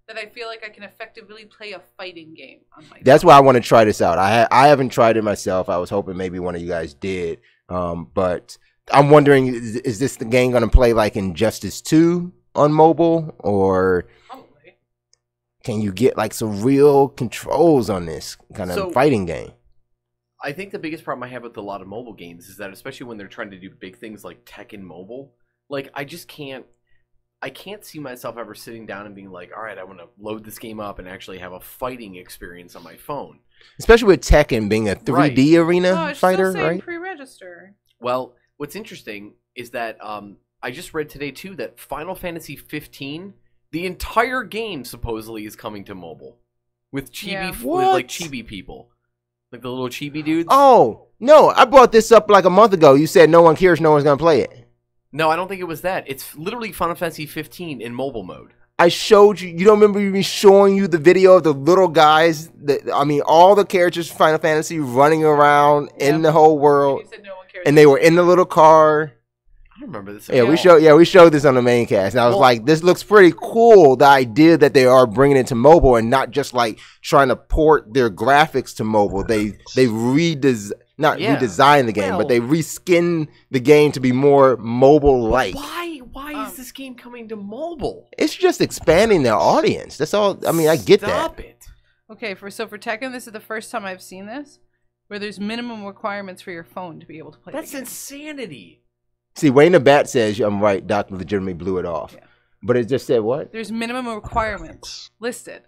that I feel like I can effectively play a fighting game on my phone. That's why I want to try this out. I haven't tried it myself. I was hoping maybe one of you guys did. But I'm wondering, is this the game going to play like Injustice 2 on mobile? Or probably. Can you get like some real controls on this kind of fighting game? I think the biggest problem I have with a lot of mobile games is that, especially when they're trying to do big things like Tekken Mobile, like I can't see myself ever sitting down and being like, all right, I want to load this game up and actually have a fighting experience on my phone. Especially with Tekken being a 3D arena fighter, still saying right? Pre-register. Well, what's interesting is that I just read today too that Final Fantasy 15, the entire game supposedly is coming to mobile with chibi, with like chibi people. Like the little chibi dudes? Oh, no. I brought this up like a month ago. You said no one cares, no one's going to play it. No, I don't think it was that. It's literally Final Fantasy 15 in mobile mode. I showed you. You don't remember me showing you the video of the little guys? All the characters from Final Fantasy running around in the whole world. You said no one cares. And they were in the little car. I don't remember this. Yeah, we showed this on the main cast, and I was like, "This looks pretty cool." The idea that they are bringing it to mobile and not just like trying to port their graphics to mobile. They redesign the game, but they reskin the game to be more mobile-like. Why is this game coming to mobile? It's just expanding their audience. That's all. I mean, I get that. Stop it. Okay, for Tekken, this is the first time I've seen this, where there's minimum requirements for your phone to be able to play. That's insanity. See, Wayne the Bat says, I'm right, Doc legitimately blew it off. Yeah. But it just said what? There's minimum requirements listed.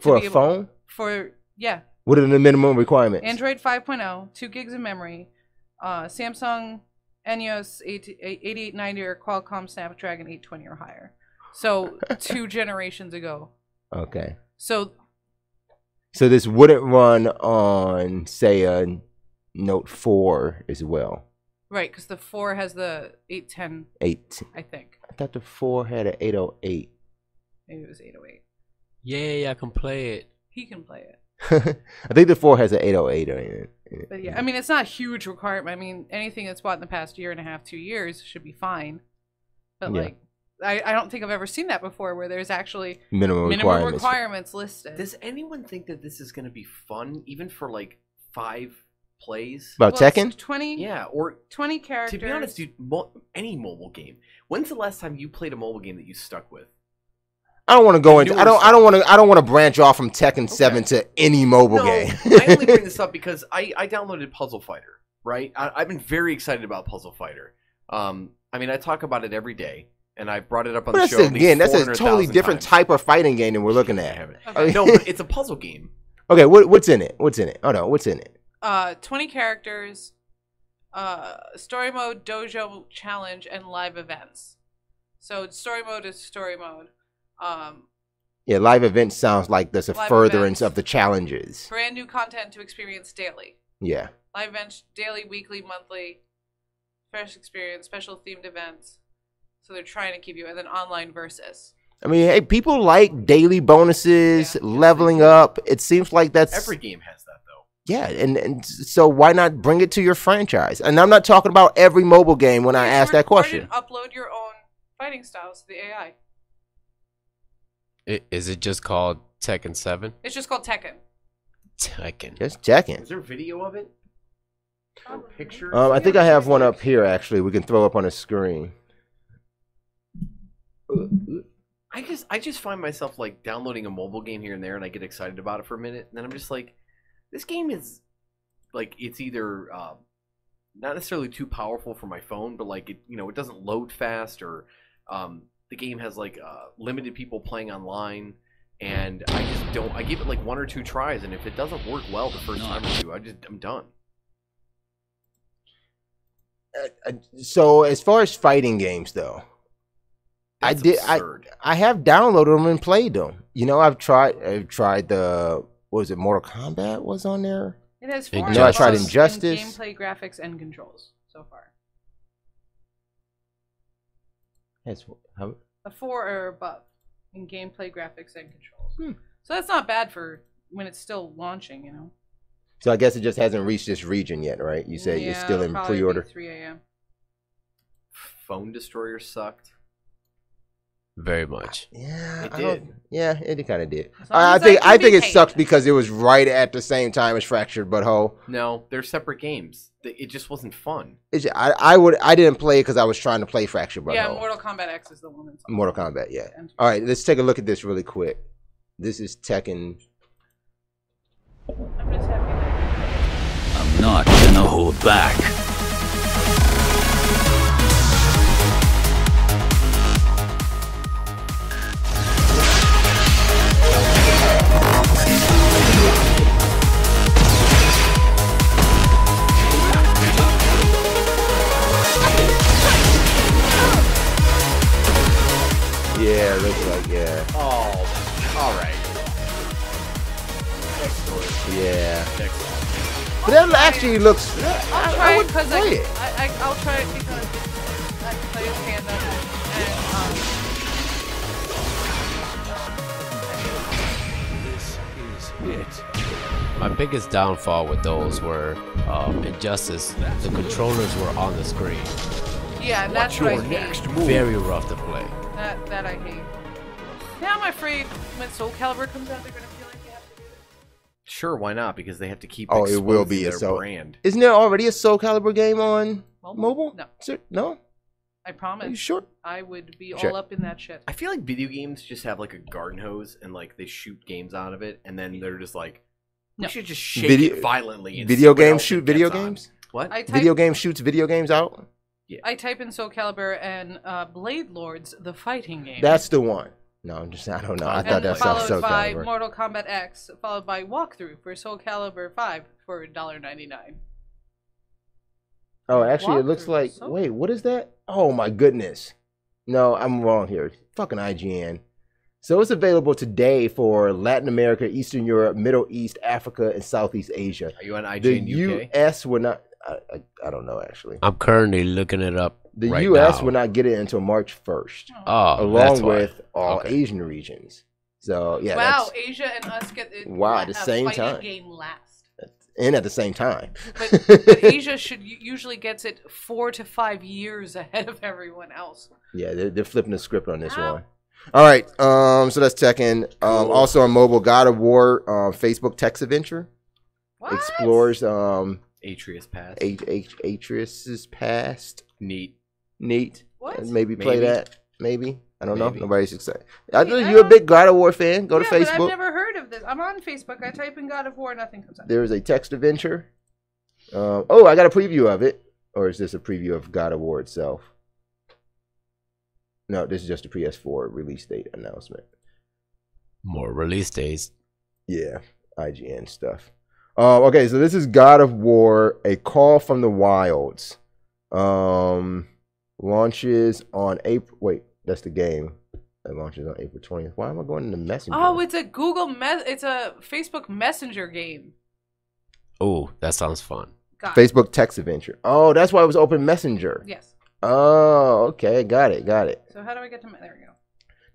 For a phone? What are the minimum requirements? Android 5.0, 2 gigs of memory, Samsung ENEOS 8890 or Qualcomm Snapdragon 820 or higher. So 2 generations ago. Okay. So this wouldn't run on, say, a Note 4 as well. Right, because the 4 has the 810. I think. I thought the 4 had an 808. Maybe it was 808. Yeah, I can play it. He can play it. I think the 4 has an 808 on it. But yeah, I mean, it's not a huge requirement. I mean, anything that's bought in the past year and a half, 2 years should be fine. But like, I don't think I've ever seen that before, where there's actually minimum requirements listed. Does anyone think that this is going to be fun, even for like 5 plays? About Tekken? 20? Yeah, or 20 characters. To be honest, dude, any mobile game. When's the last time you played a mobile game that you stuck with? I don't want to go into. I don't want to branch off from Tekken 7 to any mobile game. I only bring this up because I downloaded Puzzle Fighter. Right, I've been very excited about Puzzle Fighter. I mean, I talk about it every day, and I've brought it up on the show. Again, that's a totally different type of fighting game than we're looking at. Okay. No, but it's a puzzle game. Okay, what's in it? What's in it? Oh no, what's in it? 20 characters, story mode, dojo challenge, and live events. So story mode is story mode. Yeah, live events sounds like there's a furtherance of the challenges. Brand new content to experience daily. Yeah. Live events, daily, weekly, monthly, fresh experience, special themed events. So they're trying to keep you, and then online versus. I mean, hey, people like daily bonuses, leveling up. It seems like that's every game has that. Yeah, and so why not bring it to your franchise? And I'm not talking about every mobile game when I ask that question. Upload your own fighting styles to the AI. Is it just called Tekken 7? It's just called Tekken. Tekken. Just Tekken. Is there video of it? Or pictures? I think I have one up here, actually. We can throw up on a screen. I just find myself like downloading a mobile game here and there, and I get excited about it for a minute, and then I'm just like, this game is like it's either not necessarily too powerful for my phone, but like it doesn't load fast, or the game has like limited people playing online, and I just don't. I give it like 1 or 2 tries, and if it doesn't work well the first time or two, I'm done. So as far as fighting games though, That's absurd. I have downloaded them and played them. I've tried the what was it, Mortal Kombat was on there. It has Injustice. 4 No, I tried in Injustice. gameplay, graphics, and controls so far. A 4 or above in gameplay, graphics, and controls. So that's not bad for when it's still launching, So I guess it just hasn't reached this region yet, right? You say it's still in it'll probably pre-order. be 3 a.m. Phone Destroyer sucked. Very much. Yeah, It did. Yeah, it kind of did. As long as I I can think be it sucked paid. because it was right at the same time as Fractured Butthole. No, they're separate games. It just wasn't fun. I didn't play it because I was trying to play Fractured Butthole. Yeah, Mortal Kombat X is the one that's on. Mortal Kombat, yeah. And- All right, let's take a look at this really quick. This is Tekken. I'm just happy that I'm not gonna hold back. Yeah, looks like, yeah. Oh, all right. Next story. Yeah. Next story. But that actually looks... I'll try it would because play it. I'll try it because I can play as Panda and This is it. My biggest downfall with those were Injustice. The controllers were on the screen. yeah, and that's what I hate. Very rough to play. That I hate. Now I'm afraid when Soul Calibur comes out, they're gonna feel like they have to do it. Sure, why not? Because they have to keep Oh, it will be exposing a their Soul. brand. Isn't there already a Soul Calibur game on mobile? No, No? I Are you promise. sure? I would be Sure. all up in that shit. I feel like video games just have like a garden hose and like they shoot games out of it, and then they're just like, we No. should just shake Video- it violently. And Video see what games else shoot it video gets on. games? What? I type, Video game shoots video games out? I type in Soul Calibur and Blade Lords, the fighting game. That's the one. No, I don't know. I And thought that's followed Soul by Calibur. Mortal Kombat X, followed by walkthrough for Soul Calibur 5 for $1.99. Oh, actually, it looks Walkthrough, like... so- Wait, what is that? Oh, my goodness. No, I'm wrong here. Fucking IGN. So it's available today for Latin America, Eastern Europe, Middle East, Africa, and Southeast Asia. Are you on The IGN UK? U.S. will not... I don't know, actually. I'm currently looking it up. The right U.S. now. will not get it until March 1st, Oh, that's along why. with all Okay. Asian regions. So, yeah, wow, that's... Asia and us get it. Wow, at the a same fighting time. game last. And at the same time. But Asia usually gets it 4 to 5 years ahead of everyone else. Yeah, they're flipping the script on this Ow. one. All right, so that's Tekken. Also on mobile, God of War, Facebook text adventure What? explores Atreus Pass. Atreus's past. Neat. Neat. What? Maybe play Maybe. that. Maybe. I don't know. Maybe. Nobody's excited. I know I you're a don't- big God of War fan. Go to Yeah, but I've Facebook. never heard of this. I'm on Facebook. I type in God of War, nothing comes up. There is a text adventure. Oh, I got a preview of it. Or is this a preview of God of War itself? No, this is just a PS4 release date announcement. More release days. Yeah, IGN stuff. Okay, so this is God of War, A Call from the Wilds. Launches on April. Wait, that's the game. It launches on April 20th. Why am I going into Messenger? Oh, it's a it's a Facebook Messenger game. Oh, that sounds fun. God. Facebook text adventure. Oh, that's why it was Open Messenger. Yes. Oh, okay, got it. So how do I get to there we go.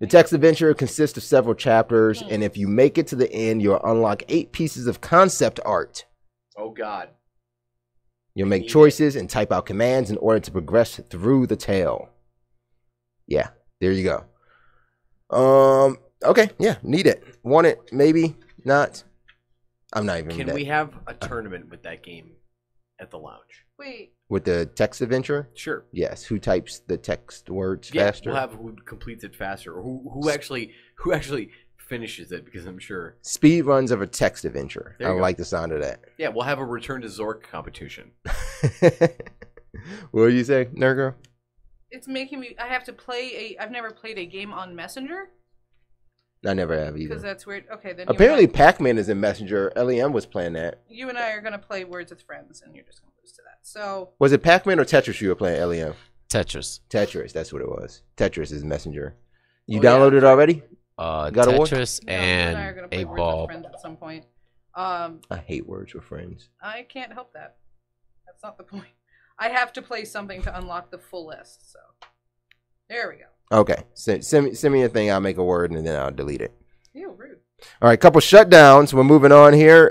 The text adventure consists of several chapters, and if you make it to the end, you'll unlock 8 pieces of concept art. Oh God. You'll make choices and type out commands in order to progress through the tale. Yeah, there you go. Okay, yeah, need it. Want it, maybe, not. I'm not even Can that. we have a tournament with that game? at the lounge. Wait. With the text adventure? Sure. Yes. Who types the text words Yeah, faster? we'll have who completes it faster, or who actually finishes it, because I'm sure. Speed runs of a text adventure. There I you go. like the sound of that. Yeah, we'll have a Return to Zork competition. What do you say, Nerd Girl? It's making me. I have to play I've never played a game on Messenger I never have because either. that's weird. Okay, then. Apparently, Pac-Man is in Messenger. LEM was playing that. You and I are gonna play Words with Friends, and you're just gonna lose to that. So. Was it Pac-Man or Tetris you were playing, LEM? Tetris. Tetris, that's what it was. Tetris is Messenger. You Oh, yeah. downloaded it already? God of War? Tetris Yeah, you and I are and gonna play a Words with ball. Friends at some point. I hate Words with Friends. I can't help that. That's not the point. I have to play something to unlock the full list. So. There we go. Okay, send me a thing. I'll make a word and then I'll delete it. Ew, rude. All right, couple shutdowns. We're moving on here.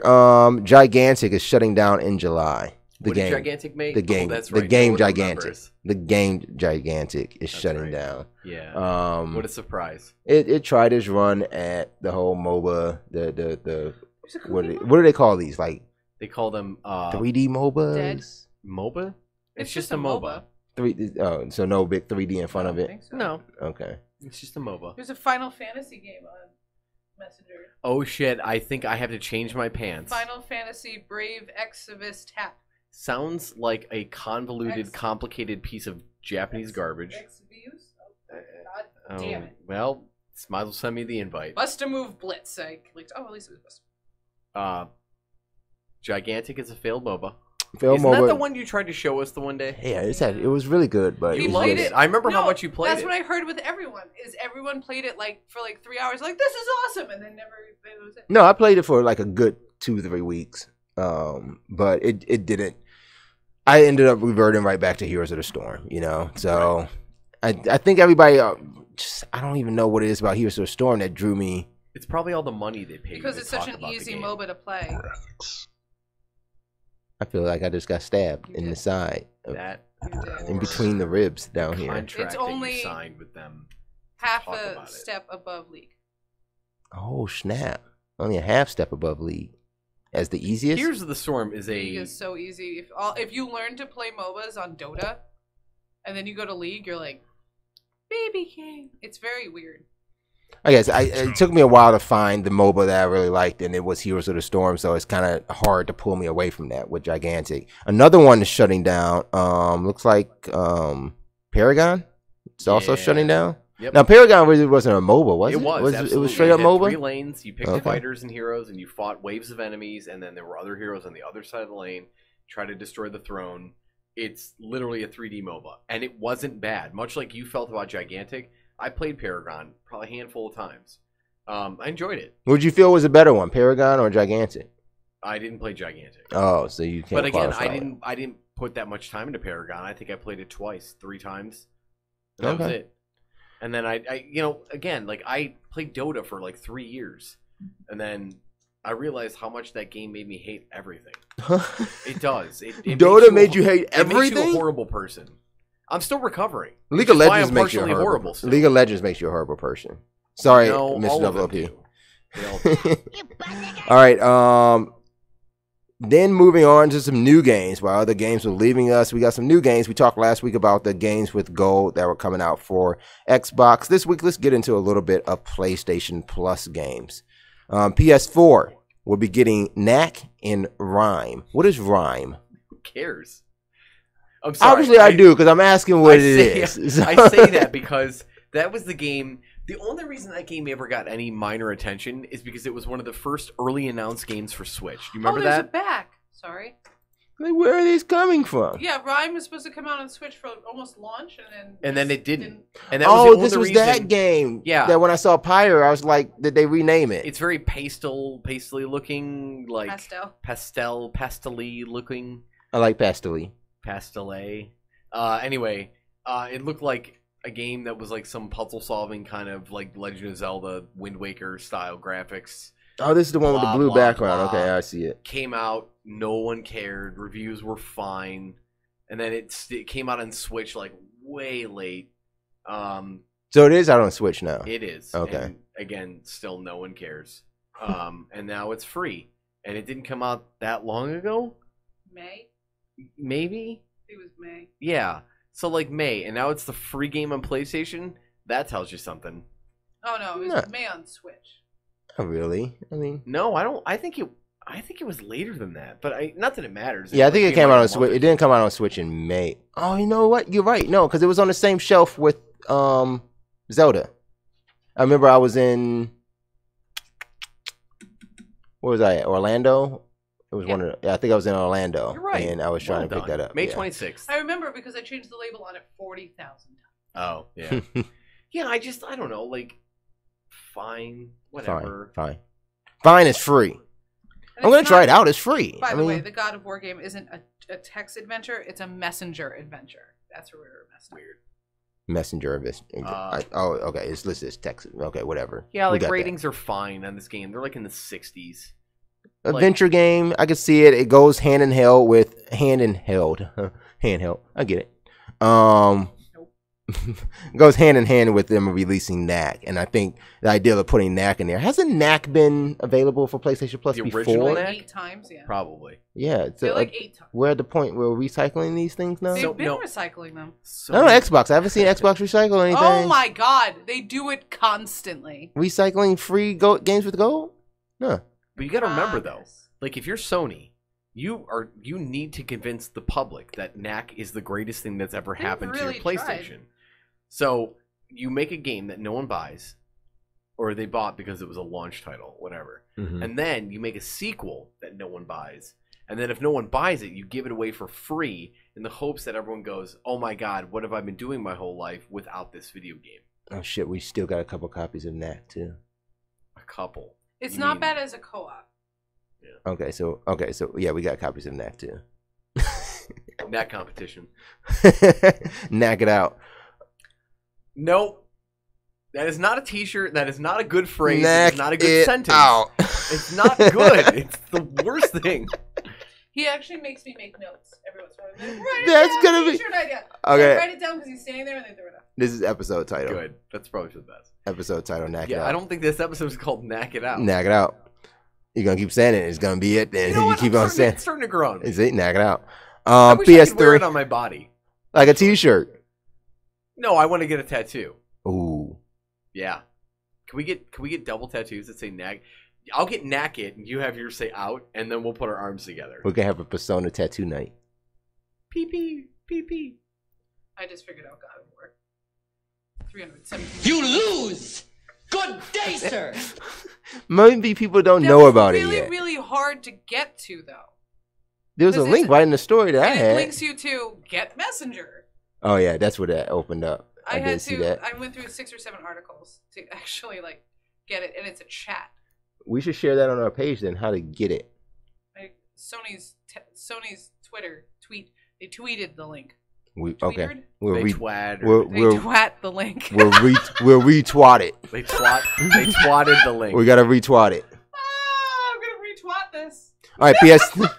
Gigantic is shutting down in July. What did Gigantic make? The game. Oh, that's The right. game No one Gigantic. remembers. The game Gigantic is That's shutting right. down. Yeah. What a surprise. It tried its run at the whole MOBA. The There's a what cookie do they call these? Like They call them 3D MOBAs? Dead. MOBA? It's just a MOBA. So no big 3D in front I of don't it. think so. No, Okay. it's just a MOBA. There's a Final Fantasy game on Messenger. Oh shit, I think I have to change my pants. Final Fantasy Brave Exvius Tap. Sounds like a convoluted, Ex- complicated piece of Japanese garbage. Exvius? Oh, God damn it. Well, might as well send me the invite. Bust a Move Blitz. I clicked. Oh, at least it was Bust. Gigantic is a failed MOBA. Failed Isn't that MOBA. the one you tried to show us the one day? Yeah, it was really good, but He it was played just- it. I remember how No, much you played That's it. what I heard with everyone. Is everyone played it for 3 hours? Like, this is awesome, and then never. It was it. No, I played it for like a good 2-3 weeks. But it didn't. I ended up reverting right back to Heroes of the Storm, you know. So I think everybody I don't even know what it is about Heroes of the Storm that drew me. It's probably all the money they paid. Because to it's such talk an about the easy game. MOBA to play. I feel like I just got stabbed You in the did. side, That You did. in between the ribs down here. contract It's that only you signed with them. Half Talk a about it. step above League. Oh snap! Only a half step above League, as the easiest. Heroes of the Storm is League a is so easy. If you learn to play MOBAs on Dota, and then you go to League, you're like, baby king. It's very weird. I guess it took me a while to find the MOBA that I really liked, and it was Heroes of the Storm, so it's kind of hard to pull me away from that with Gigantic. Another one is shutting down. Looks like Paragon. It's also Yeah. shutting down. Yep. Now Paragon really wasn't a MOBA, was it? It was. It Absolutely. was straight up You had MOBA. 3 lanes. You picked Okay. fighters and heroes, and you fought waves of enemies, and then there were other heroes on the other side of the lane. Try to destroy the throne. It's literally a 3D MOBA, and it wasn't bad. Much like you felt about Gigantic, I played Paragon probably a handful of times. I enjoyed it. Would you feel was a better one, Paragon or Gigantic? I didn't play Gigantic, Oh, so you can't. but again, qualify. I didn't put that much time into Paragon. I think I played it 3 times. And that was Okay. it. And then I again, like I played Dota for like 3 years, and then I realized how much that game made me hate everything. It does. It Dota made you hate It makes you everything? a horrible person. I'm still recovering. League which of is why Legends I'm makes you a partially horrible. horrible. Still. League of Legends makes you a horrible person. Sorry, No, Mr. all of them WP. do. They all do. All right. Then moving on to some new games. While other games were leaving us, we got some new games. We talked last week about the games with gold that were coming out for Xbox. This week, let's get into a little bit of PlayStation Plus games. PS4 will be getting Knack and Rhyme. What is Rhyme? Who cares? I'm sorry. Obviously, I do because I'm asking what it is. I say that because that was the game. The only reason that game ever got any minor attention is because it was one of the first early announced games for Switch. Do you remember there's that? a back. Sorry. Like, where are these coming from? Yeah, Rhyme was supposed to come out on Switch for almost launch, and then it didn't. didn't. And that was the Oh, only this was reason. that game. Yeah. That when I saw Pyre, I was like, did they rename it? It's very pastely looking, like Pastel. pastely looking, I like Pastely. pastellé. Anyway, it looked like a game that was like some puzzle solving kind of like Legend of Zelda, Wind Waker style graphics. Oh, this is the one with the Blah, blue blah, background. blah. Okay, I see it. Came out, no one cared. Reviews were fine, and then it came out on Switch like way late. So it is out on Switch now. It is. Okay. And again, still no one cares. And now it's free, and it didn't come out that long ago. May. Maybe. It was May. Yeah. So like May, and now it's the free game on PlayStation. That tells you something. Oh no, it was Not- May on Switch. Not really. I mean, No, I don't. I think it was later than that. But not that it matters. yeah, I think it came out on Switch. Switch. It didn't come out on Switch in May. Oh, you know what? You're right. No, because it was on the same shelf with Zelda. I remember I was in. Where was I at? Orlando? It was one of the, I think I was in Orlando. You're right. And I was trying to pick that up. May yeah. 26th. I remember because I changed the label on it 40,000 times. Oh, yeah. Yeah, I don't know, like, fine, whatever. Fine is free. And I'm going it's to try it not- out. It's free. By I the mean, way, the God of War game isn't a text adventure, it's a messenger adventure. That's where we were messing up. Weird. Messenger of this. Oh, okay. It's listed as text. Okay, whatever. Yeah, We like, got that. ratings are fine on this game. They're, like, in the 60s. Adventure game. I can see it. It goes hand in hand with handheld. I get it. Goes hand in hand with them releasing Knack, and I think the idea of putting Knack in there. Hasn't Knack been available for PlayStation Plus The before? original Knack? 8 times, yeah. Probably. Yeah, it's They're like 8 times. we're at the point where we're recycling these things now. They've So- been no. recycling them. So No, Xbox. I haven't seen Xbox recycle anything. Oh my god, they do it constantly. Recycling free games with gold? No. But you got to remember, though, Promise. like, if you're Sony, you need to convince the public that Knack is the greatest thing that's ever They've happened to really your PlayStation. So you make a game that no one buys, or they bought because it was a launch title, whatever. Mhm. And then you make a sequel that no one buys. And then if no one buys it, you give it away for free in the hopes that everyone goes, oh my god, what have I been doing my whole life without this video game? Oh shit, we still got a couple copies of Knack too. A couple. It's You not mean- bad as a co-op. Okay, so yeah, we got copies of Knack too. Knack competition. Knack it out. Nope. That is not a t-shirt. That is not a good phrase. Knack It's not a good it sentence. out. It's not good. It's the worst thing. He actually makes me make notes every once in a while. Like, write it That's down, gonna be- t-shirt idea. Okay. Like, write it down because he's standing there and they throw it up. This is episode title. Good. That's probably for the best. Episode title. Knack it Yeah, out. I don't think this episode is called Knack It Out. Knack it out. You're gonna keep saying it. It's gonna be it. Then You know you what? keep I'm on saying. It's starting to grow on me. Is it? Knack it out. I wish I could wear it PS3, on my body. like a T-shirt. No, I want to get a tattoo. Ooh. Yeah. Can we get double tattoos that say Knack? I'll get Knack It, and you have yours say Out, and then we'll put our arms together. We can have a Persona tattoo night. Pee pee pee pee. I just figured out God of War. 317. You lose! Good day, sir! Maybe people don't That know was about really, it yet. really hard to get to, though. There was a This link is- right in the story that I And it had. links you to Get Messenger. Oh yeah, that's where that opened up. I had did see that. I went through 6 or 7 articles to actually like get it, and it's a chat. We should share that on our page then. How to get it? Sony's Twitter tweet. They tweeted the link. Okay. Tweeted? We'll They re- twad. we'll, They we'll, twat the link. we'll retwat it. They twat. They twatted the link. We gotta retwat it. Ah, I'm gonna retweet this. All right, PS. Ah,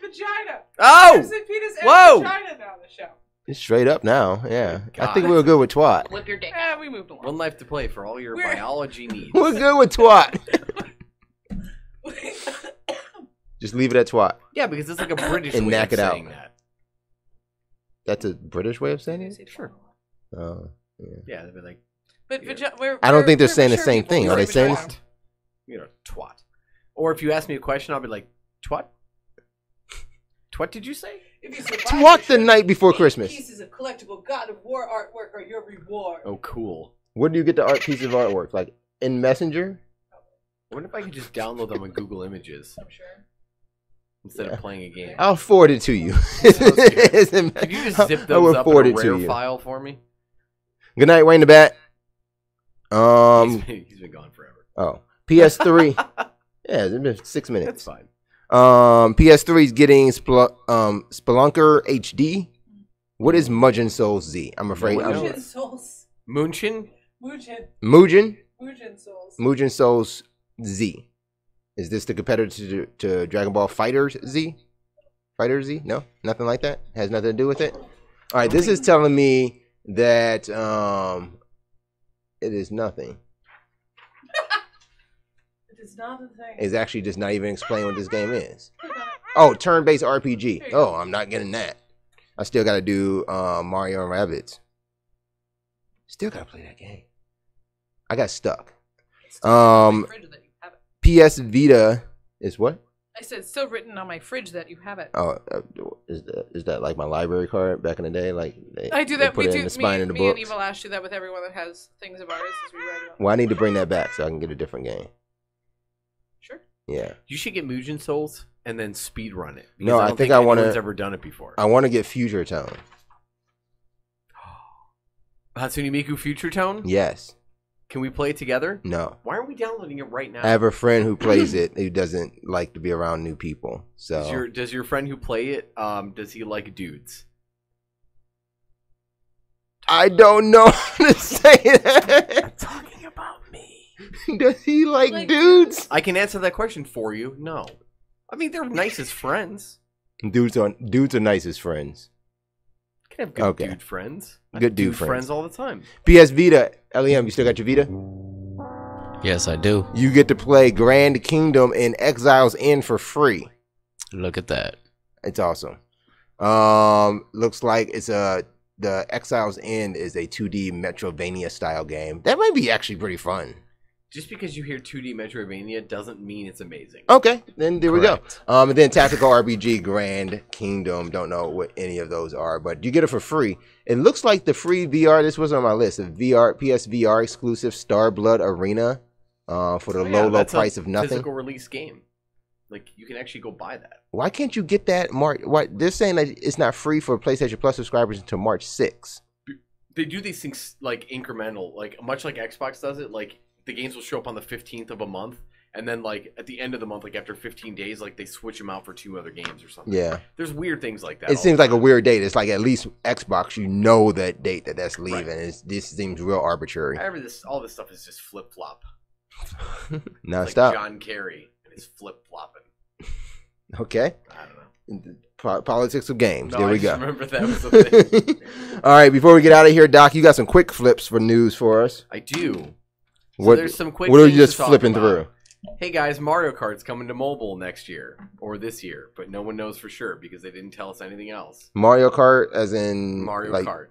vagina. Oh! I've said penis and Whoa! vagina now on the show. It's straight up now. Yeah, I God. think we were good with twat. Whip your dick. Yeah, we moved along. One life to play for all your We're- biology needs. We're good with twat. Just leave it at twat. Yeah, because it's like a British And way knack of it out. saying that. That's a British way of saying it. Sure. Oh, Yeah, they'd be like, But Yeah. I don't think they're we're saying the mature same people. thing. We Are they say saying vagina. this? you know, twat. Or if you ask me a question, I'll be like, twat? Twat did you say? If you survive Twat the show, night before 8 Christmas. Pieces of collectible God of War artwork are your reward. Oh, cool. Where do you get the piece of artwork? Like in Messenger? I wonder if I could just download them on Google Images I'm sure. instead of playing a game. I'll forward it to you. Could you just zip I those will up forward in a it to rare you. file for me? Good night, Wayne the Bat. He's been gone forever. Oh, PS3. Yeah, it's been 6 minutes. That's fine. PS3 is getting Spelunker HD. What is Mugen Souls Z? I'm afraid. No one knows. Mugen Souls. Munchin? Mugen Souls. Mugen Souls Z. Is this the competitor to Dragon Ball Fighters Z? Fighter Z? No, nothing like that. Has nothing to do with it. All right, this is telling me that it is nothing. It is not a thing. It's actually just not even explain what this game is. Oh, turn-based RPG. Oh, I'm not getting that. I still got to do Mario and Rabbids. Still got to play that game. I got stuck. PS Vita is what? I said it's still written on my fridge that you have it. Oh, is that like my library card back in the day? Like I do that. Put We it do. in the spine of the Me books. and Evil Ash do that with everyone that has things of ours. As we write about. Well, I need to bring that back so I can get a different game. Sure. Yeah. You should get Mugen Souls and then speed run it. No, I don't think I want anyone's to. ever done it before. I want to get Future Tone. Hatsune Miku Future Tone? Yes. Can we play it together? No. Why aren't we downloading it right now? I have a friend who plays it who doesn't like to be around new people. So Does your friend who play it, does he like dudes? I don't know how to say that. I'm talking about me. Does he like dudes? I can answer that question for you. No. I mean, they're nice as friends. Dudes are nice as friends. You can have good dude friends. Good dude friends all the time. PS Vita, LEM, you still got your Vita? Yes, I do. You get to play Grand Kingdom and Exile's End for free. Look at that. It's awesome. Looks like it's the Exile's End is a 2D Metrovania style game. That might be actually pretty fun. Just because you hear 2D Metroidvania doesn't mean it's amazing. Okay, then there Correct. we go. And then Tactical RPG Grand Kingdom. Don't know what any of those are, but you get it for free. It looks like the free VR. This was on my list. A PSVR exclusive Star Blood Arena for the low price of nothing. Physical release game. Like you can actually go buy that. Why can't you get that? Why they're saying that it's not free for PlayStation Plus subscribers until March 6th. They do these things like incremental, like much like Xbox does it. Like the games will show up on the 15th of a month, and then like at the end of the month, like after 15 days, like they switch them out for 2 other games or something. Yeah, there's weird things like that. It seems like a weird date. It's like at least Xbox, you know that date that's leaving. Right. This seems real arbitrary. However, all this stuff is just flip flop. Non-stop. Like John Kerry and his flip flopping. Okay. I don't know. Politics of games. No, there we I go. just remember that was a thing. All right, before we get out of here, Doc, you got some quick flips for news for us. I do. So there's some quick. What are you things just to talk flipping about. through? Hey guys, Mario Kart's coming to mobile next year or this year, but no one knows for sure because they didn't tell us anything else. Mario Kart, as in Mario Kart,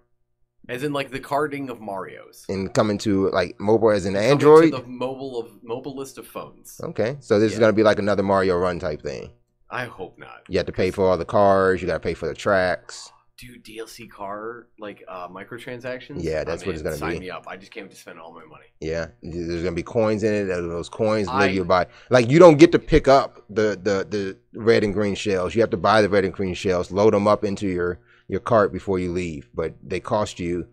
as in like the karting of Mario's, and coming to like mobile, as in Android. To the mobile list of phones. Okay, so this is gonna be like another Mario Run type thing. I hope not. You have to pay for all the cars. You got to pay for the tracks. Dude, DLC car like microtransactions. Yeah, that's what it's gonna be. Sign me up. I just came to spend all my money. Yeah, there's gonna be coins in it. Those coins let you buy. Like you don't get to pick up the red and green shells. You have to buy the red and green shells, load them up into your cart before you leave. But they cost you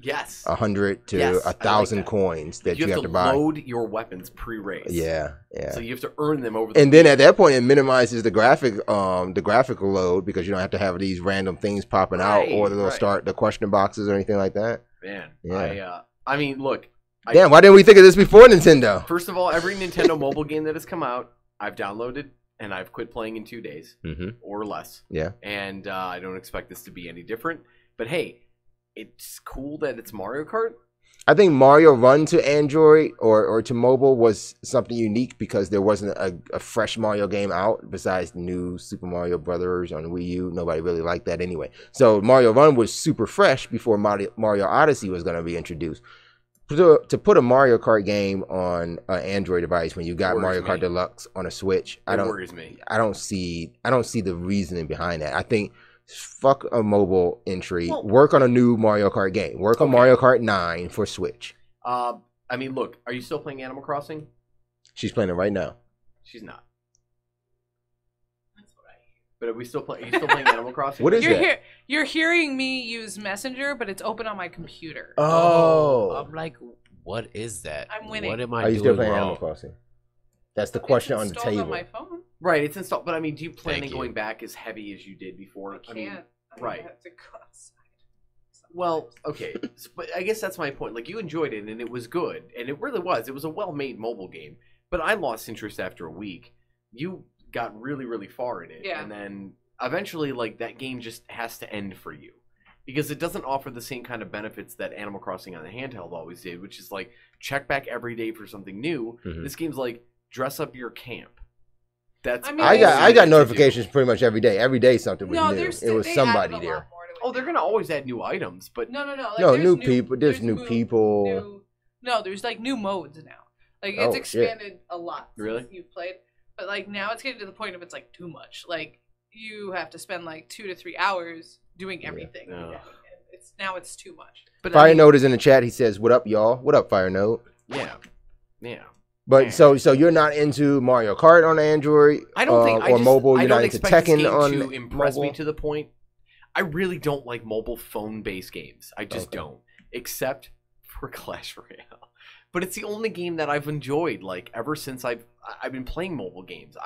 100 to 1,000 coins that you have to buy. Load your weapons pre-race. Yeah. So you have to earn them over. And then at that point, it minimizes the graphical load because you don't have to have these random things popping out, or they'll start the question boxes or anything like that. Man, yeah. I mean, look. Damn, why didn't we think of this before Nintendo? First of all, every Nintendo mobile game that has come out, I've downloaded and I've quit playing in 2 days or less. Yeah. And I don't expect this to be any different. But hey, it's cool that it's Mario Kart. I think Mario Run to Android or to mobile was something unique because there wasn't a fresh Mario game out besides the new Super Mario Brothers on Wii U. Nobody really liked that anyway. So Mario Run was super fresh before Mario Odyssey was going to be introduced. To put a Mario Kart game on an Android device when you got Mario Kart Deluxe on a Switch, I don't see the reasoning behind that. I think fuck a mobile entry. Work on a new Mario Kart game. Work on Mario Kart 9 for Switch. I mean, look, are you still playing Animal Crossing? She's playing it right now. She's not. That's what I hear. But are you still playing Animal Crossing? What is that? You're hearing me use Messenger, but it's open on my computer. Oh. I'm like, what is that? I'm winning. What am I Are you doing still playing wrong? Animal Crossing? That's the question on the Installed table. on my phone. Right, it's installed. But I mean, do you plan Thank on going back as heavy as you did before? I can't. Right. I have to go outside. Well, okay, but I guess that's my point. Like, you enjoyed it, and it was good, and it really was. It was a well-made mobile game, but I lost interest after a week. You got really, really far in it, and then eventually, like, that game just has to end for you because it doesn't offer the same kind of benefits that Animal Crossing on the handheld always did, which is like check back every day for something new. This game's like dress up your camp. That's I mean, I got all they notifications pretty much every day. Every day something was new. there's It was they somebody added a there. lot more to it Oh, they're now. gonna always add new items, but No. Like, No, there's new people. There's new people. There's like new modes now. Like Oh, it's shit. expanded a lot since Really? you've played. But like now it's getting to the point of it's like too much. Like you have to spend like 2 to 3 hours doing everything. Yeah. And it's too much. but Fire Note is in the chat. He says, "What up, y'all? What up, Fire Note?" Yeah. But Yeah. so you're not into Mario Kart on Android? I don't think or mobile. I You're don't not into expect this Tekken game on to impress me mobile? to the point. I really don't like mobile phone-based games. I just Okay. don't, except for Clash Royale. But it's the only game that I've enjoyed like ever since I've been playing mobile games.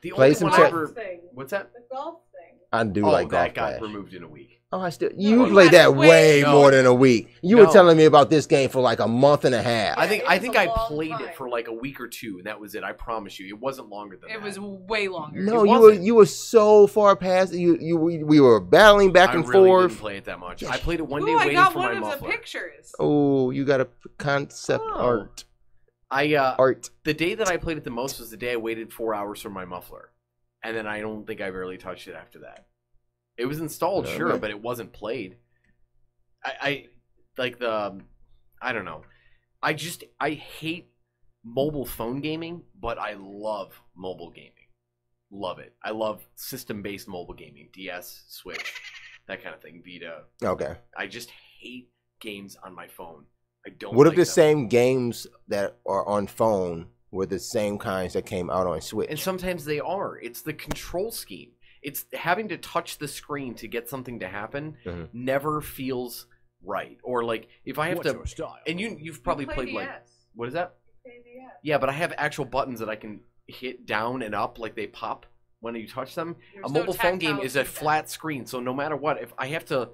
The Play only some one I Tekken. ever what's that? The golf thing. I do Oh, like that Golf got Clash. removed in a week. Oh, I still. No, You you played had that way No. more than a week. You No. were telling me about this game for like a month and a half. Yeah, I think it was a I long played time. it for like a week or two, and that was it. I promise you, it wasn't longer than that. It was way longer. No, It you wasn't. were so far past. We were battling back I and really forth. didn't play it that much. I played it one Ooh, day I waiting got for one my of the muffler. pictures. Oh, you got a concept Oh. art. Art. The day that I played it the most was the day I waited 4 hours for my muffler, and then I don't think I barely touched it after that. It was installed, Okay. sure, but it wasn't played. I don't know. I hate mobile phone gaming, but I love mobile gaming. Love it. I love system-based mobile gaming, DS, Switch, that kind of thing, Vita. Okay. I just hate games on my phone. I don't. What if like the them. same games that are on phone were the same kinds that came out on Switch? And sometimes they are. It's the control scheme. It's having to touch the screen to get something to happen. Mhm. Never feels right. Or like if I have to, and you've probably played like what is that? Yeah, but I have actual buttons that I can hit down and up, like they pop when you touch them. There's A no mobile phone game tactile is a feedback. flat screen, so no matter what, if I have to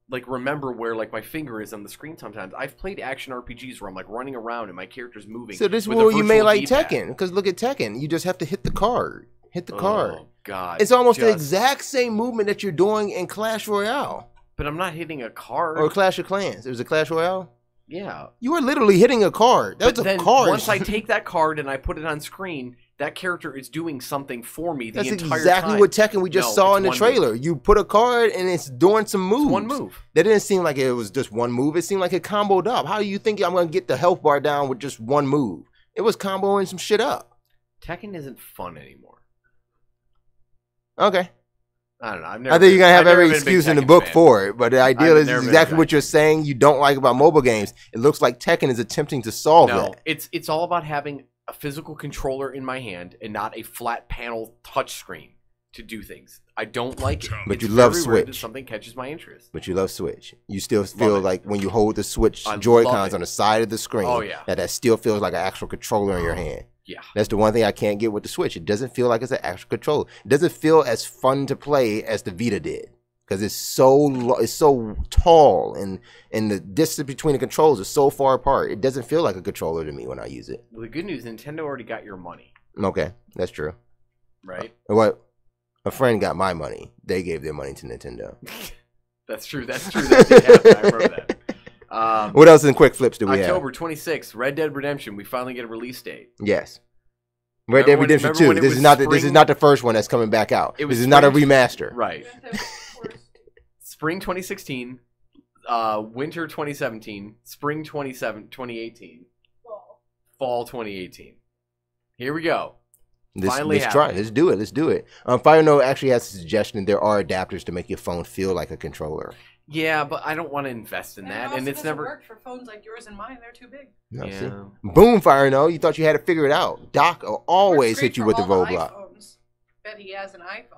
like remember where like my finger is on the screen, sometimes I've played action RPGs where I'm like running around and my character's moving. So this with a rule you made virtual like D-pad. Tekken, because look at Tekken, you just have to hit the card. Hit the card. Oh God! It's almost the just- exact same movement that you're doing in Clash Royale But I'm not hitting a card. or Clash of Clans. It was a Clash Royale. Yeah. You were literally hitting a card. But That's a then card. once I take that card and I put it on screen, that character is doing something for me the That's entire exactly time. what Tekken we just No, saw it's in the one trailer. move. You put a card and it's doing some moves. It's one move. That didn't seem like it was just one move. It seemed like it comboed up. How do you think I'm going to get the health bar down with just one move? It was comboing some shit up. Tekken isn't fun anymore. Okay. I don't know. I've never I think you're going to have I've never every been a big excuse in the Tekken book fan. for it. But the idea I've is never been a exactly Tekken what you're saying you don't like about mobile games. It looks like Tekken is attempting to solve No, that. it's all about having a physical controller in my hand and not a flat panel touch screen to do things. I don't like it. But It's you love very rare that Switch. something catches my interest. But you love Switch. You still feel it. like when you hold the Switch I love Joy-Cons it. on the side of the screen, Oh, yeah. that still feels like an actual controller in your hand. Yeah. That's the one thing I can't get with the Switch. It doesn't feel like it's an actual controller. It doesn't feel as fun to play as the Vita did because it's so tall and the distance between the controls is so far apart. It doesn't feel like a controller to me when I use it. Well, the good news, Nintendo already got your money, Okay, that's true. right? What? A friend got my money. They gave their money to Nintendo. That's true. That's true. That did happen. I remember that. What else in quick flips do we have? October 26th, Red Dead Redemption. We finally get a release date. Yes. Red Dead Redemption 2. remember when it This is was not this is spring? not the first one that's coming back out. It was This is not a spring- remaster. Right. Spring 2016, winter 2017, spring 2018, fall 2018. Here we go. Finally Let's try it. happening. Let's do it. Let's do it. Fire Note actually has a suggestion. There are adapters to make your phone feel like a controller. Yeah, but I don't want to invest in And that, it and also it's doesn't never. work for phones like yours and mine. They're too big. No, Yeah. see? Boom, Fire Note. You thought you had to figure it out. Doc will always Works great hit you for with the all roadblock. iPhones. Bet he has an iPhone.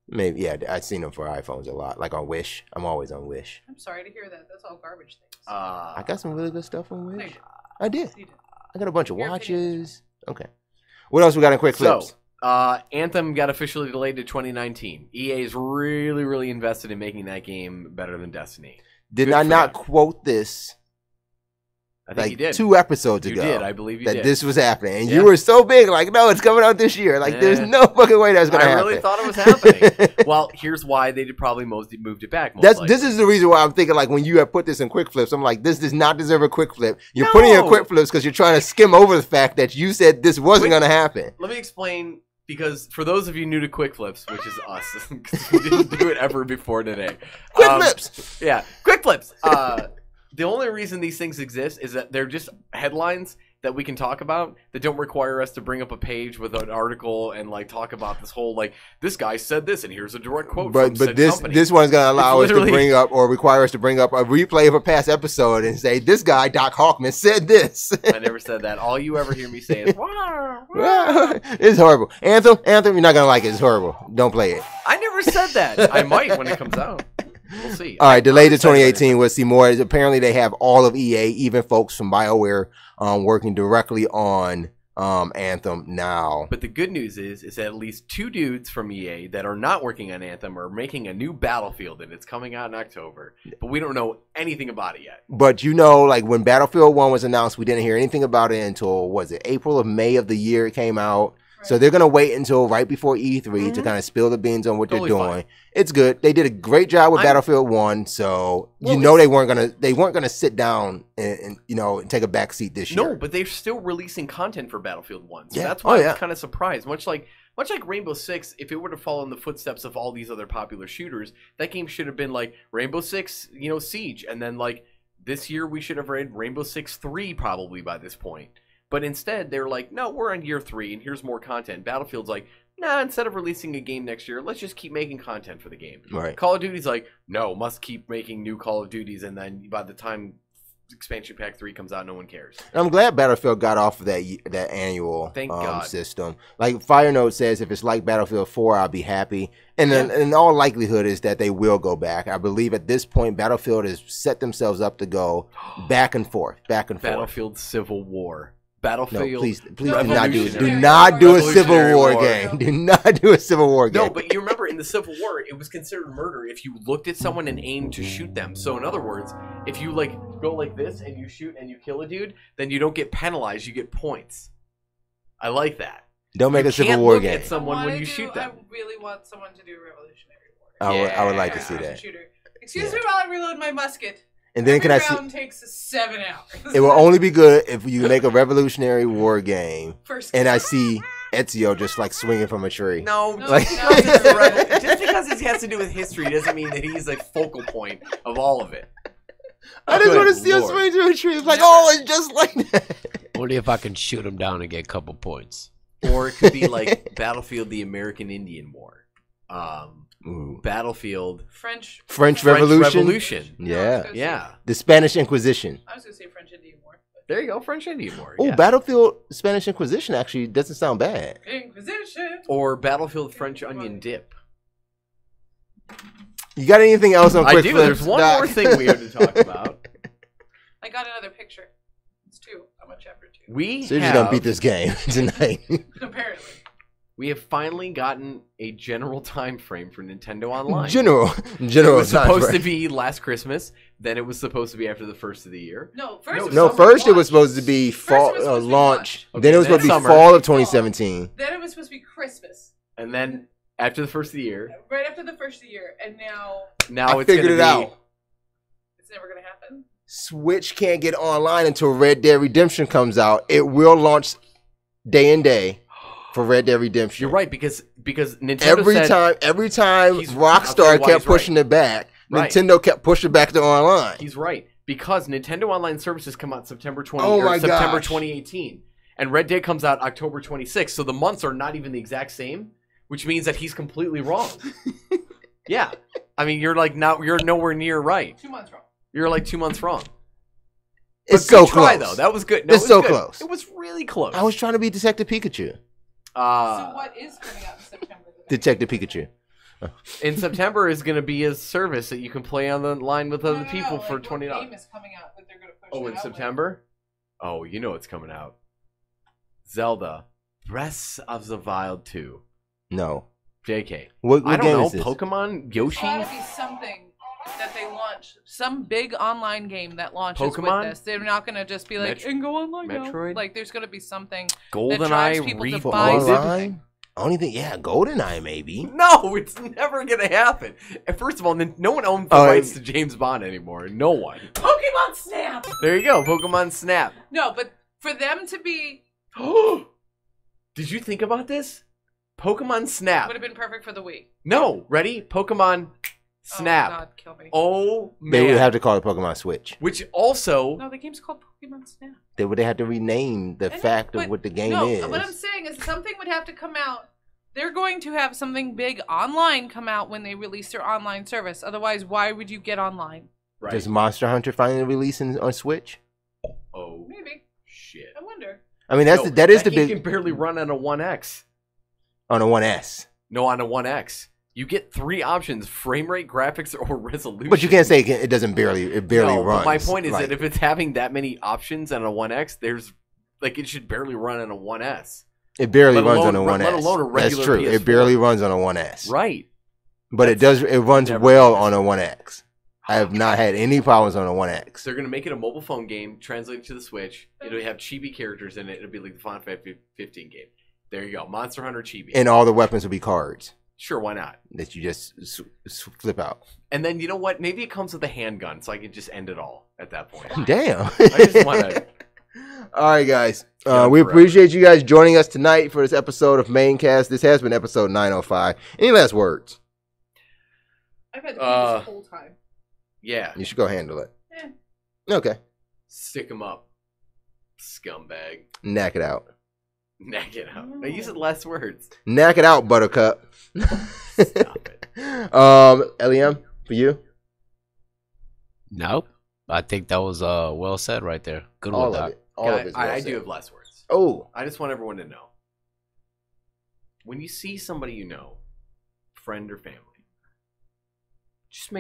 Maybe, yeah. I've seen them for iPhones a lot. Like on Wish. I'm always on Wish. I'm sorry to hear that. That's all garbage things. I got some really good stuff on No, Wish. you didn't. I did. You did. I got a bunch of Your opinion is watches. Okay. What else we got in quick So, clips? Anthem got officially delayed to 2019. EA is really, really invested in making that game better than Destiny. Did good I for not them. quote this I think you did. 2 episodes You ago. did. I believe you that did. this was happening. And Yeah. you were so big, like, no, it's coming out this year. Like, there's no fucking way that's going to happen. I really thought it was happening. Well, here's why they probably moved it back. This is the reason why I'm thinking, like, when you have put this in quick flips, I'm like, this does not deserve a quick flip. You're putting it in quick flips because you're trying to skim over the fact that you said this wasn't going to happen. Let me explain, because for those of you new to quick flips, which is us, because we didn't do it ever before today. Quick flips! Yeah, quick flips. The only reason these things exist is that they're just headlines that we can talk about that don't require us to bring up a page with an article and like talk about this whole like this guy said this and here's a direct quote from said company. This one's going to allow us to bring up or require us to bring up a replay of a past episode and say this guy Doc Hawkman said this. I never said that. All you ever hear me say is it's horrible. Anthem, you're not going to like it. It's horrible. Don't play it. I never said that. I might when it comes out. We'll see. All right, delayed to 2018. We'll see more. Apparently, they have all of EA, even folks from BioWare, working directly on Anthem now. But the good news is that at least 2 dudes from EA that are not working on Anthem are making a new Battlefield, and it's coming out in October. But we don't know anything about it yet. But you know, like when Battlefield 1 was announced, we didn't hear anything about it until, was it April or May of the year it came out? So they're gonna wait until right before E3 to kind of spill the beans on what they're doing. Fine. It's good. They did a great job with Battlefield 1, so you know they weren't gonna sit down and you know and take a back seat this year. No, but they're still releasing content for Battlefield 1, so that's I why I was kind of surprised. Much like Rainbow Six, if it were to follow in the footsteps of all these other popular shooters, that game should have been like Rainbow Six, you know, Siege, and then like this year we should have read Rainbow Six 3 probably by this point. But instead, they're like, no, we're on year 3, and here's more content. Battlefield's like, nah, instead of releasing a game next year, let's just keep making content for the game. Right. Call of Duty's like, no, must keep making new Call of Duties, and then by the time expansion pack 3 comes out, no one cares. And I'm glad Battlefield got off of that annual system. Like Fire Note says, if it's like Battlefield 4, I'll be happy. And then in all likelihood is that they will go back. I believe at this point, Battlefield has set themselves up to go back and forth. Battlefield Civil War. Battlefield. No, please do not do a Civil War game. Do not do a Civil War game. No, but you remember in the Civil War, it was considered murder if you looked at someone and aimed to shoot them. So in other words, if you like go like this and you shoot and you kill a dude, then you don't get penalized. You get points. I like that. Don't make a Civil War game. At someone when you shoot them. I really want someone to do a Revolutionary War. I would like to see that. Excuse me while I reload my musket. And then Every round takes 7 hours. It will only be good if you make a Revolutionary War game, and I see Ezio just like swinging from a tree. No, just because it has to do with history doesn't mean that he's like focal point of all of it. I just want to see him swing from a tree. It's like, oh, it's just like that. Only if I can shoot him down and get a couple points. Or it could be like Battlefield: The American Indian War. Battlefield French Revolution. Yeah. The Spanish Inquisition. I was gonna say French Indian War. There you go, French Indian War. Oh, Battlefield Spanish Inquisition actually doesn't sound bad. Inquisition. Or Battlefield French Onion Dip. You got anything else on quick I do. flips, There's one Doc? more thing we have to talk about. I got another picture. It's 2. I'm on chapter 2. So you're just gonna beat this game tonight. Apparently. We have finally gotten a general time frame for Nintendo Online. General It was supposed time to be last Christmas. Then it was supposed to be after the first of the year. First it was supposed to be fall launch. Okay, then it was supposed to be summer. fall of 2017. Then it was supposed to be Christmas. And then after the first of the year. Right after the first of the year, and now I figured it out. It's never gonna happen. Switch can't get online until Red Dead Redemption comes out. It will launch day and day for Red Dead Redemption. You're right, because Nintendo every time Rockstar kept pushing it back, Nintendo kept pushing back to online. He's right, because Nintendo Online services come out September 2018, and Red Dead comes out October 26th. So the months are not even the exact same, which means that he's completely wrong. Yeah, I mean you're nowhere near right. 2 months wrong. You're like 2 months wrong. It's so try, close. Though. That was good. No, it's so close. It was really close. I was trying to be Detective Pikachu. So what is coming out in September? Detective Pikachu. In September is going to be a service that you can play on the line with other people for $20. What game is coming out that they're going to push in September? Oh, you know it's coming out. Zelda Breath of the Wild 2. No. JK. What I don't game know. is this? Pokemon? Yoshi? There's got to be something. that they launch some big online game that launches Pokemon? with this. They're not going to just be like, and go online Metroid? now. Like, there's going to be something that GoldenEye drives people to Rebooted? buy something. Online? Only thing, yeah, GoldenEye maybe. No, it's never gonna happen. And first of all, no one owns the rights to James Bond anymore. No one. Pokemon Snap! There you go, Pokemon Snap. No, but for them to be... Did you think about this? Pokemon Snap. Would have been perfect for the Wii. No, ready? Pokemon Snap. Oh, God, kill me. Oh, man. They would have to call it Pokemon Switch. Which also... No, the game's called Pokemon Snap. They would have to rename the fact of what the game is. No, what I'm saying is something would have to come out. They're going to have something big online come out when they release their online service. Otherwise, why would you get online? Right. Does Monster Hunter finally release on Switch? Oh, maybe. Shit. I wonder. I mean, that is the game big... can barely run on a 1X. On a 1S. No, on a 1X. You get 3 options: frame rate, graphics, or resolution. But you can't say it doesn't barely no, runs. But my point is that if it's having that many options on a 1X, there's like it should barely run on a 1S. It barely runs on a 1S. Let alone a regular That's true. PS4. It barely runs on a 1S. Right. But it runs well on a 1X. I have not had any problems on a 1X. They're going to make it a mobile phone game, translate it to the Switch. It'll have chibi characters in it. It'll be like the Final Fantasy 15 game. There you go. Monster Hunter chibi. And all the weapons will be cards. Sure, why not? That you just flip out. And then, you know what? Maybe it comes with a handgun, so I can just end it all at that point. Damn. I just want to... All right, guys. We appreciate you guys joining us tonight for this episode of Maincast. This has been episode 905. Any last words? I've had to pee this whole time. Yeah. You should go handle it. Yeah. Okay. Stick him up, scumbag. Knack it out. Knack it out. I use less words. Knack it out, Buttercup. Stop it. Liam, for you? Nope. I think that was well said right there. Good one, All Doc. of it. All of it. I do have less words. Oh. I just want everyone to know. When you see somebody you know, friend or family, just make